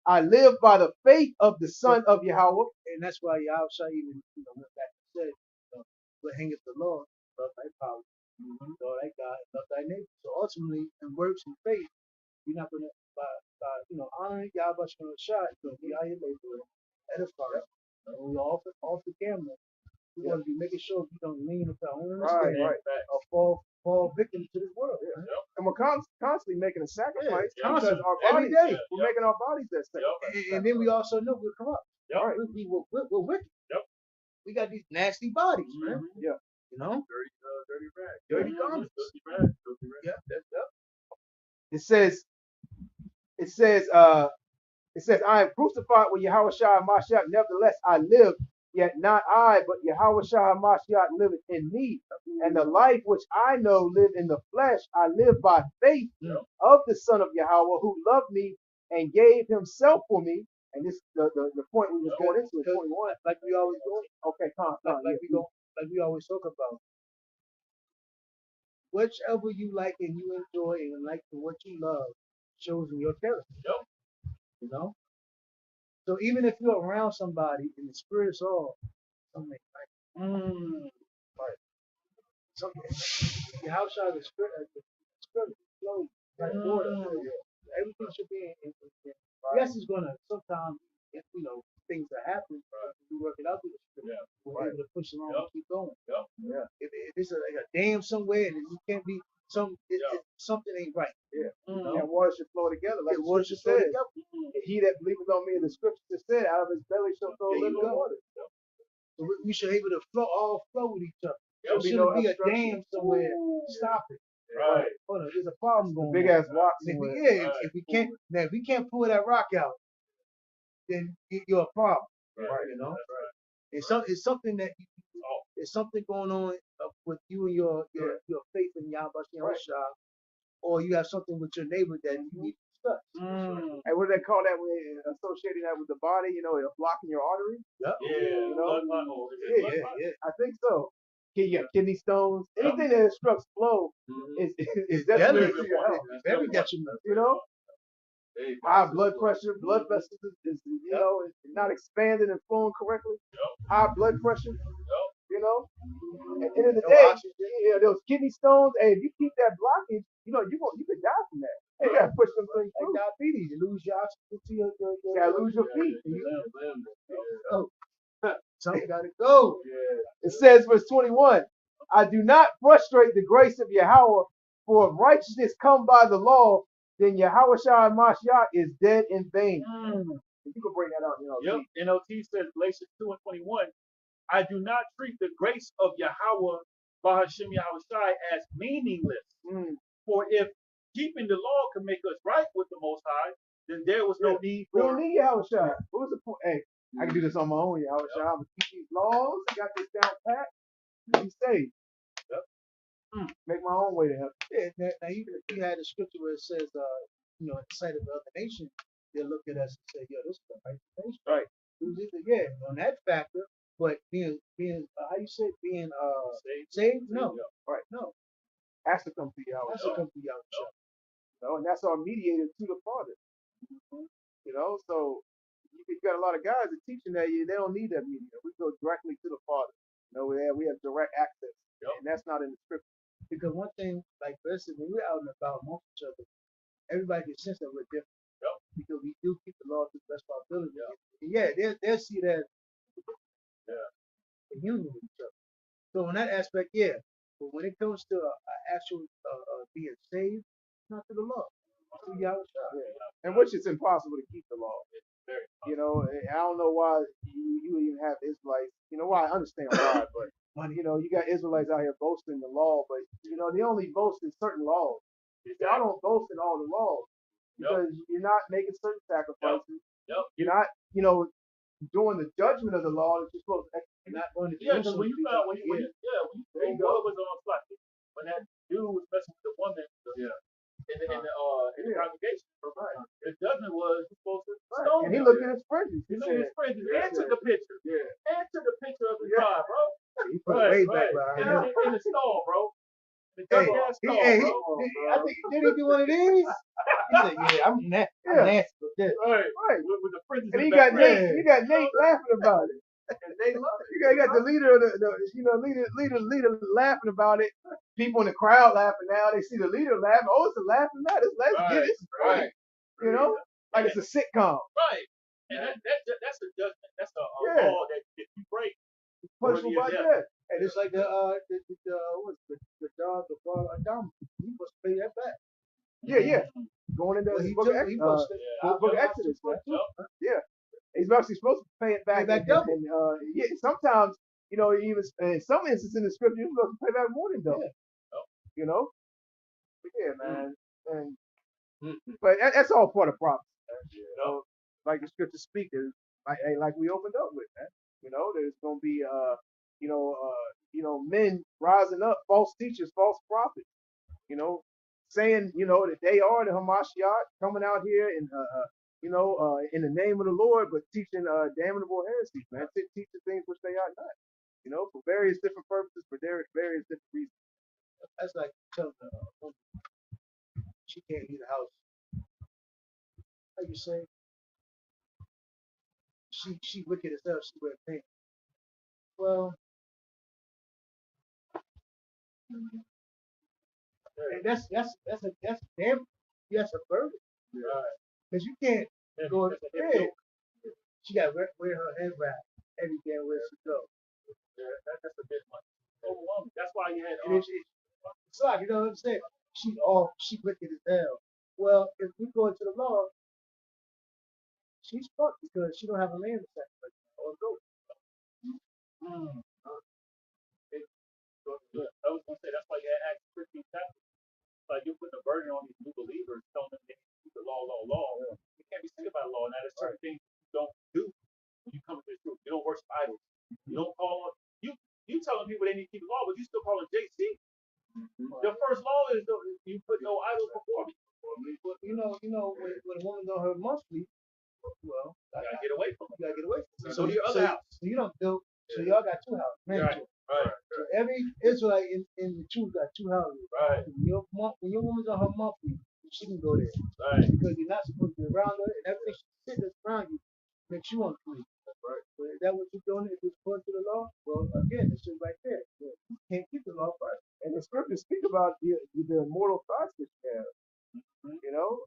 I live by the faith of the Son of Yahweh. And that's why Yahweh even went back and said, what hangeth the law, love thy power, love thy God, love thy neighbor. So ultimately, in works and faith, you're not gonna by honoring Yahweh Shai, you're gonna be out here laboring, edifying. And we off the camera. We want to be making sure we don't lean into our own understanding or fall victim to this world. And we're constantly making a sacrifice. Constantly, Our every bodies, day. we're making our bodies that sacrifice. And then we also know we're corrupt. Yep. We're wicked. Yep. We got these nasty bodies, man. Yeah. Dirty rag. Dirty garments. Filthy rag. Filthy rag. Yeah, that's It says, I am crucified with Yahweh Shai Mashiach, nevertheless I live, yet not I, but Yahweh Shai Mashiach liveth in me. And the life which I know live in the flesh, I live by faith of the Son of Yahweh, who loved me and gave himself for me. And this the point we was going into is 21. like we always do. Okay, Like we always talk about. Whichever you like and you enjoy and like and what you love shows in your character. Yep. You know? So even if you're around somebody and the spirit is all something like right. Something the house out of the spirit flows like water. Everything should be in yes, it's gonna sometimes things that happen, we work it out through the spirit. We're able to push along and keep going. If it's like a dam somewhere and it can't be something ain't right. And water should flow together. Like water should flow together. He that believeth on me, the scripture just said, out of his belly shall flow living water. So we should be able to flow with each other. There Should shouldn't be be no a dam somewhere. Stop it. Right. Hold on, there's a problem going Big on. ass rock And somewhere. if we can't pull that rock out, then you're a problem. Right. You know? It's something that it's something going on with you and your faith in Yahweh Shai, or you have something with your neighbor that you need to discuss. And what do they call that when associating that with the body, blocking your artery? Yep. Yeah. I think so. Kidney stones, anything that obstructs flow is detrimental to your health. Very detrimental. High blood pressure, blood vessels is not expanding and flowing correctly. High blood pressure. At the end of the day, those kidney stones. Hey, if you keep that blockage, you could die from that. You gotta push them things through. Like diabetes, you lose your oxygen to your You gotta lose your feet. something gotta go. It says, verse 21, I do not frustrate the grace of Yahweh, for if righteousness come by the law, then Yahweh Shai Mashiach is dead in vain. You can bring that out, Yep. NLT says Galatians 2:21. I do not treat the grace of Yahweh Bahashim Yahweh Shai as meaningless. For if keeping the law can make us right with the Most High, then there was no need We for. don't need Yahweh Shai. What was the point? Hey, I can do this on my own, Yahweh Shai. I'm gonna keep these laws. I got this down pat. Be saved. Make my own way to heaven. Yeah, now even if you had a scripture where it says, in the sight of the other nation, they'll look at us and say, yo, this is the right nation. Right. Yeah, on that factor, But being how you say being saved? No, Right. no. Has to come through That's Yahweh. to come through Yahweh. You know, and that's our mediator to the Father. You know, so you got a lot of guys that teaching that they don't need that mediator. We go directly to the Father. You know, we have direct access, and that's not in the scripture. Because one thing, like for instance, when we're out and about amongst each other, everybody can sense that we're different. Because we do keep the law to the best of our ability. And yeah, they'll see that a union with each other. So in that aspect, yeah. But when it comes to actual being saved, it's not through the law. It's through Yahweh. And which it's impossible to keep the law. You know, I don't know why you even have Israelites. You know why? I understand why, but you know, you got Israelites out here boasting the law, but you know, they only boast in certain laws. Y'all don't boast in all the laws because you're not making certain sacrifices. You're not, you know, doing the judgment of the law that you're supposed to execute. You're not going to Because when you found when you was on flight, when that dude was messing with the woman, in the congregation, the judgment was you're supposed to stone And he him. looked at his fringes. He looked at his friends and took a picture. And took a picture of his bride, bro. He put it way back, In the stall, bro. The Hey, dumb-ass stall, bro. I think did he do one of these? He said, "Yeah, I'm nasty with this." Right. With the fringes. And in you the got background. Nate. You got Nate laughing about it. And they love it. You got the leader of the you know leader laughing about it. People in the crowd laughing now. They see the leader laughing. Oh, it's a laughing matter. Let's get it. Right. You know, like it's a sitcom. Right. And that's a judgment. That's a law that if you break, Punishable by death. And it's like the dog, the father Adam. He must pay that back. Yeah. Going into Well, the book of Exodus, man. Yeah. He's actually supposed to pay it back. Double. And yeah, sometimes, you know, even in some instances in the scripture, you're supposed to pay back more than double. You know? But yeah, man. And but that's all part of prophecy. You know, like the scriptures speak, like we opened up with, man. You know, there's gonna be men rising up, false teachers, false prophets, you know, saying, you know, that they are the Hamashiach coming out here and in the name of the Lord, but teaching damnable heresies, man, teaching things which they are not, you know, for various different purposes, for various different reasons. That's like telling the woman she can't leave the house. How you say? She wicked as hell. She wear pants. Well, and that's damn. That's a burden. Because you can't go to bed. She got to wear her head wrap every damn where she go. That's a bit much. Overwhelming. That's why you had. It's like, you know what I'm saying? She wicked as hell. Well, if we go into the law, she's fucked because she don't have a land to sacrifice or go. I was gonna say that's why you had Acts 15 chapters. Like you're putting a burden on these new believers, telling them they need to keep the law. You can't be saved by law. Now there's certain things you don't do when you come to the truth. You don't worship idols. You don't call you telling people they need to keep the law, but you still calling JC. The first law is you put no idols before me. But you know, when a woman's on her monthly, well, you gotta get away from it. You gotta get away from it. So your other house. So you don't build. So y'all got two houses. Right. So every Israelite in the truth got two houses. Right. When your woman's on her monthly, she can go there. Right. Because you're not supposed to be around her, and everything she sits that's around you makes you unclean. Right. So is that what you're doing? If it's according to the law? Well, again, it's just right there. You can't keep the law first. And the scriptures speak about the immortal thoughts that you have. You know,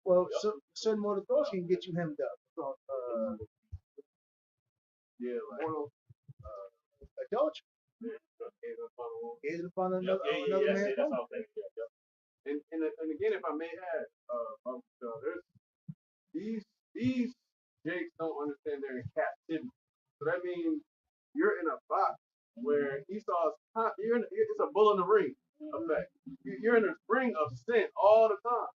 well, certain motor thoughts can get you hemmed up. Moral adultery. Is upon another man. And again, if I may add, there's these Jakes don't understand they're in captivity. So that means you're in a box where Esau's it's a bull in the ring effect. You're in a ring of sin all the time.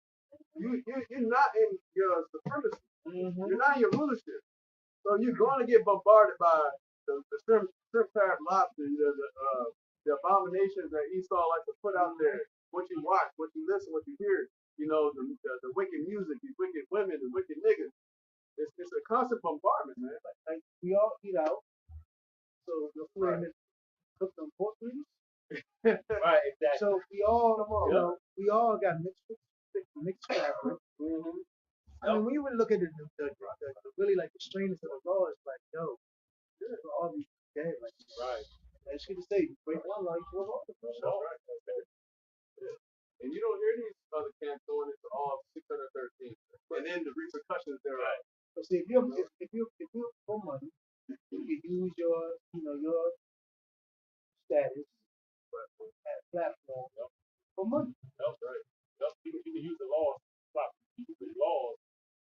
You're not in your supremacy. You're not in your rulership. So you're going to get bombarded by the shrimp crab lobster, the abominations that Esau likes to put out there. What you watch, what you listen, what you hear. you know, the wicked music, these wicked women, the wicked niggas. It's a constant bombardment, man. Like we all eat out, so the food ain't cook them pork greens. Right, exactly. So we all, you know, we all got mixed fabric. I mean, when you really look at the really like the strangeness of the law, it's like, yo, all these dead, like, Right. it's good to say, break one law, you break all the law. Right. And you don't hear these other camps going into all 613. And then the repercussions thereof. Right. So see, if you for money, you can use your, you know, your status as platform for money. That's right. You can use the laws. You can use the laws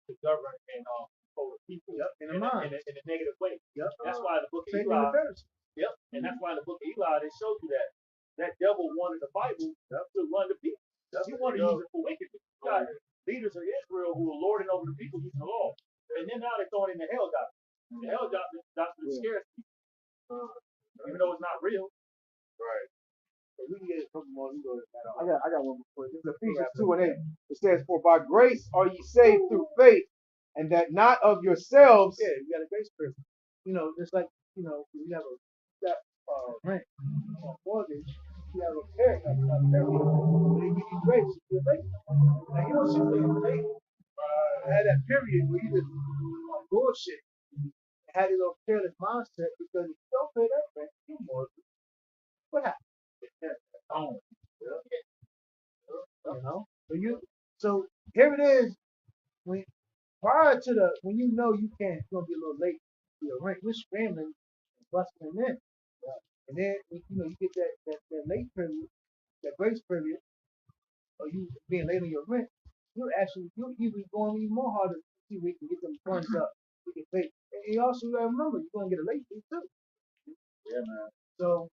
to govern and control the people In a negative way. That's why the book of Same Eli. thing And that's why the book of Eli they showed you that devil wanted the Bible to run the people. He wanted to use it for wickedness. You got leaders of Israel who are lording over the people using the law, and then now they're throwing in the hell doctrine. The hell doctrine scares people, even though it's not real. Right. So we can get a couple more. We go to that. I got one before this. This is Ephesians 2:8. It says, "For by grace are ye saved through faith, and that not of yourselves." Yeah, you got a grace period. You know, just like, you know, we have rent or mortgage, you have a period. When they give you grace, you're late. Now you don't sit there and pay. Had that period where you just bullshit. Had a little careless mindset because if you don't pay that rent, you mortgage. What happened? You know? So here it is. When prior to when you know you can't, you're gonna be a little late for your rent, we're scrambling and busting in. And then you know you get that late period, that grace period, or you being late on your rent, you're even going even more harder to see if we can get them funds up. We can pay. And you also gotta remember you're gonna get a late fee too. Yeah, man. So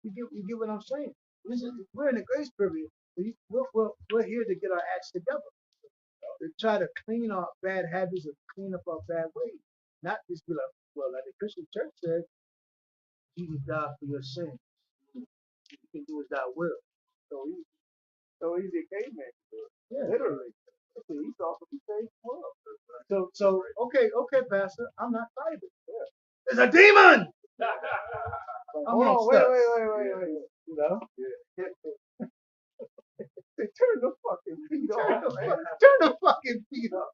you get what I'm saying. We're in the grace period. We're here to get our acts together. To try to clean our bad habits and clean up our bad ways. Not just be like, well, like the Christian church said, Jesus died for your sins. You can do as thou will. So easy. So he's a caveman. Yeah. Literally. He's also the same world. So okay, Pastor, I'm not tithing. Yeah. It's a demon. Hold on, wait. You know? Turn the fucking feet off. Turn the fucking feet up.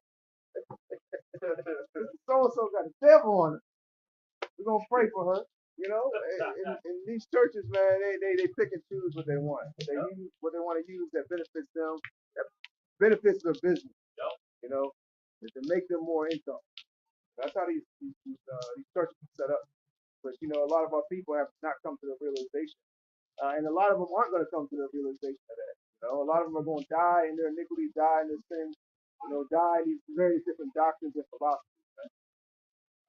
So-and-so got a devil on it. We're gonna pray for her. You know, in these churches, man, they pick and choose what they want. They use what they want to use that benefits them, that benefits their business. You know, to make them more income. That's how these churches are set up. But you know, a lot of our people have not come to the realization, and a lot of them aren't going to come to the realization of that. You know, a lot of them are going to die in their iniquities, die in their sins. You know, die in these various different doctrines and philosophies.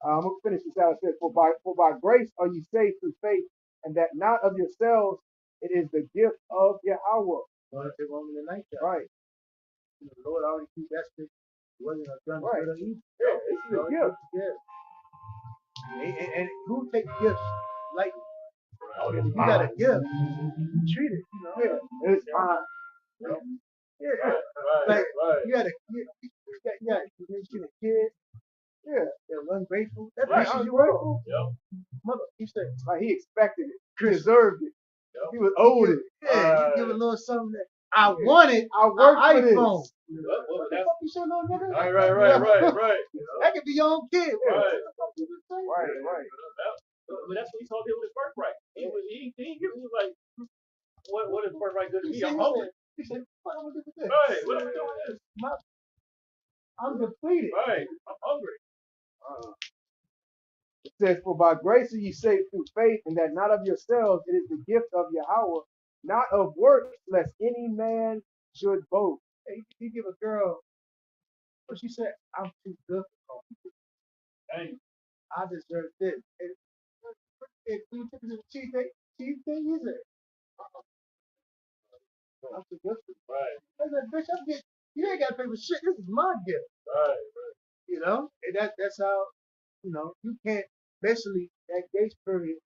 I'm gonna finish this out. It says, for by grace are you saved through faith, and that not of yourselves, it is the gift of Yahweh. Well, they want me tonight, Right. the Lord already predestined. It wasn't a gun Right. good or evil. Yeah, it's a gift. Yeah. And who takes gifts lightly? If you got a gift, treat it. You know. Yeah. It's fine. Yeah. Like you got a kid. Yeah. They're ungrateful. That Right, makes you grateful. Yep. Mother, he said, Like he expected it. He deserved it. He was owed it. yeah, you give a little something that I wanted. I worked for this. iPhone. What the fuck you say, little nigga? Right. That could be your own kid. Right. What the fuck you just say? Right. But that's what he told me with his birthright. He give me like, what is birthright good to me? I'm hungry. He said, what am I doing with this? Right. What am I doing with this? I'm depleted. Right. I'm hungry. It says, for by grace are ye saved through faith, and that not of yourselves, it is the gift of Yahweh, not of works, lest any man should boast. Hey, you give a girl, what she said, I'm too good for coffee. Dang. I deserve this. If you took it to the cheap thing, you said, I'm too good for it. Right. I said, bitch, you ain't got to pay for shit. This is my gift. Right. You know? And that's how, you know, you can't, basically, that grace period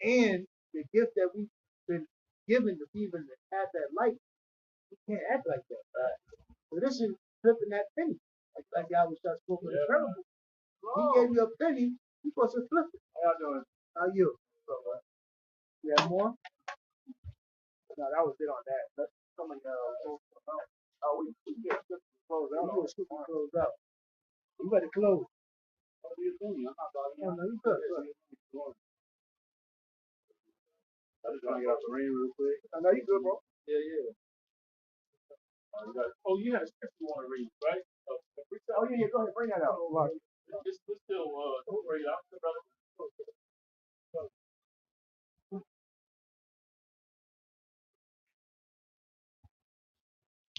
and the gift that we've been given to even have that light, You can't act like that. Right? So this is flipping that penny. Like y'all was just spoken in the parable. He gave you a penny, you supposed to flip it. How y'all doing? How you? You have more? No, that was it on that. Let's come and we get close out. You gonna scoop and close out. You better close. What do you think? I'm not bothering you. Oh, no, you good. I just want to get off the rain real quick. I know you good, bro. Yeah, yeah. Oh, you had a scripture you want to read, right? Oh yeah, go ahead, bring that out. It's still don't worry, I'm still brother.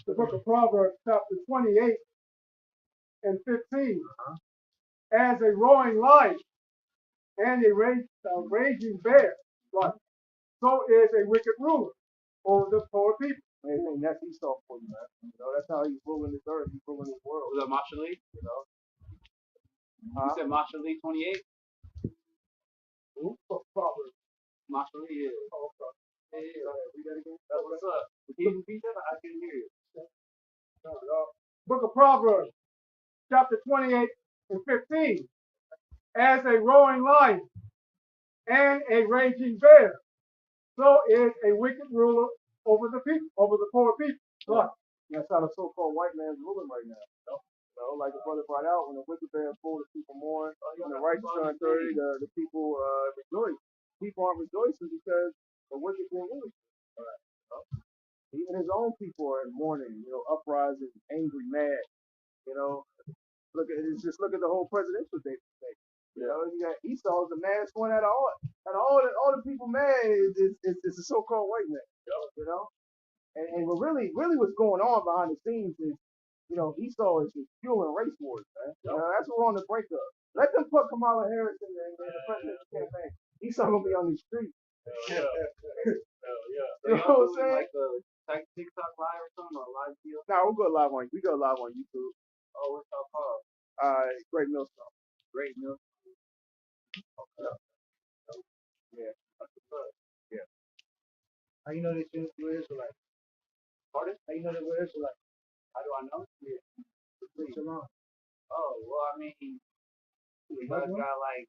The book of Proverbs, chapter 28 and 15. As a roaring lion and a raging bear, right? So is a wicked ruler over the poor people. And that's Esau for you, man. You know, that's how he's ruling this earth. He's ruling this world. Was that Marshall Lee? You know. You said Marshall Lee 28? Proverbs. Marshall Lee, yeah. Oh, okay. Yeah. Read that again. What's up? Can you repeat that? I can hear you. Book of Proverbs, chapter 28 and 15. As a roaring lion and a raging bear, so is a wicked ruler over the people, over the poor people. Right. That's how the so-called white man's ruling right now. You know, like the brother brought out, when the wicked bear is full, the people mourn. When the righteous turn 30, the people rejoice. People aren't rejoicing because the wicked being ruling. Right. You know? Even his own people are mourning, you know, uprising, angry, mad. You know, look at the whole presidential debate. You know, you got Esau, the maddest one out of all the people mad is the so-called white man. You know, and what really what's going on behind the scenes is, you know, Esau is just fueling race wars, man. You know, that's what we're on the brink of. Let them put Kamala Harris in the presidential campaign. Esau gonna be on these streets. Yeah. You know what I'm saying? Like a TikTok live or something, or a live deal? Nah, we go live on YouTube. Oh, what's that called? Great Millstone. Great Milk. Yeah. Yeah. How you know they think we're Israelites? Pardon? How you know that we're Israelites? How do I know? Yeah. Shalom. Oh, well, I mean, you guys got like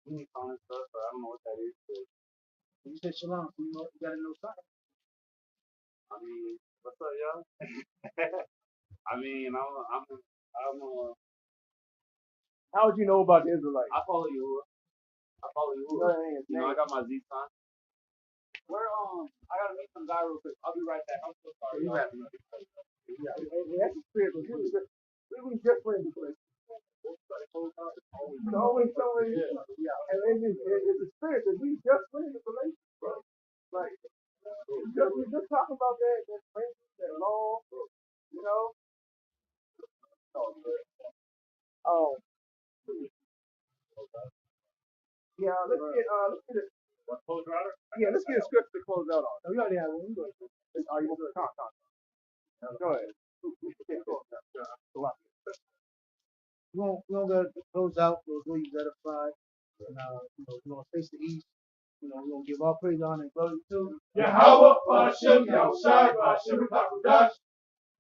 unicorn and stuff, but I don't know what that is. But, You said shalom, so you know you gotta know something. I mean, what's up, y'all? I mean, How would you know about the Israelites? I follow you. You know, I got my Z sign. Where I gotta meet some guy real quick. I'll be right back. I'm so sorry. Yeah, that's the spirit. We was just friends with this. It's always showing, and it's the spirit that we just friends with relationship, bro. Like, we just talking about that friendship, that law, you know. Oh, yeah. Let's get a script to close out on. We already have one. Are you going to talk? Go ahead. We're gonna close out. We'll go you edified. And we're gonna face the east. We're gonna give all praise, honor, and glory to Yahweh, Hashem, Yahushai, Hashem, Hakudash.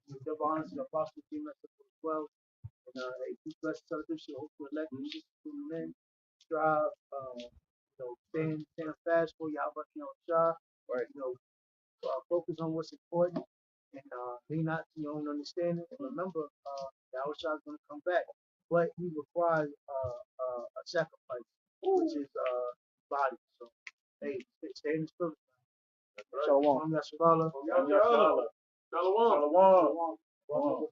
We give honor to the apostle GMS as well. And he bless celebration, hope to elect to men, strive, stand fast for Yahweh, Yahushai. Right. Focus on what's important and lean not to your own understanding. And remember, Yahushua is going to come back, but he requires a sacrifice, which is body. So, hey, stay in the spirit. Shalom. Shalom. Shalom. Shalom.